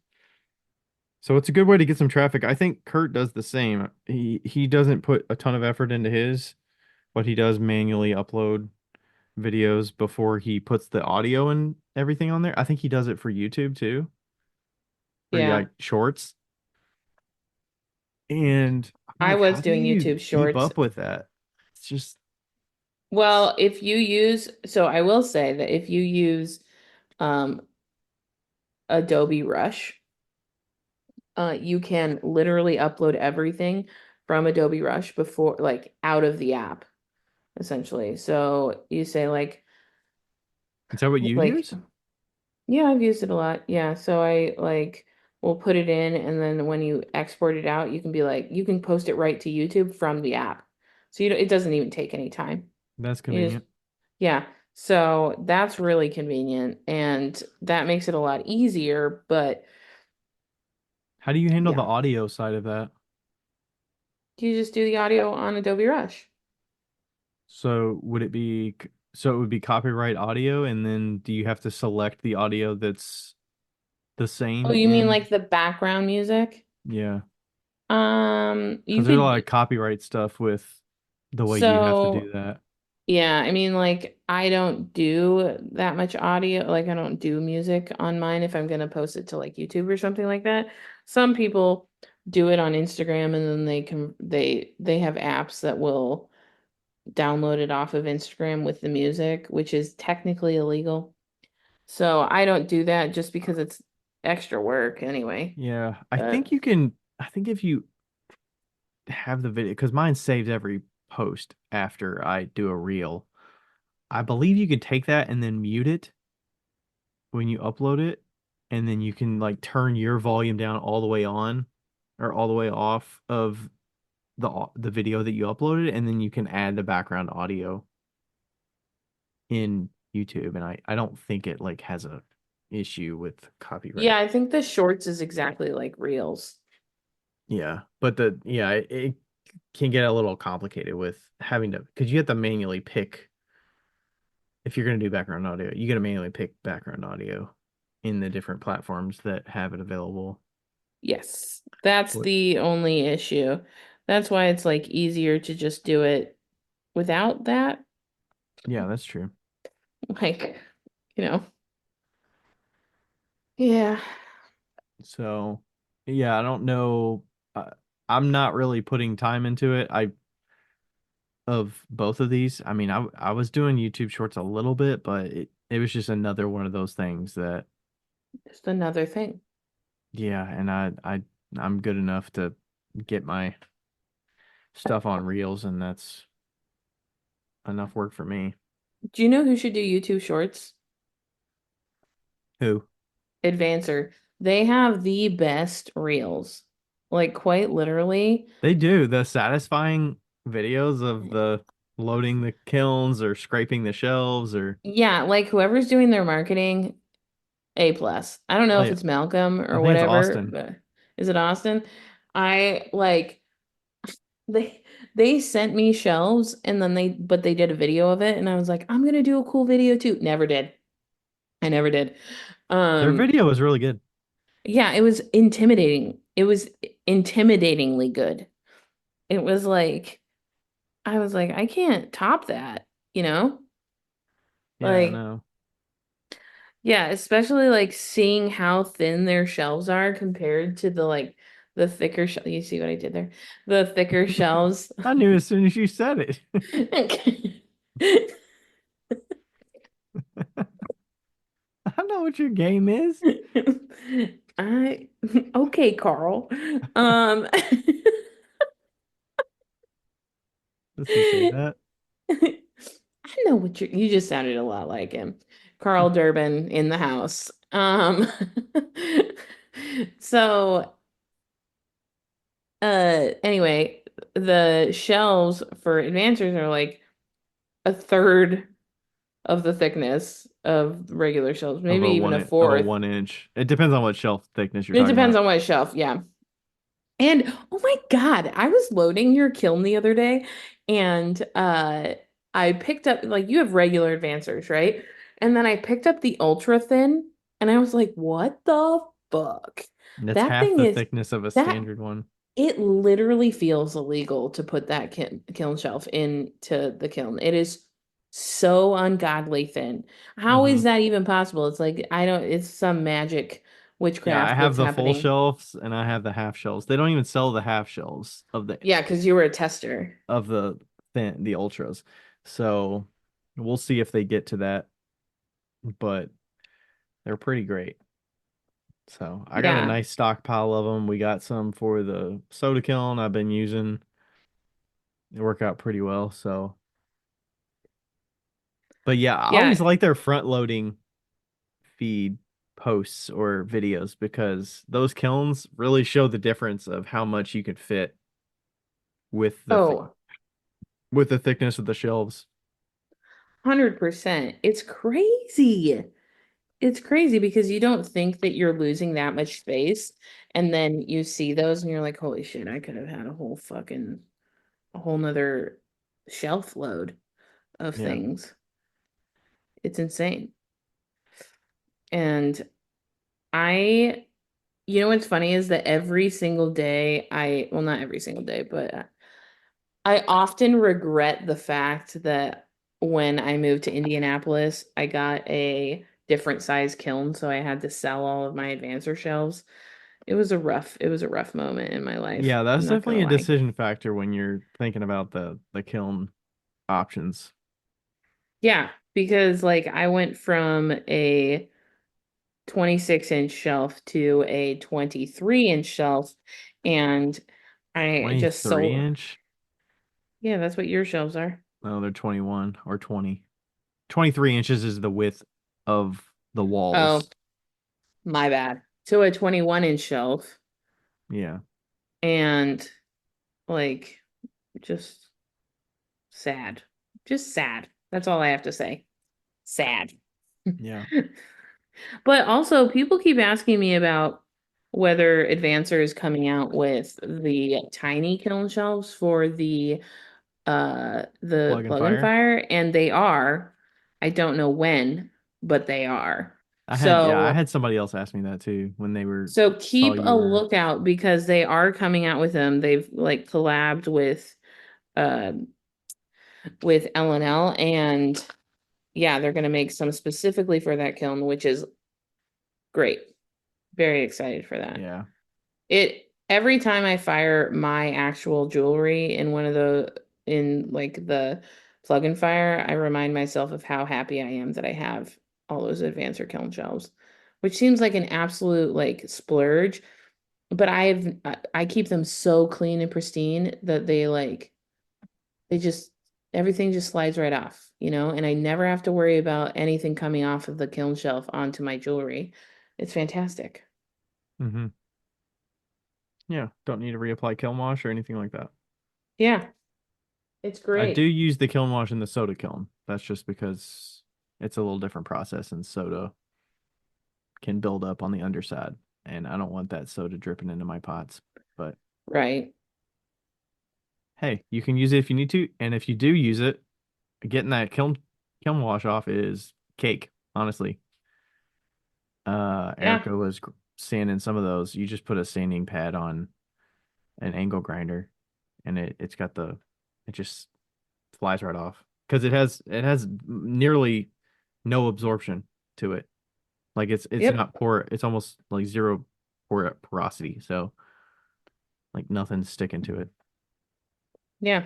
D: So it's a good way to get some traffic. I think Kurt does the same. He doesn't put a ton of effort into his, but he does manually upload videos before he puts the audio and everything on there. I think he does it for YouTube too, for
A: Yeah.
D: like shorts. And I'm
A: I
D: like,
A: was
D: how do
A: doing
D: you
A: YouTube
D: keep
A: shorts.
D: up with that? It's just,
A: Well, if you use, so I will say that if you use um Adobe Rush, you can literally upload everything from Adobe Rush before, like, out of the app, essentially. So you say
D: is that what you
A: like,
D: use?
A: yeah, I've used it a lot. Yeah. So I like will put it in, and then when you export it out, you can be like, you can post it right to YouTube from the app. So it doesn't even take any time.
D: That's
A: You just,
D: convenient.
A: yeah. So that's really convenient, and that makes it a lot easier. But
D: How do you handle the
A: yeah,
D: audio side of that?
A: you just do the audio on Adobe Rush.
D: So would it be, so it would be copyright audio, and then do you have to select the audio that's the
A: Oh,
D: same
A: you mean
D: in,
A: like the background music?
D: yeah,
A: You
D: because there's a lot
A: could,
D: of copyright stuff with the way you have to do
A: so
D: that.
A: yeah, I mean, like, I don't do that much audio. Like, I don't do music on mine if I'm gonna post it to like YouTube or something like that. Some people do it on Instagram, and then they have apps that will download it off of Instagram with the music, which is technically illegal. So I don't do that just because extra work anyway.
B: Yeah,
A: But
B: I think if you have the video, because mine saves every post after I do a reel. I believe you can take that and then mute it when you upload it, and then you can like turn your volume down all the way on or all the way off of the video that you uploaded, and then you can add the background audio in YouTube. And I don't think it like has a issue with copyright.
A: yeah, I think the shorts is exactly like reels.
D: Yeah, but it can get a little complicated with having to, because you have to manually pick, if you're going to do background audio, you got to manually pick background audio in the different platforms that have it available.
A: Yes, that's
D: What?
A: the only issue. That's why it's like easier to just do it without that.
D: Yeah, that's true.
A: Like, you know, yeah.
B: So, yeah, I don't know. Uh, I'm not really putting time into it. Of both of these. I mean, I was doing YouTube Shorts a little bit, but it was just another one of those things that,
A: Just another thing.
B: yeah, and I'm good enough to get my stuff on Reels, and that's enough work for me.
A: Do you know who should do YouTube shorts?
B: Who?
A: Advancer. They have the best reels. Like quite literally.
B: They do the satisfying videos of the loading the kilns or scraping the shelves or
A: Yeah, like whoever's doing their marketing, A plus. I don't know if
B: I
A: it's Malcolm
B: I
A: or
B: think it's
A: whatever,
B: Austin.
A: but is it Austin? I like they they sent me shelves and then they did a video of it and I was like, I'm gonna do a cool video too. Never did. I never did.
B: Their
A: Um,
B: video was really good.
A: yeah, it was intimidating. It was intimidatingly good. It was like I was like, I can't top that, you know?
B: Yeah,
A: Like,
B: no.
A: yeah, especially like seeing how thin their shelves are compared to the like the thicker you see what I did there? The thicker shelves.
B: I knew as soon as you said it. I know what your game is.
A: I okay, Carl. Um
B: Does he say that?
A: I know what you just sounded a lot like him. Carl Durbin in the house. So anyway, the shelves for advancers are like a third of the thickness of regular shelves,
B: Of
A: maybe even a
B: of a
A: fourth.
B: 1 inch. It depends on what shelf thickness you're
A: It
B: talking
A: depends
B: about.
A: on what shelf, yeah. And oh my God, I was loading your kiln the other day and I picked up like you have regular advancers, right? And then I picked up the ultra thin and I was like, what the fuck?
B: That's
A: That
B: half
A: thing
B: the
A: is
B: thickness of a
A: that
B: standard one.
A: it literally feels illegal to put that kiln shelf into the kiln. It is so ungodly thin. How
B: Hmm.
A: is that even possible? It's like I don't it's some magic
B: Yeah, I
A: witchcraft
B: have
A: that's
B: the full
A: happening.
B: shelves and I have the half shelves. They don't even sell the half shelves
A: Yeah, because you were a tester.
B: of the ultras. So we'll see if they get to that, but they're pretty great. So I got a
A: Yeah.
B: nice stockpile of them. We got some for the soda kiln I've been using. They work out pretty well. So, but yeah, I always
A: Yeah.
B: like their front loading feed posts or videos because those kilns really show the difference of how much you could fit with
A: Oh,
B: with the thickness of the shelves.
A: 100%. It's crazy. It's crazy because you don't think that you're losing that much space. And then you see those and you're like, holy shit, I could have had a whole nother shelf load of
B: Yeah.
A: things. It's insane. And I, you know what's funny is that every single day well, not every single day, but I often regret the fact that when I moved to Indianapolis, I got a different size kiln, so I had to sell all of my advancer shelves. It was a rough moment in my life.
B: Yeah,
A: I'm
B: that's
A: not gonna
B: definitely a
A: lie.
B: decision factor when you're thinking about the kiln options.
A: Yeah, because like I went from a 26-inch shelf to a 23-inch shelf, and I just
D: 23
A: sold.
D: inch?
A: Yeah, that's what your shelves are.
D: No, they're 21 or 20. 23 inches is the width of the
A: Oh,
D: walls.
A: my bad. To a 21-inch shelf,
D: Yeah.
A: and like just sad. Just sad. That's all I have to say. Sad.
D: Yeah.
A: But also, people keep asking me about whether Advancer is coming out with the tiny kiln shelves for the
D: Plug and
A: plug and
D: fire.
A: fire, and they are. I don't know when, but they are.
D: I
A: So
D: had somebody else ask me that too when they were
A: so
D: saw
A: keep
D: you
A: a
D: were
A: lookout because they are coming out with them. They've like collabed uh with L&L, and yeah, they're gonna make some specifically for that kiln, which is great. Very excited for that.
D: yeah.
A: It every time I fire my actual jewelry in one of the in like the plug and fire, I remind myself of how happy I am that I have all those Advancer kiln shelves, which seems like an absolute like splurge, but I keep them so clean and pristine that they just everything just slides right off, and I never have to worry about anything coming off of the kiln shelf onto my jewelry. It's fantastic.
D: Mm-hmm. Yeah. Don't need to reapply kiln wash or anything like that.
A: Yeah, it's
D: I do
A: great.
D: use the kiln wash in the soda kiln. That's just because it's a little different process and soda can build up on the underside. And I don't want that soda dripping into my pots. But
A: Right.
D: hey, you can use it if you need to. And if you do use it, getting that kiln wash off is cake, honestly.
A: Yeah.
D: Erica was sanding some of those. You just put a sanding pad on an angle grinder and it just flies right off because it has nearly no absorption to it. Like it's
A: Yep.
D: not it's almost like zero porosity. So like nothing's sticking to it.
A: Yeah.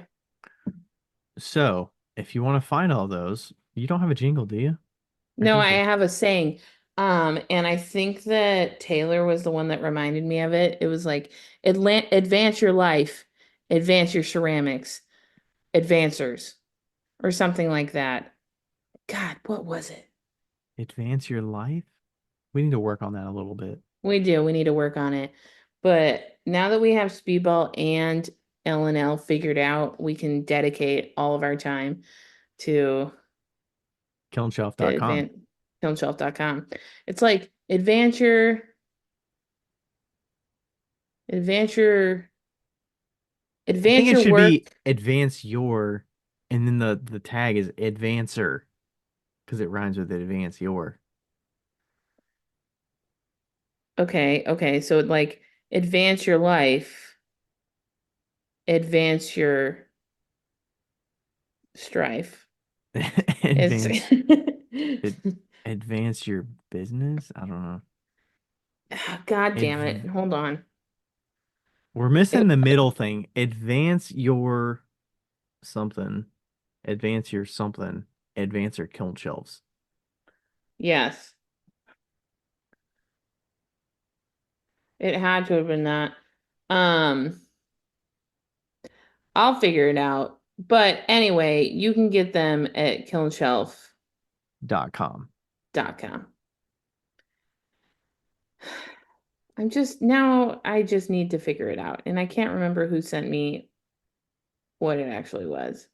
D: So if you want to find all those, you don't have a jingle, do you? Or
A: No,
D: do
A: I
D: you?
A: have a saying. And I think that Taylor was the one that reminded me of it. It was like, advance your life, advance your ceramics, advancers, or something like that. God, what was it?
D: Advance your life? We need to work on that a little bit.
A: We do. We need to work on it. But now that we have Speedball and L&L figured out, we can dedicate all of our time to
D: Kilnshelf.com.
A: advance filmshelf.com. It's like adventure,
D: I think it
A: adventure
D: should
A: work.
D: be advance your, and then the tag is advancer because it rhymes with advance your.
A: Okay, okay. So like advance your life, advance your strife. It's
D: Advance it advance your business. I don't know.
A: God damn it.
D: Adv
A: Hold on.
D: We're
A: It,
D: missing the middle thing. Advance your something. Advance your something. Advance your kiln shelves.
A: yes, it had to have been that. Um, I'll figure it out. But anyway, you can get them at
D: .com.
A: kilnshelf.com. I just need to figure it out. And I can't remember who sent me what it actually was.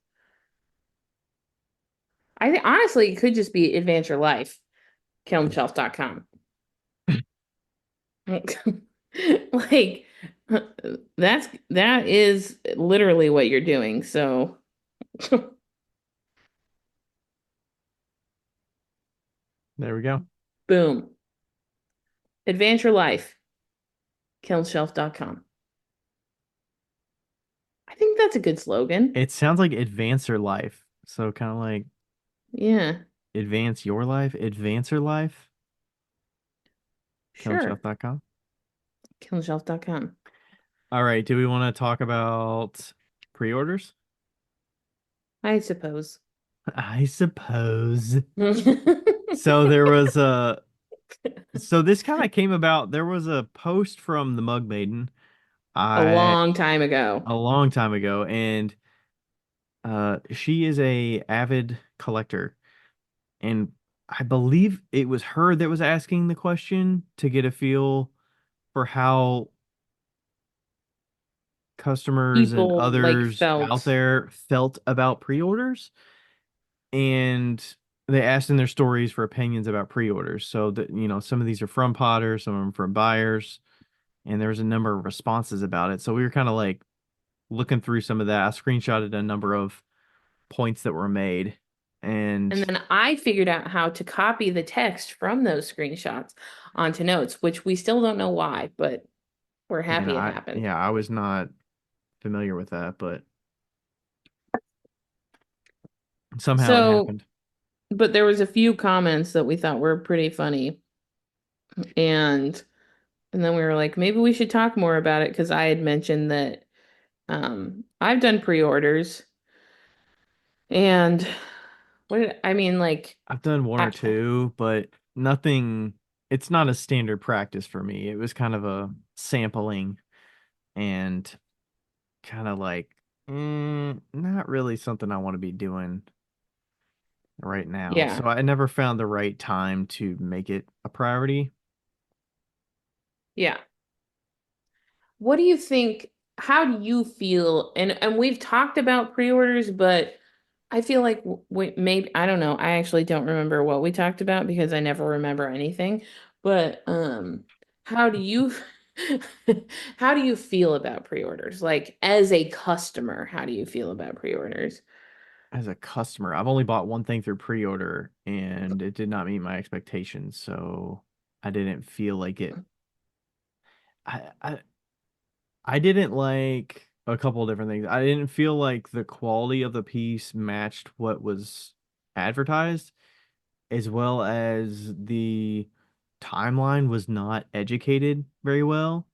A: I think honestly, it could just be Advance Your Life, kilnshelf.com. Like that is literally what you're doing. So
D: There we go.
A: boom. Advance Your Life, kilnshelf.com. I think that's a good slogan.
D: It sounds like advancer life. So kind of like
A: Yeah,
D: advance your life, advancer life.
A: sure.
D: Kilnshelf.com.
A: Kilnshelf.com.
D: All right. Do we want to talk about pre-orders?
A: I suppose.
D: I suppose. So there was So this kind of came about. There was a post from the Mug Maiden,
A: A
D: I
A: long time ago.
D: a long time ago, and she is a avid collector, and I believe it was her that was asking the question to get a feel for how customers and
A: People like
D: others out
A: felt,
D: there felt about pre-orders, and they asked in their stories for opinions about pre-orders. So that, some of these are from potters, some of them from buyers, and there was a number of responses about it. So we were kind of like looking through some of that. I screenshotted a number of points that were made, and
A: and then I figured out how to copy the text from those screenshots onto notes, which we still don't know why, but we're
D: and
A: happy it happened.
D: I was not familiar with that, but somehow it
A: So,
D: happened.
A: but there was a few comments that we thought were pretty funny, and and then we were like, maybe we should talk more about it because I had mentioned that I've done pre-orders, and I mean, like,
D: I've done one or
A: I,
D: two, but nothing. It's not a standard practice for me. It was kind of a sampling and kind of like, not really something I want to be doing right now.
A: yeah,
D: So I never found the right time to make it a priority.
A: yeah. What do you think? How do you feel? And we've talked about pre-orders, but I feel like we maybe I don't know. I actually don't remember what we talked about because I never remember anything. But how do you how do you feel about pre-orders? Like as a customer, how do you feel about pre-orders?
D: As a customer, I've only bought one thing through pre-order and it did not meet my expectations. So I didn't feel like it. I, I, I didn't like a couple of different things. I didn't feel like the quality of the piece matched what was advertised, as well as the timeline was not educated very well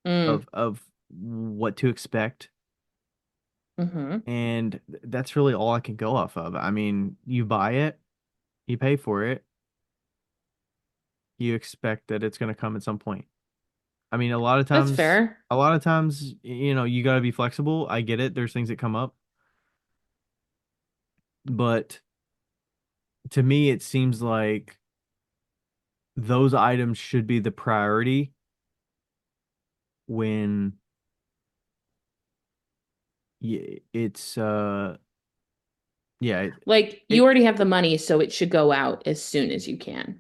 A: Mm,
D: of what to expect.
A: hmm.
D: And that's really all I can go off of. I mean, you buy it, you pay for it, you expect that it's going to come at some point. I mean,
A: That's fair.
D: a lot of times, you got to be flexible. I get it. There's things that come up, but to me, it seems like those items should be the priority when it's yeah
A: Like you
D: it
A: already have the money, so it should go out as soon as you can.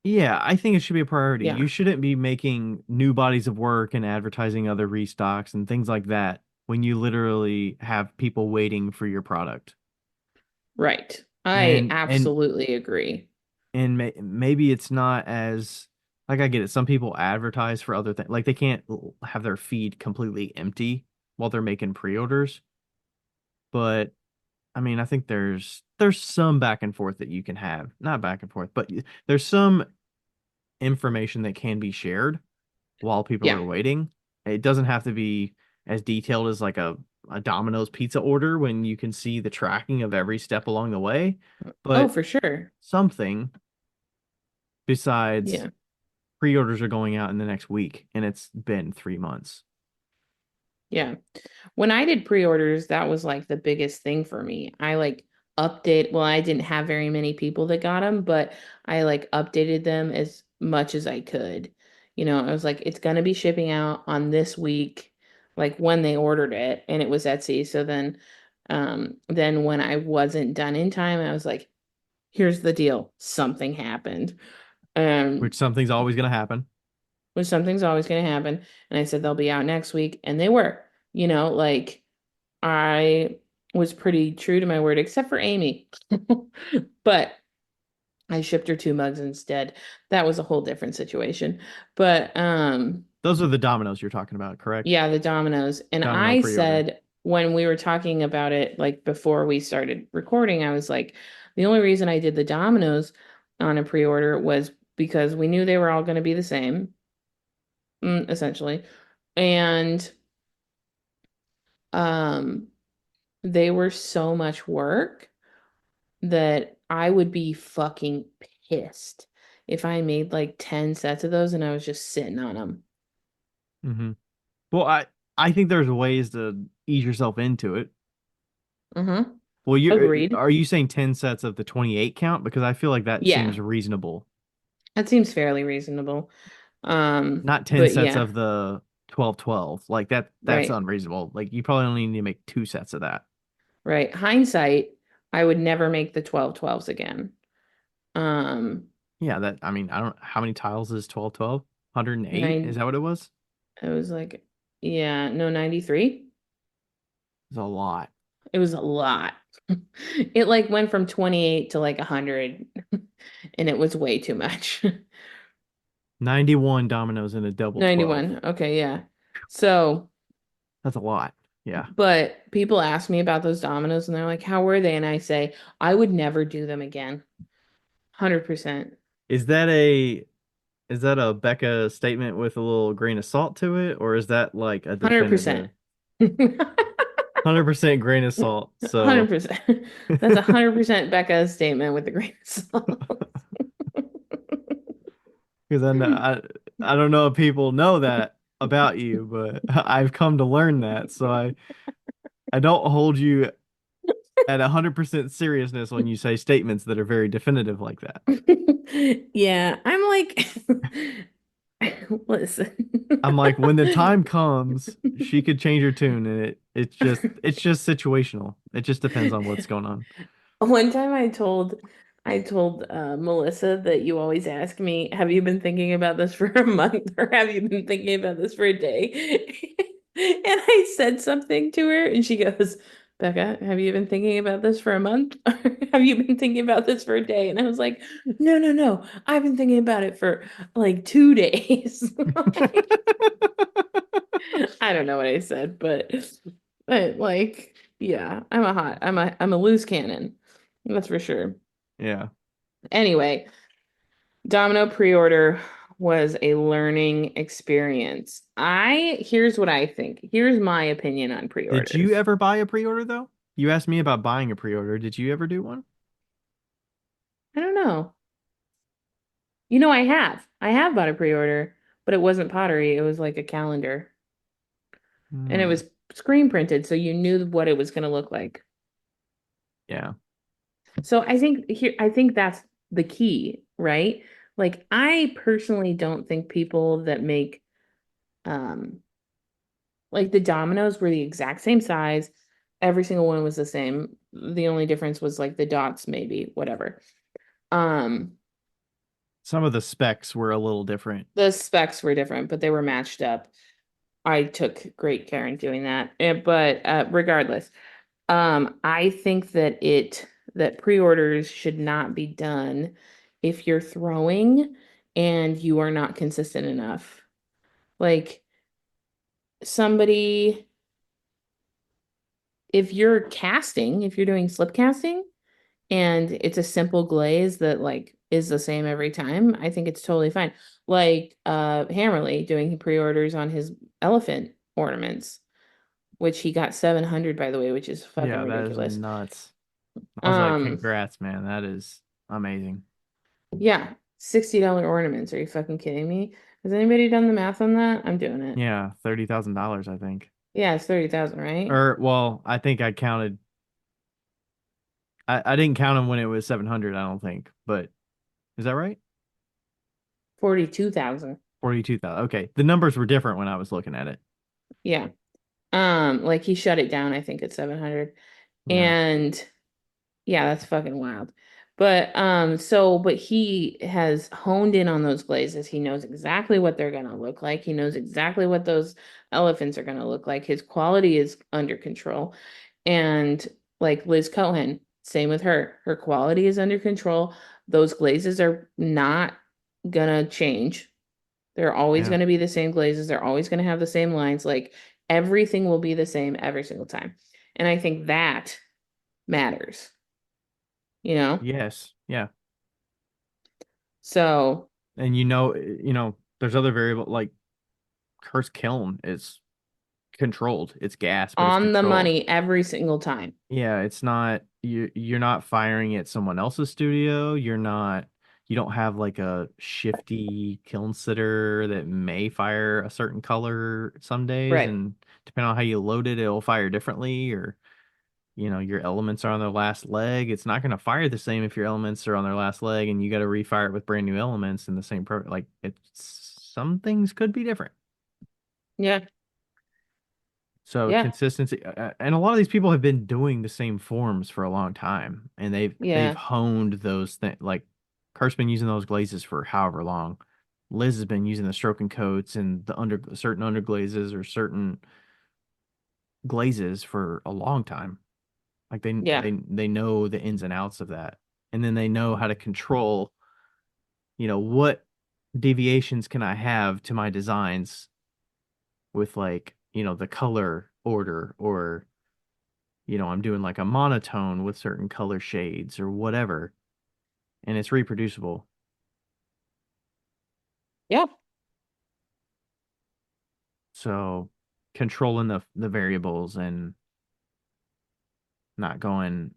D: yeah, I think it should be a priority.
A: Yeah,
D: You shouldn't be making new bodies of work and advertising other restocks and things like that when you literally have people waiting for your product.
A: right. I
D: And
A: absolutely agree.
D: maybe it's not as, like, I get it. Some people advertise for other things. Like they can't have their feed completely empty while they're making pre-orders. But I mean, I think there's some back and forth that you can have. Not back and forth, but there's some information that can be shared while people
A: Yeah.
D: are waiting. It doesn't have to be as detailed as like a Domino's pizza order when you can see the tracking of every step along the way,
A: Oh,
D: but
A: for sure.
D: something besides
A: Yeah.
D: pre-orders are going out in the next week and it's been 3 months.
A: Yeah. When I did pre-orders, that was like the biggest thing for me. I like well, I didn't have very many people that got them, but I like updated them as much as I could. I was like, it's gonna be shipping out on this week, like when they ordered it, and it was Etsy. So then when I wasn't done in time, I was like, here's the deal. Something happened. Um,
D: Which something's always going to happen.
A: which something's always gonna happen. And I said they'll be out next week, and they were, like I was pretty true to my word, except for Amy. But I shipped her 2 mugs instead. That was a whole different situation. But
D: Those are the Domino's you're talking about, correct?
A: yeah, the Dominoes. And
D: Domino
A: I
D: pre-order.
A: said when we were talking about it, like before we started recording, I was like, the only reason I did the Dominoes on a pre-order was because we knew they were all going to be the same, essentially. And um they were so much work that I would be fucking pissed if I made like 10 sets of those and I was just sitting on them.
D: Hmm. Well, I think there's ways to ease yourself into it.
A: Mm-hmm.
D: Well, you
A: Agreed.
D: are you saying 10 sets of the 28 count? Because I feel like that
A: Yeah,
D: seems reasonable.
A: that seems fairly reasonable.
D: Not 10
A: But
D: sets
A: yeah,
D: of the 12-12. Like that's
A: right,
D: unreasonable. Like you probably only need to make 2 sets of that.
A: right. Hindsight, I would never make the 12-12s again. Um,
D: Yeah, that I mean, I don't how many tiles is 12-12? 108? Is
A: nine,
D: that what it was?
A: it was like, yeah, no, 93.
D: It's a lot.
A: It was a lot. It like went from 28 to like 100 and it was way too much.
D: 91 dominoes in a double 12.
A: 91. Okay, yeah. So,
D: That's a lot. Yeah.
A: but people ask me about those dominoes and they're like, "How were they?" And I say, "I would never do them again." 100%.
D: Is that a is that a Becca statement with a little grain of salt to it, or is that like a
A: 100%.
D: definitive 100% grain of salt? So
A: 100%. That's 100% Becca's statement with the grain of salt.
D: because I don't know if people know that about you, but I've come to learn that. So I don't hold you at 100% seriousness when you say statements that are very definitive like that.
A: Yeah, I'm like, listen.
D: I'm like, when the time comes, she could change her tune, and it's just situational. It just depends on what's going on.
A: One time I told Melissa that you always ask me, have you been thinking about this for a month or have you been thinking about this for a day? And I said something to her and she goes, Becca, have you been thinking about this for a month? Or have you been thinking about this for a day? And I was like, no, no, no. I've been thinking about it for like 2 days. I don't know what I said, but like, yeah, I'm a loose cannon. That's for sure.
D: Yeah.
A: Anyway, Domino pre-order was a learning experience. Here's what I think. Here's my opinion on
D: Did you
A: pre-orders.
D: ever buy a pre-order though? You asked me about buying a pre-order. Did you ever do one?
A: I don't know. You know, I have. I have bought a pre-order, but it wasn't pottery. It was like a calendar. And it
D: Hmm.
A: was screen printed, so you knew what it was going to look like.
D: Yeah.
A: So I think that's the key, right? Like I personally don't think people that make um like the dominoes were the exact same size. Every single one was the same. The only difference was like the dots, maybe, whatever. Um,
D: Some of the specs were a little different.
A: the specs were different, but they were matched up. I took great care in doing that. But regardless, I think that pre-orders should not be done if you're throwing and you are not consistent enough. Like somebody, if you're casting, if you're doing slip casting and it's a simple glaze that like is the same every time, I think it's totally fine. Like Hammerly doing pre-orders on his elephant ornaments, which he got 700 by the way, which is fucking
D: Yeah, that is
A: ridiculous.
D: nuts. I was like,
A: Um,
D: congrats, man. That is amazing.
A: yeah, $60 ornaments. Are you fucking kidding me? Has anybody done the math on that? I'm doing it.
D: Yeah, $30,000, I think.
A: Yeah, it's 30,000, right?
D: Or well, I think I counted. I didn't count them when it was 700, I don't think. But is that right?
A: 42,000.
D: 42,000. Okay. The numbers were different when I was looking at it.
A: Yeah. Like he shut it down, I think at 700.
D: Yeah.
A: And yeah, that's fucking wild. But he has honed in on those glazes. He knows exactly what they're gonna look like. He knows exactly what those elephants are gonna look like. His quality is under control. And like Liz Cohen, same with her. Her quality is under control. Those glazes are not gonna change. They're always
D: Yeah.
A: gonna be the same glazes. They're always gonna have the same lines. Like everything will be the same every single time. And I think that matters, you know?
D: Yes. Yeah.
A: So
D: And there's other variable like Kurt's kiln is controlled. It's gas, but it's
A: on the
D: controlled.
A: money every single time.
D: Yeah, it's not you're not firing at someone else's studio. you don't have like a shifty kiln sitter that may fire a certain color some days,
A: Right.
D: and depending on how you load it, it'll fire differently, or your elements are on their last leg. It's not going to fire the same if your elements are on their last leg and you got to refire it with brand new elements in the same like some things could be different.
A: Yeah.
D: So
A: Yeah.
D: consistency, and a lot of these people have been doing the same forms for a long time, and they've
A: Yeah.
D: honed those things. Like Kurt's been using those glazes for however long. Liz has been using the stroking coats and the certain underglazes or certain glazes for a long time. Like they
A: Yeah.
D: they they know the ins and outs of that, and then they know how to control. What deviations can I have to my designs with like the color order, or I'm doing like a monotone with certain color shades or whatever, and it's reproducible.
A: Yeah.
D: So controlling the variables and not going,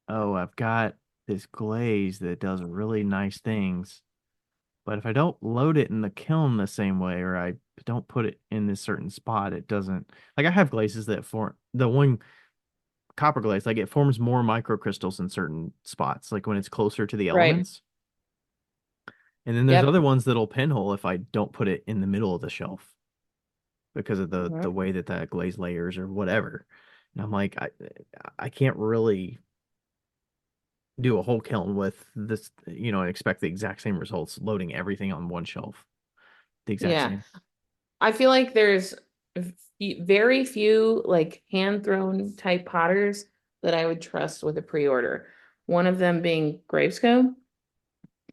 D: oh, I've got this glaze that does really nice things, but if I don't load it in the kiln the same way, or I don't put it in this certain spot, it doesn't. Like I have glazes that form the one copper glaze, like it forms more microcrystals in certain spots, like when it's closer to the
A: Right.
D: elements. And then there's
A: Yep.
D: other ones that'll pinhole if I don't put it in the middle of the shelf because of the
A: Mhm.
D: way that that glaze layers or whatever. And I'm like, I can't really do a whole kiln with this, and expect the exact same results loading everything on one shelf. The exact
A: Yeah.
D: same.
A: I feel like there's very few like hand thrown type potters that I would trust with a pre-order. One of them being Gravesco,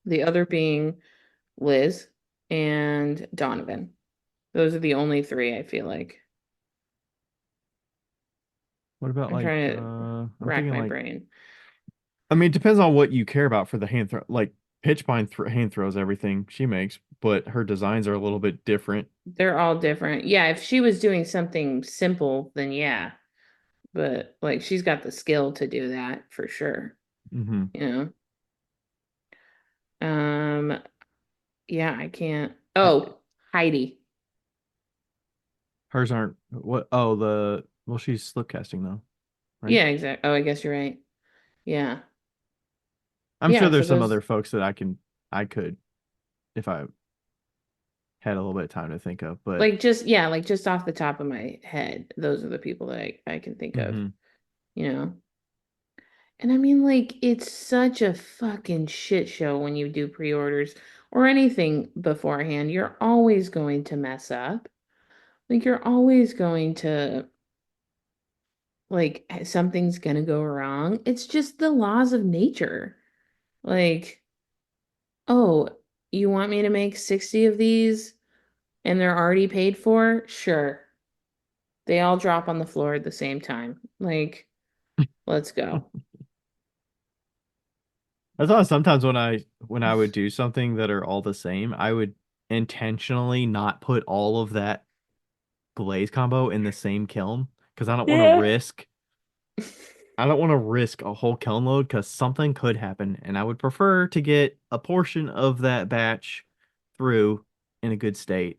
A: the other being Liz and Donovan. Those are the only three I feel like.
D: What about
A: I'm
D: like
A: trying to
D: I'm
A: rack
D: thinking
A: my
D: like,
A: brain.
D: I mean, it depends on what you care about for the hand throw. Like Pitchpine hand throws everything she makes, but her designs are a little bit different.
A: They're all different. Yeah, if she was doing something simple, then yeah. But like she's got the skill to do that for sure.
D: Hmm.
A: You know? Yeah, I can't.
D: I,
A: Oh, Heidi.
D: hers aren't what? Oh, well, she's slip casting though, right?
A: Yeah, exactly. Oh, I guess you're right. Yeah.
D: I'm sure
A: Yeah, so
D: there's some
A: those
D: other folks that I could if I had a little bit of time to think of, but
A: like just yeah, like just off the top of my head, those are the people that I can think of,
D: hmm
A: you know. And I mean like it's such a fucking shit show when you do pre-orders or anything beforehand. You're always going to mess up. Like you're always going to like something's gonna go wrong. It's just the laws of nature. Like, oh, you want me to make 60 of these and they're already paid for? Sure. They all drop on the floor at the same time. Like, let's go.
D: I thought sometimes when I would do something that are all the same, I would intentionally not put all of that glaze combo in the same kiln because
A: Yeah.
D: I don't want to risk a whole kiln load because something could happen, and I would prefer to get a portion of that batch through in a good state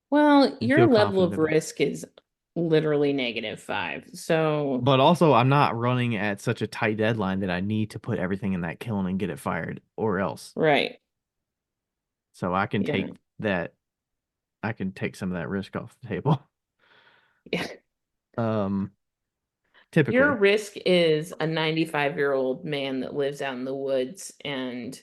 A: Well,
D: and
A: your
D: feel
A: level
D: confident
A: of
D: about it.
A: risk is literally -5. So,
D: But also, I'm not running at such a tight deadline that I need to put everything in that kiln and get it fired or else.
A: right.
D: So I can
A: Yeah.
D: take that, I can take some of that risk off the table.
A: Yeah.
D: Um,
A: Your
D: typically.
A: risk is a 95-year-old man that lives out in the woods and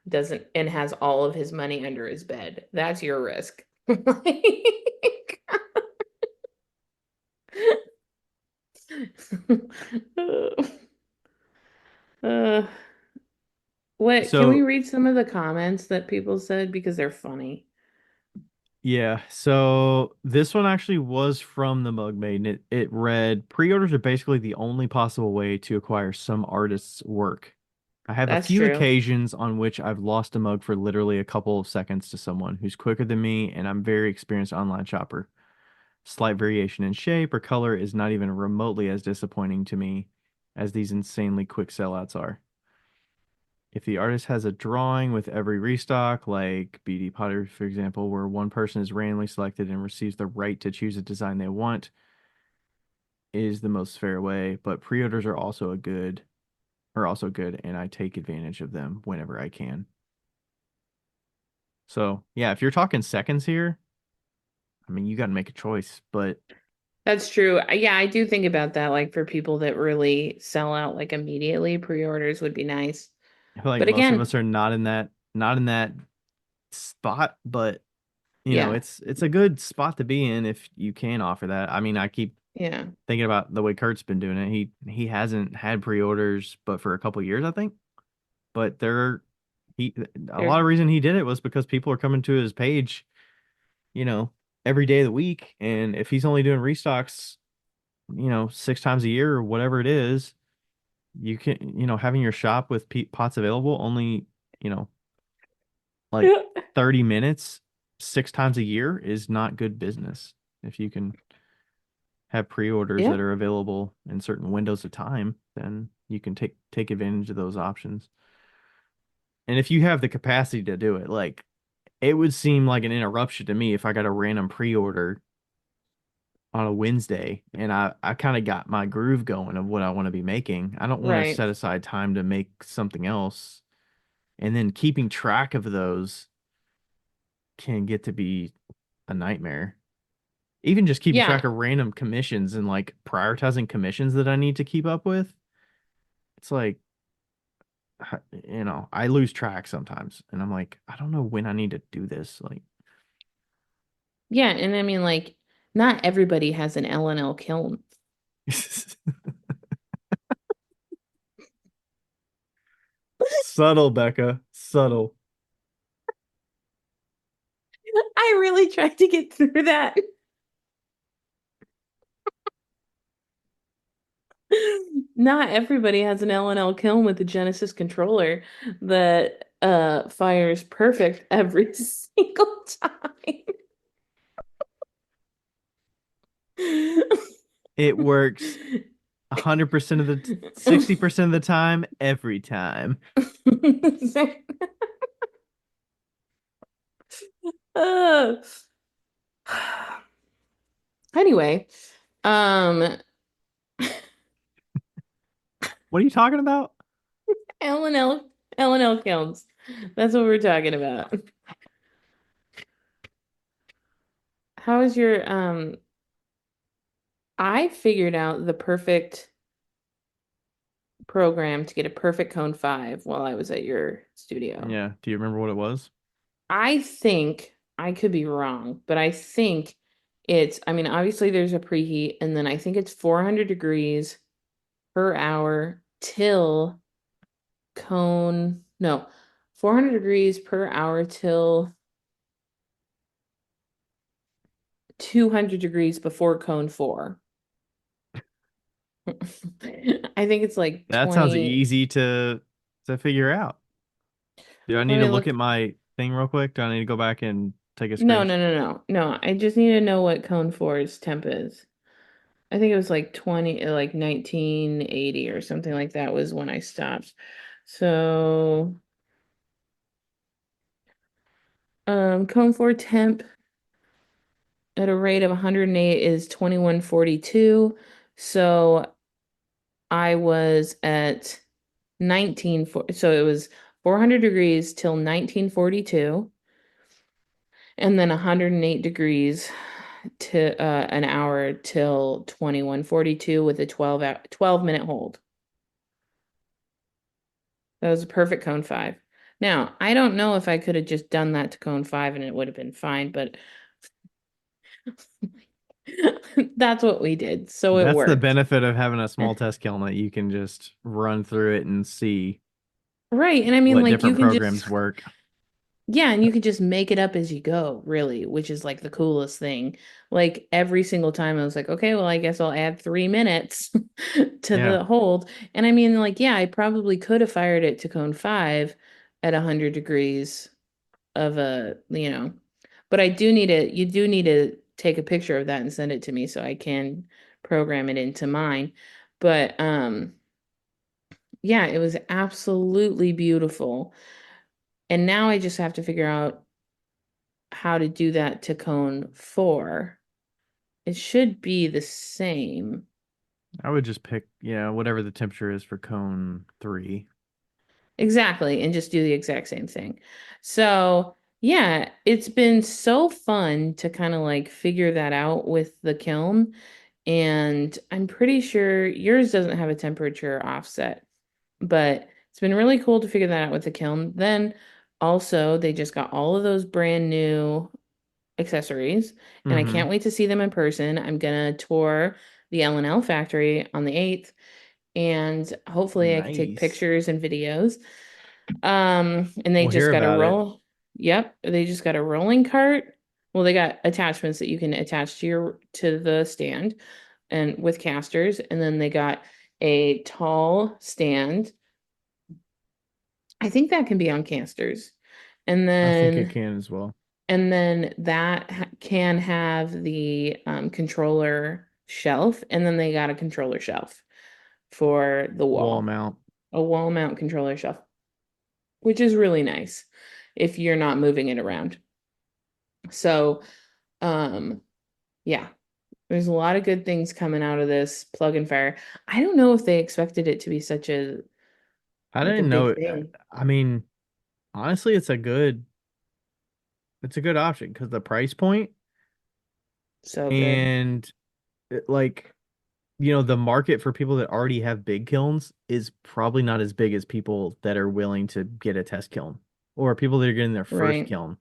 A: doesn't and has all of his money under his bed. That's your risk. Like, uh, what can we
D: So
A: read some of the comments that people said because they're funny?
D: yeah, so this one actually was from the Mug Maiden. It read, pre-orders are basically the only possible way to acquire some artist's work. I have a
A: That's
D: few
A: true.
D: occasions on which I've lost a mug for literally a couple of seconds to someone who's quicker than me, and I'm very experienced online shopper. Slight variation in shape or color is not even remotely as disappointing to me as these insanely quick sellouts are. if the artist has a drawing with every restock, like BD Pottery, for example, where one person is randomly selected and receives the right to choose a design they want, is the most fair way. But pre-orders are also good, and I take advantage of them whenever I can. So yeah, if you're talking seconds here, I mean, you got to make a choice. But
A: That's true. Yeah, I do think about that. Like for people that really sell out like immediately, pre-orders would be nice.
D: I feel like
A: But
D: most of
A: again,
D: us are not in that spot. But
A: yeah,
D: it's a good spot to be in if you can offer that. I mean, I keep
A: yeah,
D: thinking about the way Kurt's been doing it. He hasn't had pre-orders, but for a couple years, I think. But he a lot
A: they're
D: of reason he did it was because people are coming to his page, you know, every day of the week, and if he's only doing restocks, 6 times a year or whatever it is, you can, having your shop with pots available only, you know, like 30 minutes 6 times a year is not good business. If you can have pre-orders
A: yeah,
D: that are available in certain windows of time, then you can take advantage of those options. And if you have the capacity to do it, like it would seem like an interruption to me if I got a random pre-order on a Wednesday and I kind of got my groove going of what I want to be making. I don't want to
A: right.
D: set aside time to make something else. And then keeping track of those can get to be a nightmare. Even just keeping
A: Yeah,
D: track of random commissions and like prioritizing commissions that I need to keep up with. It's like, I lose track sometimes and I'm like, I don't know when I need to do this. Like,
A: yeah, and I mean like not everybody has an L&L kiln.
D: subtle, Becca, subtle.
A: I really tried to get through that. Not everybody has an L&L kiln with a Genesis controller that fires perfect every single time.
D: It works 100% of the 60% of the time, every time.
A: Uh, anyway, um,
D: What are you talking about?
A: L&L L&L kilns. That's what we're talking about. How is your I figured out the perfect program to get a perfect cone 5 while I was at your studio.
D: Yeah. Do you remember what it was?
A: I think I could be wrong, but I think I mean, obviously there's a preheat, and then I think it's 400 degrees per hour till no, 400 degrees per hour till 200 degrees before cone 4. I think it's like
D: That sounds
A: 20.
D: easy to figure out. Do I need
A: Let
D: to
A: me
D: look at
A: look.
D: my thing real quick? Do I need to go back and take a
A: No,
D: screen?
A: no, no, no. No, I just need to know what cone 4's temp is. I think it was like 1980 or something like that was when I stopped. So, cone 4 temp at a rate of 108 is 2142. So I was at 1940. So it was 400 degrees till 1942, and then 108 degrees to an hour till 2142 with a 12-minute hold. That was a perfect cone 5. Now, I don't know if I could have just done that to cone 5 and it would have been fine, but that's what we did. So it
D: That's the
A: worked.
D: benefit of having a small test kiln that you can just run through it and see
A: Right. And I mean,
D: what
A: like, you
D: different
A: can just,
D: programs work.
A: yeah, and you could just make it up as you go, really, which is like the coolest thing. Like, every single time I was like, okay, well, I guess I'll add 3 minutes to
D: Yeah.
A: the hold. And I mean, like, yeah, I probably could have fired it to cone 5 at 100 degrees of but you do need to take a picture of that and send it to me so I can program it into mine. But Yeah, it was absolutely beautiful. And now I just have to figure out how to do that to cone 4. It should be the same.
D: I would just pick, yeah, whatever the temperature is for cone 3.
A: Exactly, and just do the exact same thing. So, yeah, it's been so fun to kind of like figure that out with the kiln. And I'm pretty sure yours doesn't have a temperature offset, but it's been really cool to figure that out with the kiln. Then also, they just got all of those brand new accessories, and I
D: Mm-hmm.
A: can't wait to see them in person. I'm gonna tour the L&L factory on the 8th, and hopefully I can take
D: Nice.
A: pictures and videos. And they
D: We'll
A: just
D: hear
A: got a
D: about it.
A: roll. Yep, they just got a rolling cart. Well, they got attachments that you can attach to the stand and with casters, and then they got a tall stand. I think that can be on casters. And
D: I think it
A: then
D: can as well.
A: that can have the controller shelf, and then they got a controller shelf for the
D: Wall
A: wall,
D: mount.
A: a wall mount controller shelf, which is really nice if you're not moving it around. So, um, yeah, there's a lot of good things coming out of this plug and fire. I don't know if they expected it to be such a
D: I
A: like a
D: didn't know.
A: big thing.
D: I mean, honestly, it's a good option because the price point
A: So good.
D: and like, the market for people that already have big kilns is probably not as big as people that are willing to get a test kiln or people that are getting their first
A: Right.
D: kiln.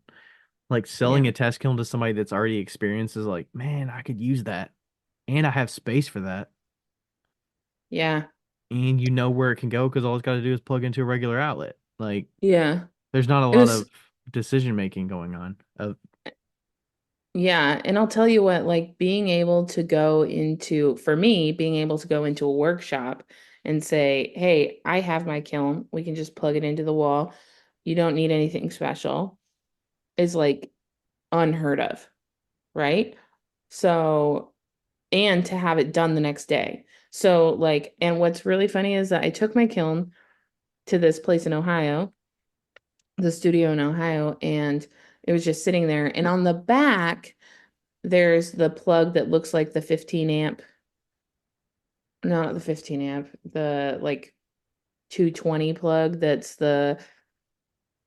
D: Like
A: Yeah.
D: selling a test kiln to somebody that's already experienced is like, man, I could use that. And I have space for that.
A: Yeah.
D: And you know where it can go because all it's got to do is plug into a regular outlet. Like,
A: Yeah.
D: there's not a
A: It
D: lot
A: was
D: of decision making going on.
A: Yeah, and I'll tell you what, like being able to go into, for me, being able to go into a workshop and say, hey, I have my kiln. We can just plug it into the wall. You don't need anything special, is like unheard of, right? So, and to have it done the next day. So, like, and what's really funny is that I took my kiln to this place in Ohio, the studio in Ohio, and it was just sitting there. And on the back, there's the plug that looks like the 15 amp, no, not the 15 amp, the like 220 plug that's the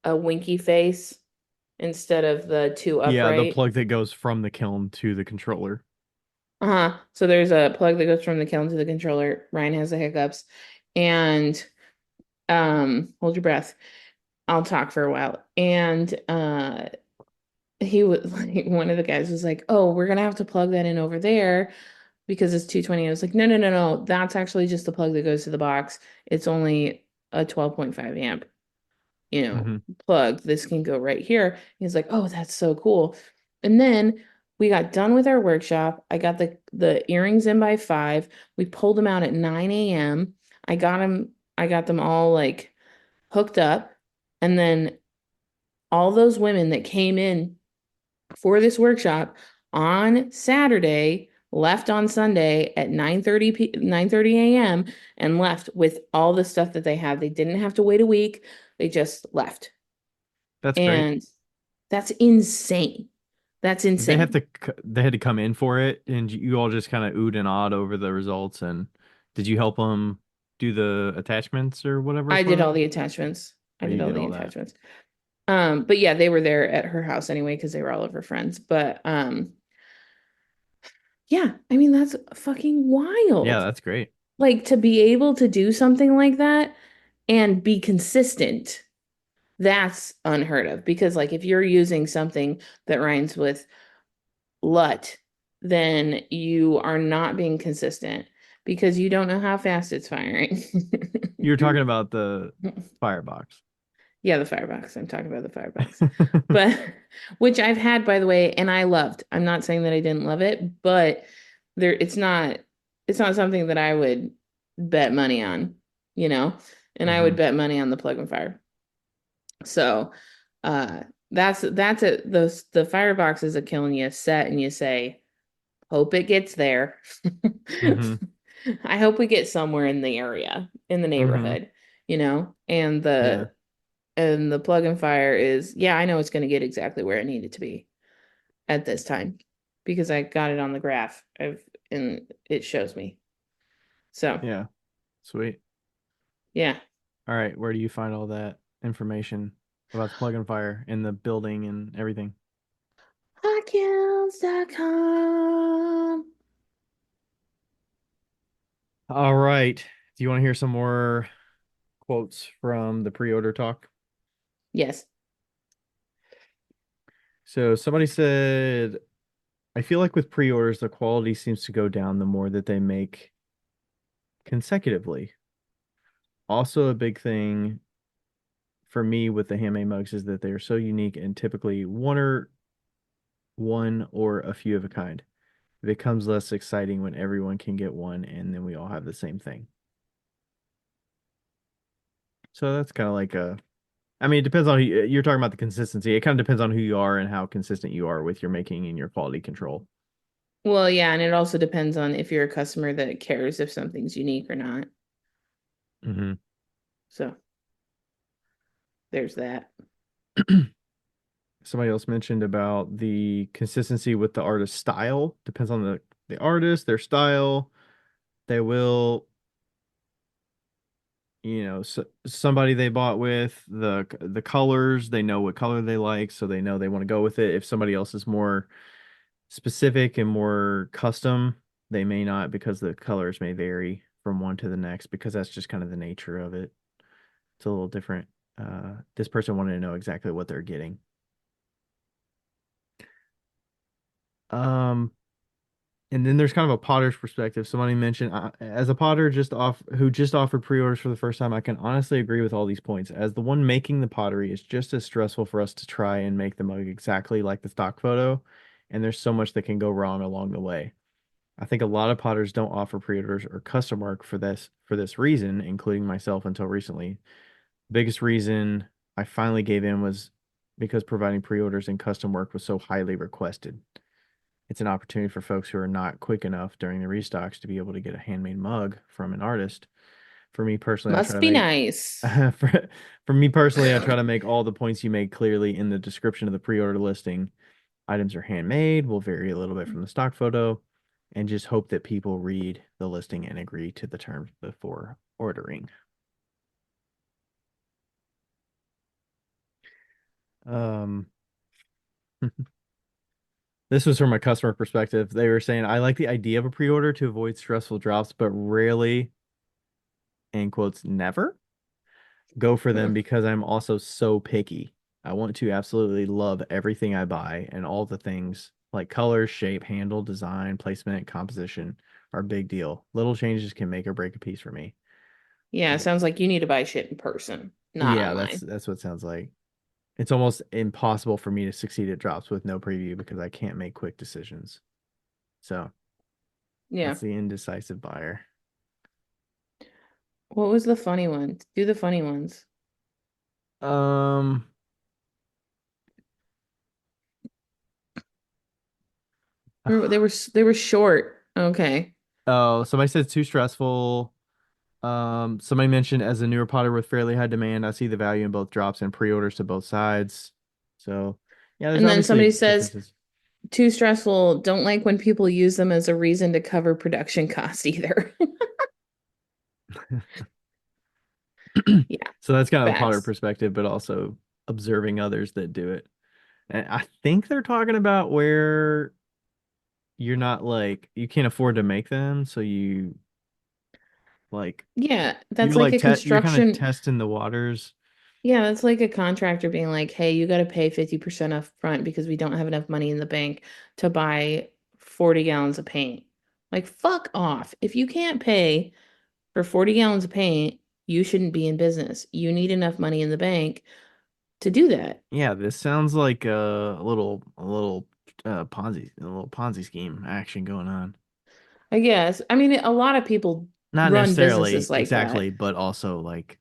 A: a winky face instead of the two
D: Yeah, the
A: upright.
D: plug that goes from the kiln to the controller.
A: Uh-huh. So there's a plug that goes from the kiln to the controller. Ryan has the hiccups. And hold your breath. I'll talk for a while. And he was like, one of the guys was like, oh, we're gonna have to plug that in over there because it's 220. I was like, no, no, no, no. That's actually just the plug that goes to the box. It's only a 12.5 amp,
D: Hmm.
A: plug. This can go right here. He's like, oh, that's so cool. And then we got done with our workshop. I got the earrings in by 5. We pulled them out at 9 a.m. I got them all like hooked up. And then all those women that came in for this workshop on Saturday left on Sunday at 9:30 a.m. and left with all the stuff that they had. They didn't have to wait a week. They just left.
D: That's great.
A: And that's insane. That's insane.
D: They had to come in for it, and you all just kind of oohed and awed over the results. And did you help them do the attachments or whatever
A: I
D: for
A: did all
D: them?
A: the attachments. I
D: Or
A: did
D: you
A: all
D: did
A: the
D: all that?
A: attachments. But yeah, they were there at her house anyway because they were all of her friends. But yeah, I mean that's fucking
D: Yeah,
A: wild.
D: that's great.
A: Like to be able to do something like that and be consistent, that's unheard of. Because like if you're using something that rhymes with LUT, then you are not being consistent because you don't know how fast it's firing.
D: You were talking about the firebox.
A: Yeah, the firebox. I'm talking about the firebox. But which I've had by the way, and I loved. I'm not saying that I didn't love it, but there it's not something that I would bet money on, you know? And I
D: Hmm.
A: would bet money on the plug and fire. So uh that's it. The firebox is a killing you set and you say, hope it gets there.
D: Hmm.
A: I hope we get somewhere in the area, in the
D: Hmm.
A: neighborhood. and
B: Yeah.
A: the plug and fire is, yeah, I know it's going to get exactly where it needed to be at this time because I got it on the graph and it shows me. So,
B: Yeah. Sweet.
A: yeah.
B: All right. Where do you find all that information about the plug and fire in the building and everything?
A: Hotgills.com.
B: All right. Do you want to hear some more quotes from the pre-order talk?
A: Yes.
B: So somebody said, I feel like with pre-orders, the quality seems to go down the more that they make consecutively. Also, a big thing for me with the handmade mugs is that they are so unique and typically one or a few of a kind. It becomes less exciting when everyone can get one and then we all have the same thing. So that's kind of like I mean, it depends on you're talking about the consistency. It kind of depends on who you are and how consistent you are with your making and your quality control.
A: Well, yeah, and it also depends on if you're a customer that cares if something's unique or not.
B: Hmm.
A: So, there's that.
B: Somebody else mentioned about the consistency with the artist style. Depends on the artist, their style. They will, somebody they bought with the colors, they know what color they like, so they know they want to go with it. If somebody else is more specific and more custom, they may not because the colors may vary from one to the next because that's just kind of the nature of it. It's a little different. This person wanted to know exactly what they're getting. Um, And then there's kind of a potter's perspective. Somebody mentioned, as a potter who just offered pre-orders for the first time, I can honestly agree with all these points. As the one making the pottery, it's just as stressful for us to try and make the mug exactly like the stock photo, and there's so much that can go wrong along the way. I think a lot of potters don't offer pre-orders or custom work for this reason, including myself until recently. Biggest reason I finally gave in was because providing pre-orders and custom work was so highly requested. It's an opportunity for folks who are not quick enough during the restocks to be able to get a handmade mug from an artist. For me personally, I try
A: Must
B: to
A: be
B: make
A: nice.
B: for me personally, I try to make all the points you made clearly in the description of the pre-order listing. Items are handmade, will vary a little bit from the stock photo, and just hope that people read the listing and agree to the terms before ordering. Um, this was from a customer perspective. They were saying, I like the idea of a pre-order to avoid stressful drops, but rarely, in quotes, never go for them because I'm also so picky. I want to absolutely love everything I buy, and all the things like color, shape, handle, design, placement, composition are a big deal. Little changes can make or break a piece for me.
A: Yeah, it sounds like you need to buy shit in person, not
B: Yeah, that's
A: online.
B: that's what it sounds like. It's almost impossible for me to succeed at drops with no preview because I can't make quick decisions. So
A: Yeah.
B: that's the indecisive buyer.
A: What was the funny one? Do the funny ones.
B: Um,
A: They were short. Okay.
B: oh, somebody said it's too stressful. Somebody mentioned as a newer potter with fairly high demand, I see the value in both drops and pre-orders to both sides. So, yeah, there's
A: And then
B: obviously
A: somebody says,
B: differences.
A: too stressful. Don't like when people use them as a reason to cover production cost either. Yeah,
B: So that's kind of a potter
A: facts.
B: perspective, but also observing others that do it. And I think they're talking about where you're not like you can't afford to make them, so like
A: Yeah,
B: you're
A: that's like a
B: you're kind of
A: construction.
B: testing the waters.
A: Yeah, that's like a contractor being like, hey, you got to pay 50% up front because we don't have enough money in the bank to buy 40 gallons of paint. Like, fuck off. If you can't pay for 40 gallons of paint, you shouldn't be in business. You need enough money in the bank to do that.
B: Yeah, this sounds like a little Ponzi scheme action going on.
A: I guess. I mean, a lot of people
B: Not
A: run
B: necessarily
A: businesses like
B: exactly,
A: that.
B: but also like,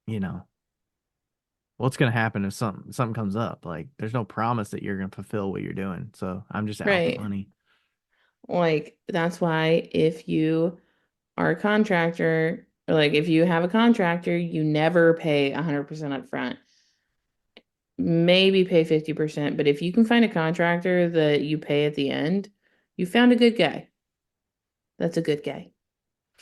B: you know, what's gonna happen if something comes up? Like, there's no promise that you're gonna fulfill what you're doing. So I'm just out the
A: Right.
B: money.
A: Like, that's why if you are a contractor Like if you have a contractor, you never pay 100% upfront. Maybe pay 50%, but if you can find a contractor that you pay at the end, you found a good guy. That's a good guy.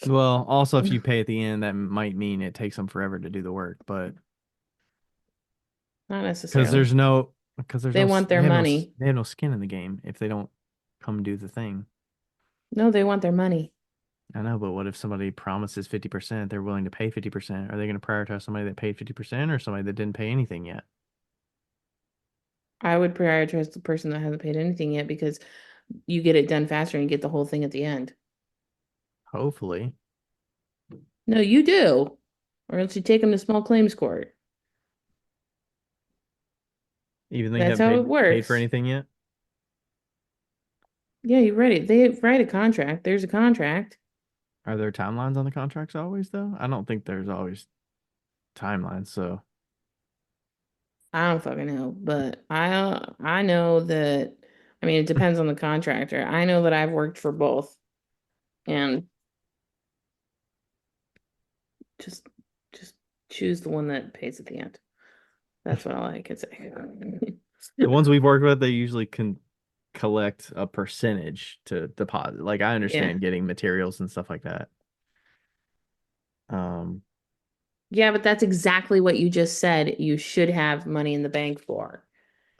D: Well, also if you pay at the end, that might mean it takes them forever to do the work, but
A: Not
D: because
A: necessarily. They want their money.
D: they have no skin in the game if they don't come do the thing.
A: No, they want their money.
D: I know, but what if somebody promises 50%, they're willing to pay 50%? Are they going to prioritize somebody that paid 50% or somebody that didn't pay anything yet?
A: I would prioritize the person that hasn't paid anything yet because you get it done faster and you get the whole thing at the end.
D: Hopefully.
A: No, you do. Or else you take them to small claims court.
D: Even though you
A: That's
D: haven't
A: how it
D: paid for
A: works.
D: anything yet?
A: Yeah, you write it. They write a contract. There's a contract.
D: Are there timelines on the contracts always though? I don't think there's always timelines, so
A: I don't fucking know, but I know that I mean it depends on the contractor. I know that I've worked for both and just just choose the one that pays at the end. That's what all I can say.
D: the ones we've worked with, they usually can collect a percentage to deposit. Like I
A: Yeah.
D: understand getting materials and stuff like that. Um,
A: Yeah, but that's exactly what you just said you should have money in the bank for.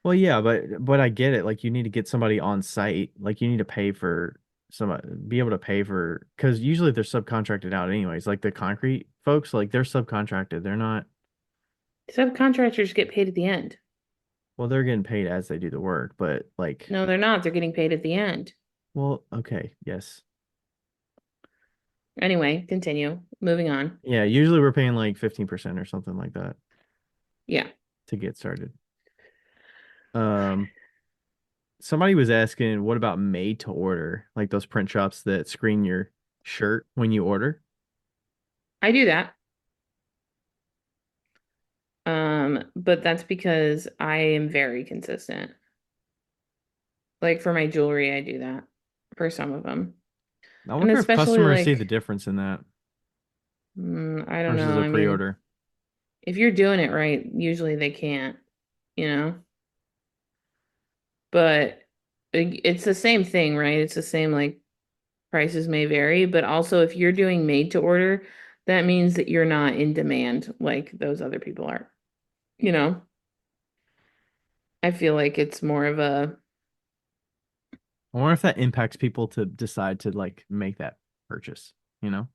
D: well, yeah, but I get it. Like you need to get somebody on site. Like you need to pay for somebody, be able to pay for because usually they're subcontracted out anyways. Like the concrete folks, like they're subcontracted. They're not.
A: Subcontractors get paid at the end.
D: Well, they're getting paid as they do the work, but like,
A: No, they're not. They're getting paid at the end.
D: well, okay, yes,
A: Anyway, continue. Moving on.
D: yeah. Usually we're paying like 15% or something like that
A: Yeah.
D: to get started. Um, somebody was asking, what about made to order, like those print shops that screen your shirt when you order?
A: I do that. But that's because I am very consistent. Like for my jewelry, I do that for some of them.
D: I
A: And
D: wonder if
A: especially
D: customers see
A: like,
D: the difference in that
A: I don't
D: versus
A: know.
D: a
A: I mean,
D: pre-order.
A: if you're doing it right, usually they can't, you know? But it's the same thing, right? It's the same, like, prices may vary, but also if you're doing made to order, that means that you're not in demand like those other people are, you know? I feel like it's more of a,
D: I wonder if that impacts people to decide to like make that purchase, you know?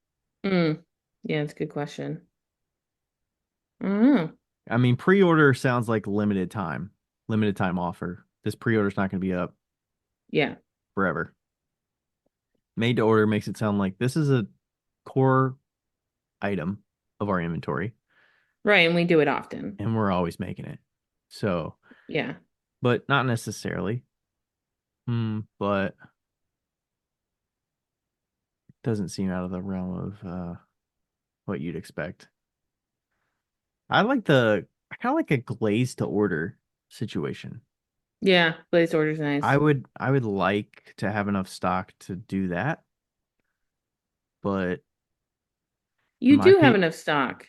A: mm, yeah, it's a good question. I don't know.
D: I mean, pre-order sounds like limited time offer. This pre-order's not going to be up
A: Yeah,
D: forever. Made to order makes it sound like this is a core item of our inventory
A: right. And we do it often.
D: and we're always making it. So,
A: Yeah.
D: but not necessarily. But doesn't seem out of the realm of what you'd expect. I kind of like a glaze to order situation.
A: Yeah. Glazed order's nice.
D: I would like to have enough stock to do that, but
A: You
D: my
A: do have
D: pe
A: enough stock.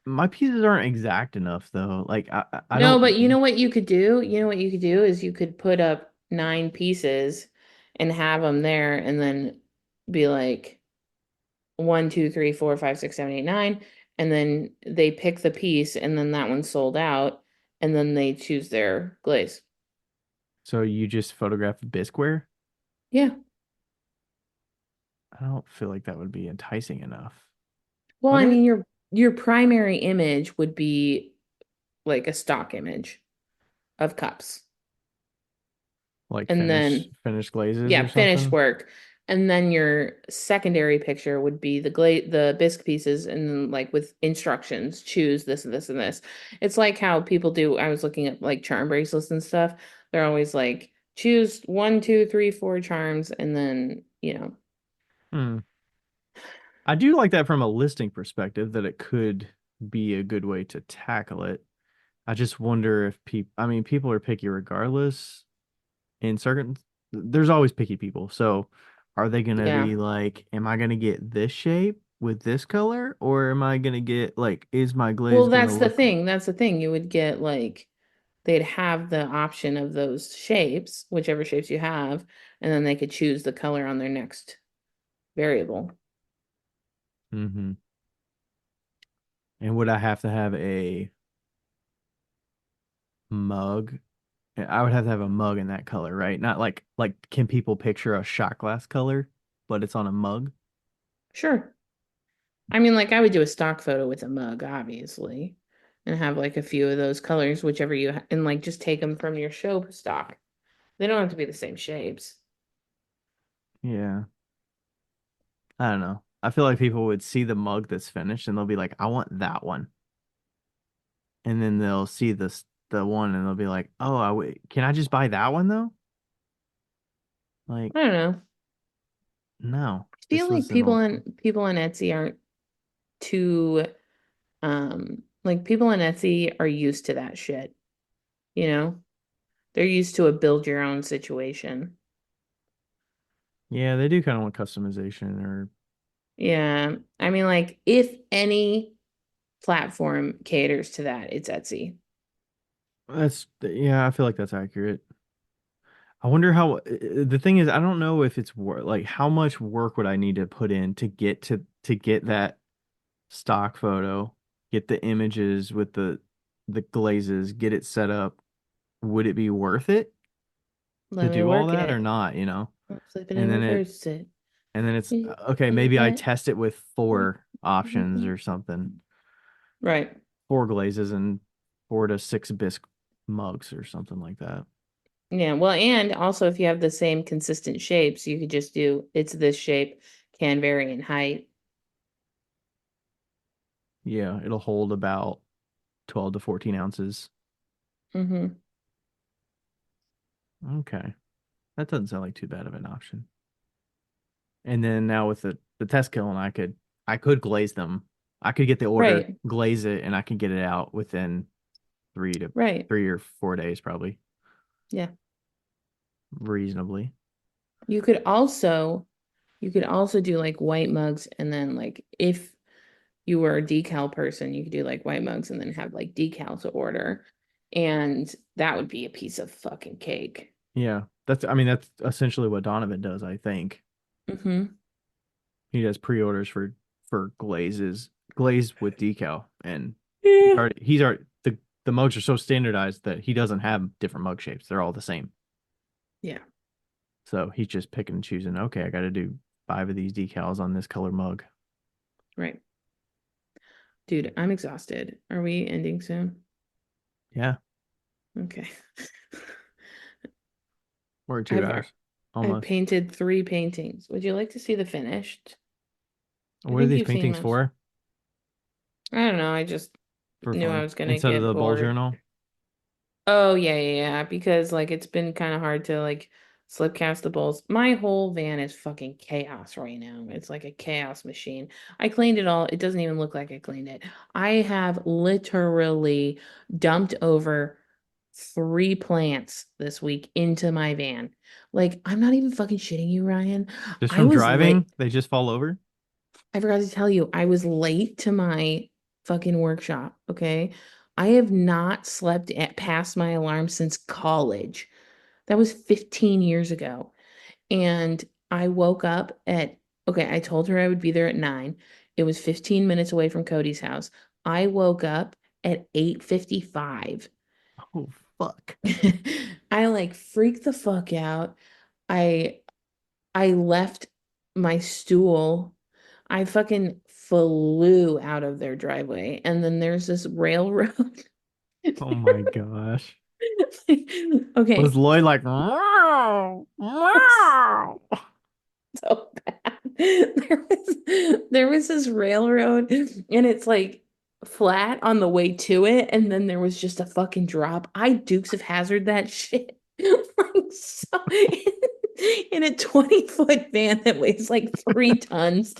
D: my pieces aren't exact enough though. Like I
A: No, but you know
D: don't.
A: what you could do? You know what you could do is you could put up 9 pieces and have them there and then be like 1, 2, 3, 4, 5, 6, 7, 8, 9. And then they pick the piece and then that one's sold out and then they choose their glaze.
D: So you just photograph bisqueware?
A: Yeah.
D: I don't feel like that would be enticing enough.
A: Well,
D: Would
A: I
D: it?
A: mean your primary image would be like a stock image of cups.
D: Like
A: And then
D: finished glazes or
A: yeah, finished
D: something?
A: work. And then your secondary picture would be the bisque pieces and then like with instructions, choose this and this and this. It's like how people do, I was looking at like charm bracelets and stuff. They're always like choose 1, 2, 3, 4 charms and then,
D: Hmm. I do like that from a listing perspective that it could be a good way to tackle it. I just wonder if people, I mean, people are picky regardless. In certain, there's always picky people. So are they going to
A: yeah.
D: be like, am I going to get this shape
B: with this color, or am I gonna get like, is my glaze
A: Well,
B: gonna
A: that's the
B: look?
A: thing. That's the thing. You would get like they'd have the option of those shapes, whichever shapes you have, and then they could choose the color on their next variable.
B: Mm-hmm. And would I have to have a mug? I would have to have a mug in that color, right? Not like can people picture a shot glass color, but it's on a mug?
A: Sure. I mean, like I would do a stock photo with a mug, obviously, and have like a few of those colors, whichever and like just take them from your show stock. They don't have to be the same shapes.
B: Yeah. I don't know. I feel like people would see the mug that's finished and they'll be like, I want that one. And then they'll see the one and they'll be like, oh, can I just buy that one though? Like,
A: I don't know.
B: no,
A: I feel
B: this
A: like
B: was an old.
A: people on Etsy aren't too like people on Etsy are used to that shit, you know? They're used to a build your own situation.
B: Yeah, they do kind of want customization or
A: Yeah. I mean, like if any platform caters to that, it's Etsy.
B: yeah, I feel like that's accurate. I wonder how the thing is, I don't know if it's like how much work would I need to put in to get that stock photo, get the images with the glazes, get it set up. Would it be worth it to
A: Let me
B: do all
A: work
B: that or
A: it.
B: not, you know?
A: Flip it
B: And
A: and
B: then it
A: reverse it.
B: and then it's
A: It-
B: okay, maybe I
A: it-
B: test it with four options or something.
A: Right.
B: Four glazes and 4 to 6 bisque mugs or something like that.
A: Yeah. Well, and also if you have the same consistent shapes, you could just do it's this shape, can vary in height.
B: Yeah, it'll hold about 12 to 14 ounces.
A: Mm-hmm.
B: Okay. That doesn't sound like too bad of an option. And then now with the test kiln, I could glaze them. I could get the order,
A: Right.
B: glaze it, and I could get it out within
A: Right.
B: 3 or 4 days, probably
A: Yeah.
B: reasonably.
A: You could also do like white mugs and then like if you were a decal person, you could do like white mugs and then have like decal to order. And that would be a piece of fucking cake.
B: Yeah, I mean, that's essentially what Donovan does, I think.
A: Mm-hmm.
B: He does pre-orders for glazed with decal, and
A: Yeah.
B: he's already the mugs are so standardized that he doesn't have different mug shapes. They're all the same.
A: Yeah.
B: So he's just picking and choosing. Okay, I got to do 5 of these decals on this color mug.
A: Right. Dude, I'm exhausted. Are we ending soon?
B: Yeah,
A: Okay.
B: we're at 2
A: I've
B: hours
A: I've
B: almost.
A: painted 3 paintings. Would you like to see the finished? I
B: What are
A: think
B: these
A: you've seen
B: paintings
A: most.
B: for?
A: I don't know. I just
B: For
A: knew I
B: fun
A: was gonna
B: instead of
A: get
B: the bullet
A: bored.
B: journal.
A: Oh yeah. Because like it's been kind of hard to like slip cast the bowls. My whole van is fucking chaos right now. It's like a chaos machine. I cleaned it all. It doesn't even look like I cleaned it. I have literally dumped over 3 plants this week into my van. Like I'm not even fucking shitting you, Ryan.
B: Just
A: I
B: from
A: was
B: driving,
A: late.
B: they just fall over.
A: I forgot to tell you, I was late to my fucking workshop. Okay. I have not slept past my alarm since college. That was 15 years ago. And I woke up okay, I told her I would be there at 9. It was 15 minutes away from Cody's house. I woke up at 8:55.
B: Oh fuck!
A: I like freaked the fuck out. I I left my stool. I fucking flew out of their driveway. And then there's this railroad.
B: Oh my gosh! Was
A: Okay,
B: Lloyd like? "Meow, meow"?
A: so bad. There was this railroad and it's like flat on the way to it, and then there was just a fucking drop. I Dukes of Hazard that shit. Like so in a 20-foot van that weighs like 3 tons.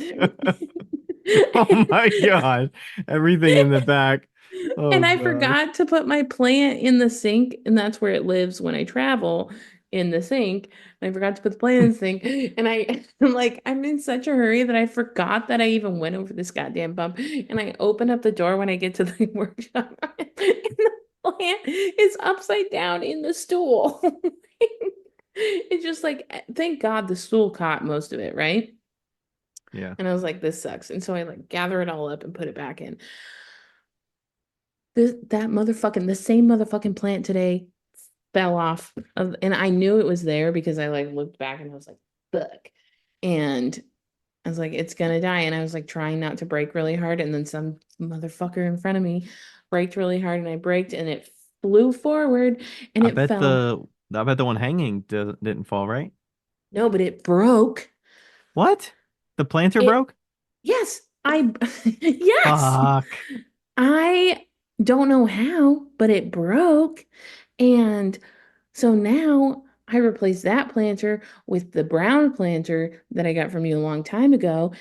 B: Oh my gosh! Everything in the back. Oh
A: And I
B: gosh!
A: forgot to put my plant in the sink, and that's where it lives when I travel. in the sink. And I forgot to put the plant in the sink. And I'm like, I'm in such a hurry that I forgot that I even went over this goddamn pump. And I open up the door when I get to the workshop. And the plant is upside down in the stool. It's just like, thank God the stool caught most of it, right?
D: Yeah.
A: And I was like, this sucks. And so I like gather it all up and put it back in. The same motherfucking plant today fell off and I knew it was there because I like looked back and I was like, fuck. And I was like, it's gonna die. And I was like trying not to brake really hard. And then some motherfucker in front of me braked really hard and I braked and it flew forward and
D: I
A: it
D: bet
A: fell.
D: the one hanging didn't fall, right?
A: No, but it broke.
D: What? The planter
A: It,
D: broke?
A: yes, yes.
D: Fuck.
A: I don't know how, but it broke. And so now I replaced that planter with the brown planter that I got from you a long time ago.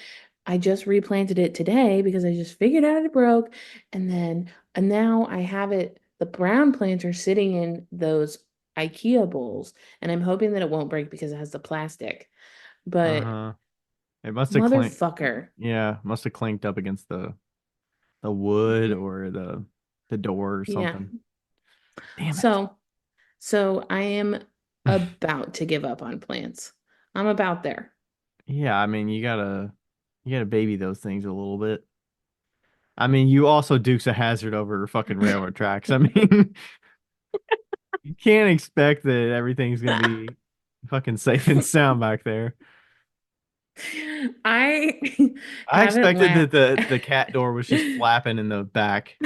A: I just replanted it today because I just figured out it broke. And now I have the brown planter sitting in those IKEA bowls. And I'm hoping that it won't break because it has the plastic. But
D: Uh-huh. It must have clanked.
A: motherfucker.
D: Yeah, must have clanked up against the wood or the door or
A: Yeah.
D: something. Damn it.
A: So So I am about to give up on plants. I'm about there.
D: Yeah, I mean, you gotta baby those things a little bit. I mean, you also Dukes a hazard over fucking railroad tracks. I mean, you can't expect that everything's gonna be fucking safe and sound back there.
A: I
D: I
A: haven't
D: expected that
A: laughed.
D: the cat door was just flapping in the back.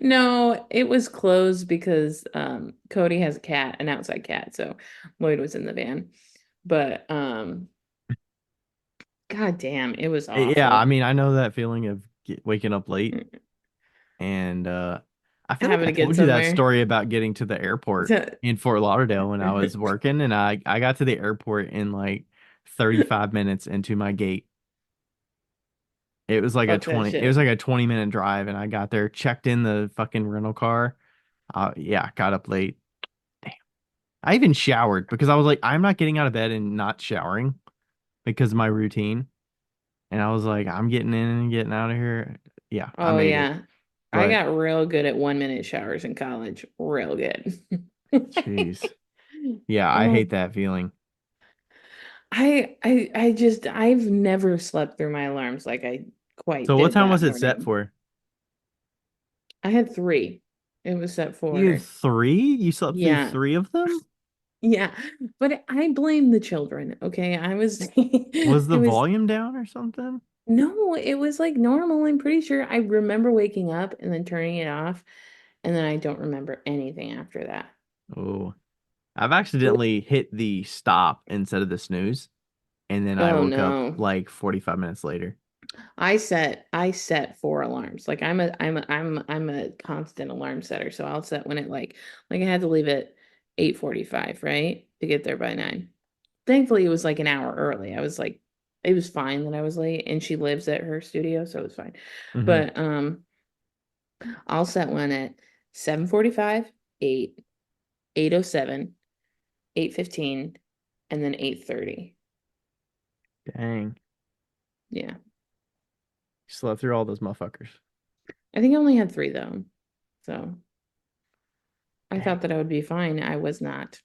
A: No, it was closed because Cody has a cat, an outside cat, so Lloyd was in the van. But god damn, it was
D: Yeah, I
A: awful.
D: mean, I know that feeling of waking up late, and I feel like
A: Having
D: I
A: to get
D: told you that
A: somewhere.
D: story about getting to the airport in Fort Lauderdale when I was working, and I got to the airport in like 35 minutes into my gate.
A: Fuck that
D: It was
A: shit.
D: like a 20-minute drive, and I got there, checked in the fucking rental car. Yeah, got up late. Damn. I even showered because I was like, I'm not getting out of bed and not showering because of my routine. And I was like, I'm getting in and getting out of here. Yeah, I
A: Oh
D: made it.
A: yeah. I
D: But
A: got real good at 1 minute showers in college. Real good.
D: jeez. Yeah, I
A: Oh,
D: hate that feeling.
A: I've never slept through my alarms like I quite
D: So what
A: did
D: time
A: that
D: was it set
A: morning.
D: for?
A: I had three. It was set
D: You had
A: for,
D: three? You slept through
A: yeah,
D: three of them?
A: yeah. But I blame the children, okay? I was,
D: Was the
A: it was,
D: volume down or something?
A: no, it was like normal. I'm pretty sure I remember waking up and then turning it off, and then I don't remember anything after that.
D: Oh, I've accidentally hit the stop instead of the snooze, and then I
A: Oh
D: woke up
A: no.
D: like 45 minutes later.
A: I set four alarms. Like I'm a constant alarm setter. So I'll set when it like I had to leave at 8:45, right? To get there by 9. Thankfully it was like an hour early. I was like it was fine that I was late and she lives at her studio, so it was fine.
D: Hmm.
A: But I'll set one at 7:45, 8, 8:07, 8:15, and then 8:30.
D: Dang.
A: Yeah.
D: You slept through all those motherfuckers.
A: I think I only had 3 though. So I
D: Dang.
A: thought that I would be fine. I was not.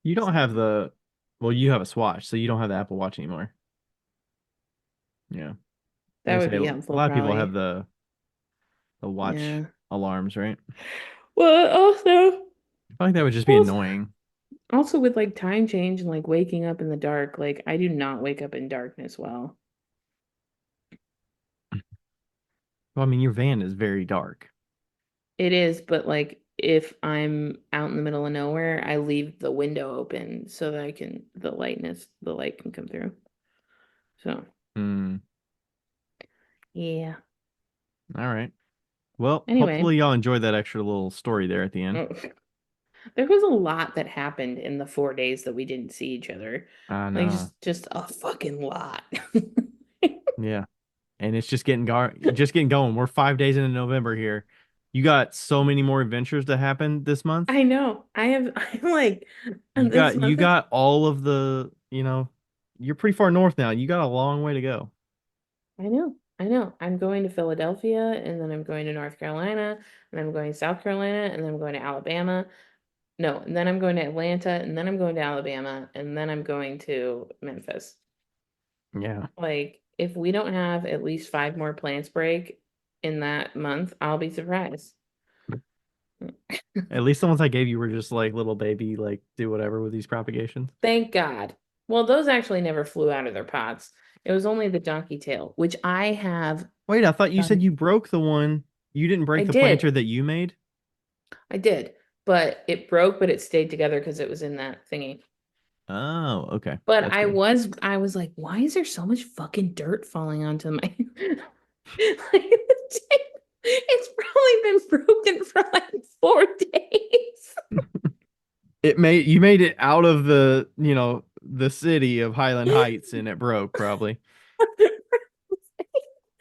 D: You don't have well, you have a Swatch, so you don't have the Apple Watch anymore. Yeah. I
A: That
D: was
A: would
D: gonna
A: be
D: say a
A: helpful,
D: lot of people have
A: probably.
D: the watch
A: Yeah.
D: alarms, right?
A: Well, also,
D: I feel like that would just be
A: also,
D: annoying.
A: also with like time change and like waking up in the dark, like I do not wake up in darkness well.
D: Well, I mean, your van is very dark.
A: It is, but like if I'm out in the middle of nowhere, I leave the window open so that the light can come through. So,
D: Hmm.
A: yeah.
D: All right. Well,
A: Anyway,
D: hopefully y'all enjoyed that extra little story there at the end.
A: oh, there was a lot that happened in the 4 days that we didn't see each other.
D: I
A: Like
D: know.
A: just a fucking lot.
D: Yeah. And it's just getting going. We're 5 days into November here. You got so many more adventures to happen this month.
A: I know. I'm like,
D: You
A: this
D: got you
A: month.
D: got all of the, you're pretty far north now. You got a long way to go.
A: I know. I know. I'm going to Philadelphia, and then I'm going to North Carolina, and I'm going to South Carolina, and then I'm going to Alabama. No, and then I'm going to Atlanta, and then I'm going to Alabama, and then I'm going to Memphis.
D: Yeah.
A: Like, if we don't have at least 5 more plants break in that month, I'll be surprised.
D: At least the ones I gave you were just like little baby, like do whatever with these propagations.
A: Thank God. Well, those actually never flew out of their pots. It was only the donkey tail, which I have
D: Wait, I thought you said
A: done.
D: you broke the one. You didn't
A: I
D: break the planter
A: did.
D: that you made?
A: I did. But it broke, but it stayed together because it was in that thingy.
D: Oh, okay.
A: But
D: That's
A: I
D: good.
A: was I was like, why is there so much fucking dirt falling onto my like, it's probably been broken for like 4 days.
D: You made it out of the city of Highland Heights and it broke probably.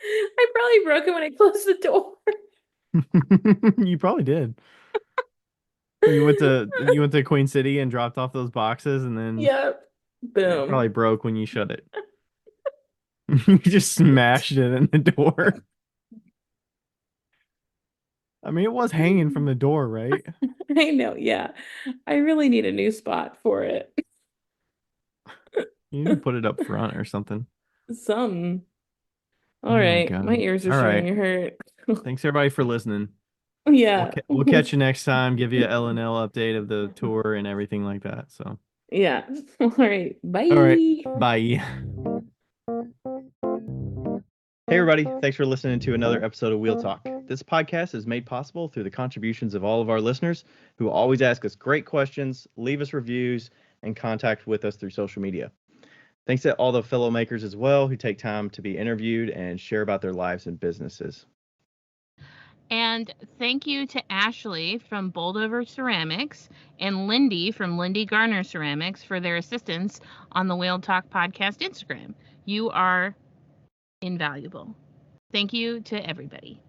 A: I probably broke it when I closed the door.
D: You probably did. You went to Queen City and dropped off those boxes and then
A: Yep.
D: it
A: Boom.
D: probably broke when you shut it. You just smashed it in the door. I mean, it was hanging from the door, right?
A: I know, yeah. I really need a new spot for it.
D: You need to put it up front or something.
A: Some.
D: Oh
A: All
D: my
A: right. My
D: God.
A: ears are
D: All
A: starting
D: right.
A: to hurt.
D: Thanks everybody for listening. We'll
A: Yeah.
D: we'll catch you next time. Give you a L&L update of the tour and everything like that. So,
A: Yeah. All right.
D: all right.
A: Bye.
D: Bye. Hey, everybody. Thanks for listening to another episode of Wheel Talk. This podcast is made possible through the contributions of all of our listeners who always ask us great questions, leave us reviews, and contact with us through social media. Thanks to all the fellow makers as well who take time to be interviewed and share about their lives and businesses.
A: And thank you to Ashley from Boldover Ceramics and Lindy from Lindy Garner Ceramics for their assistance on the Whale Talk Podcast Instagram. You are invaluable. Thank you to everybody.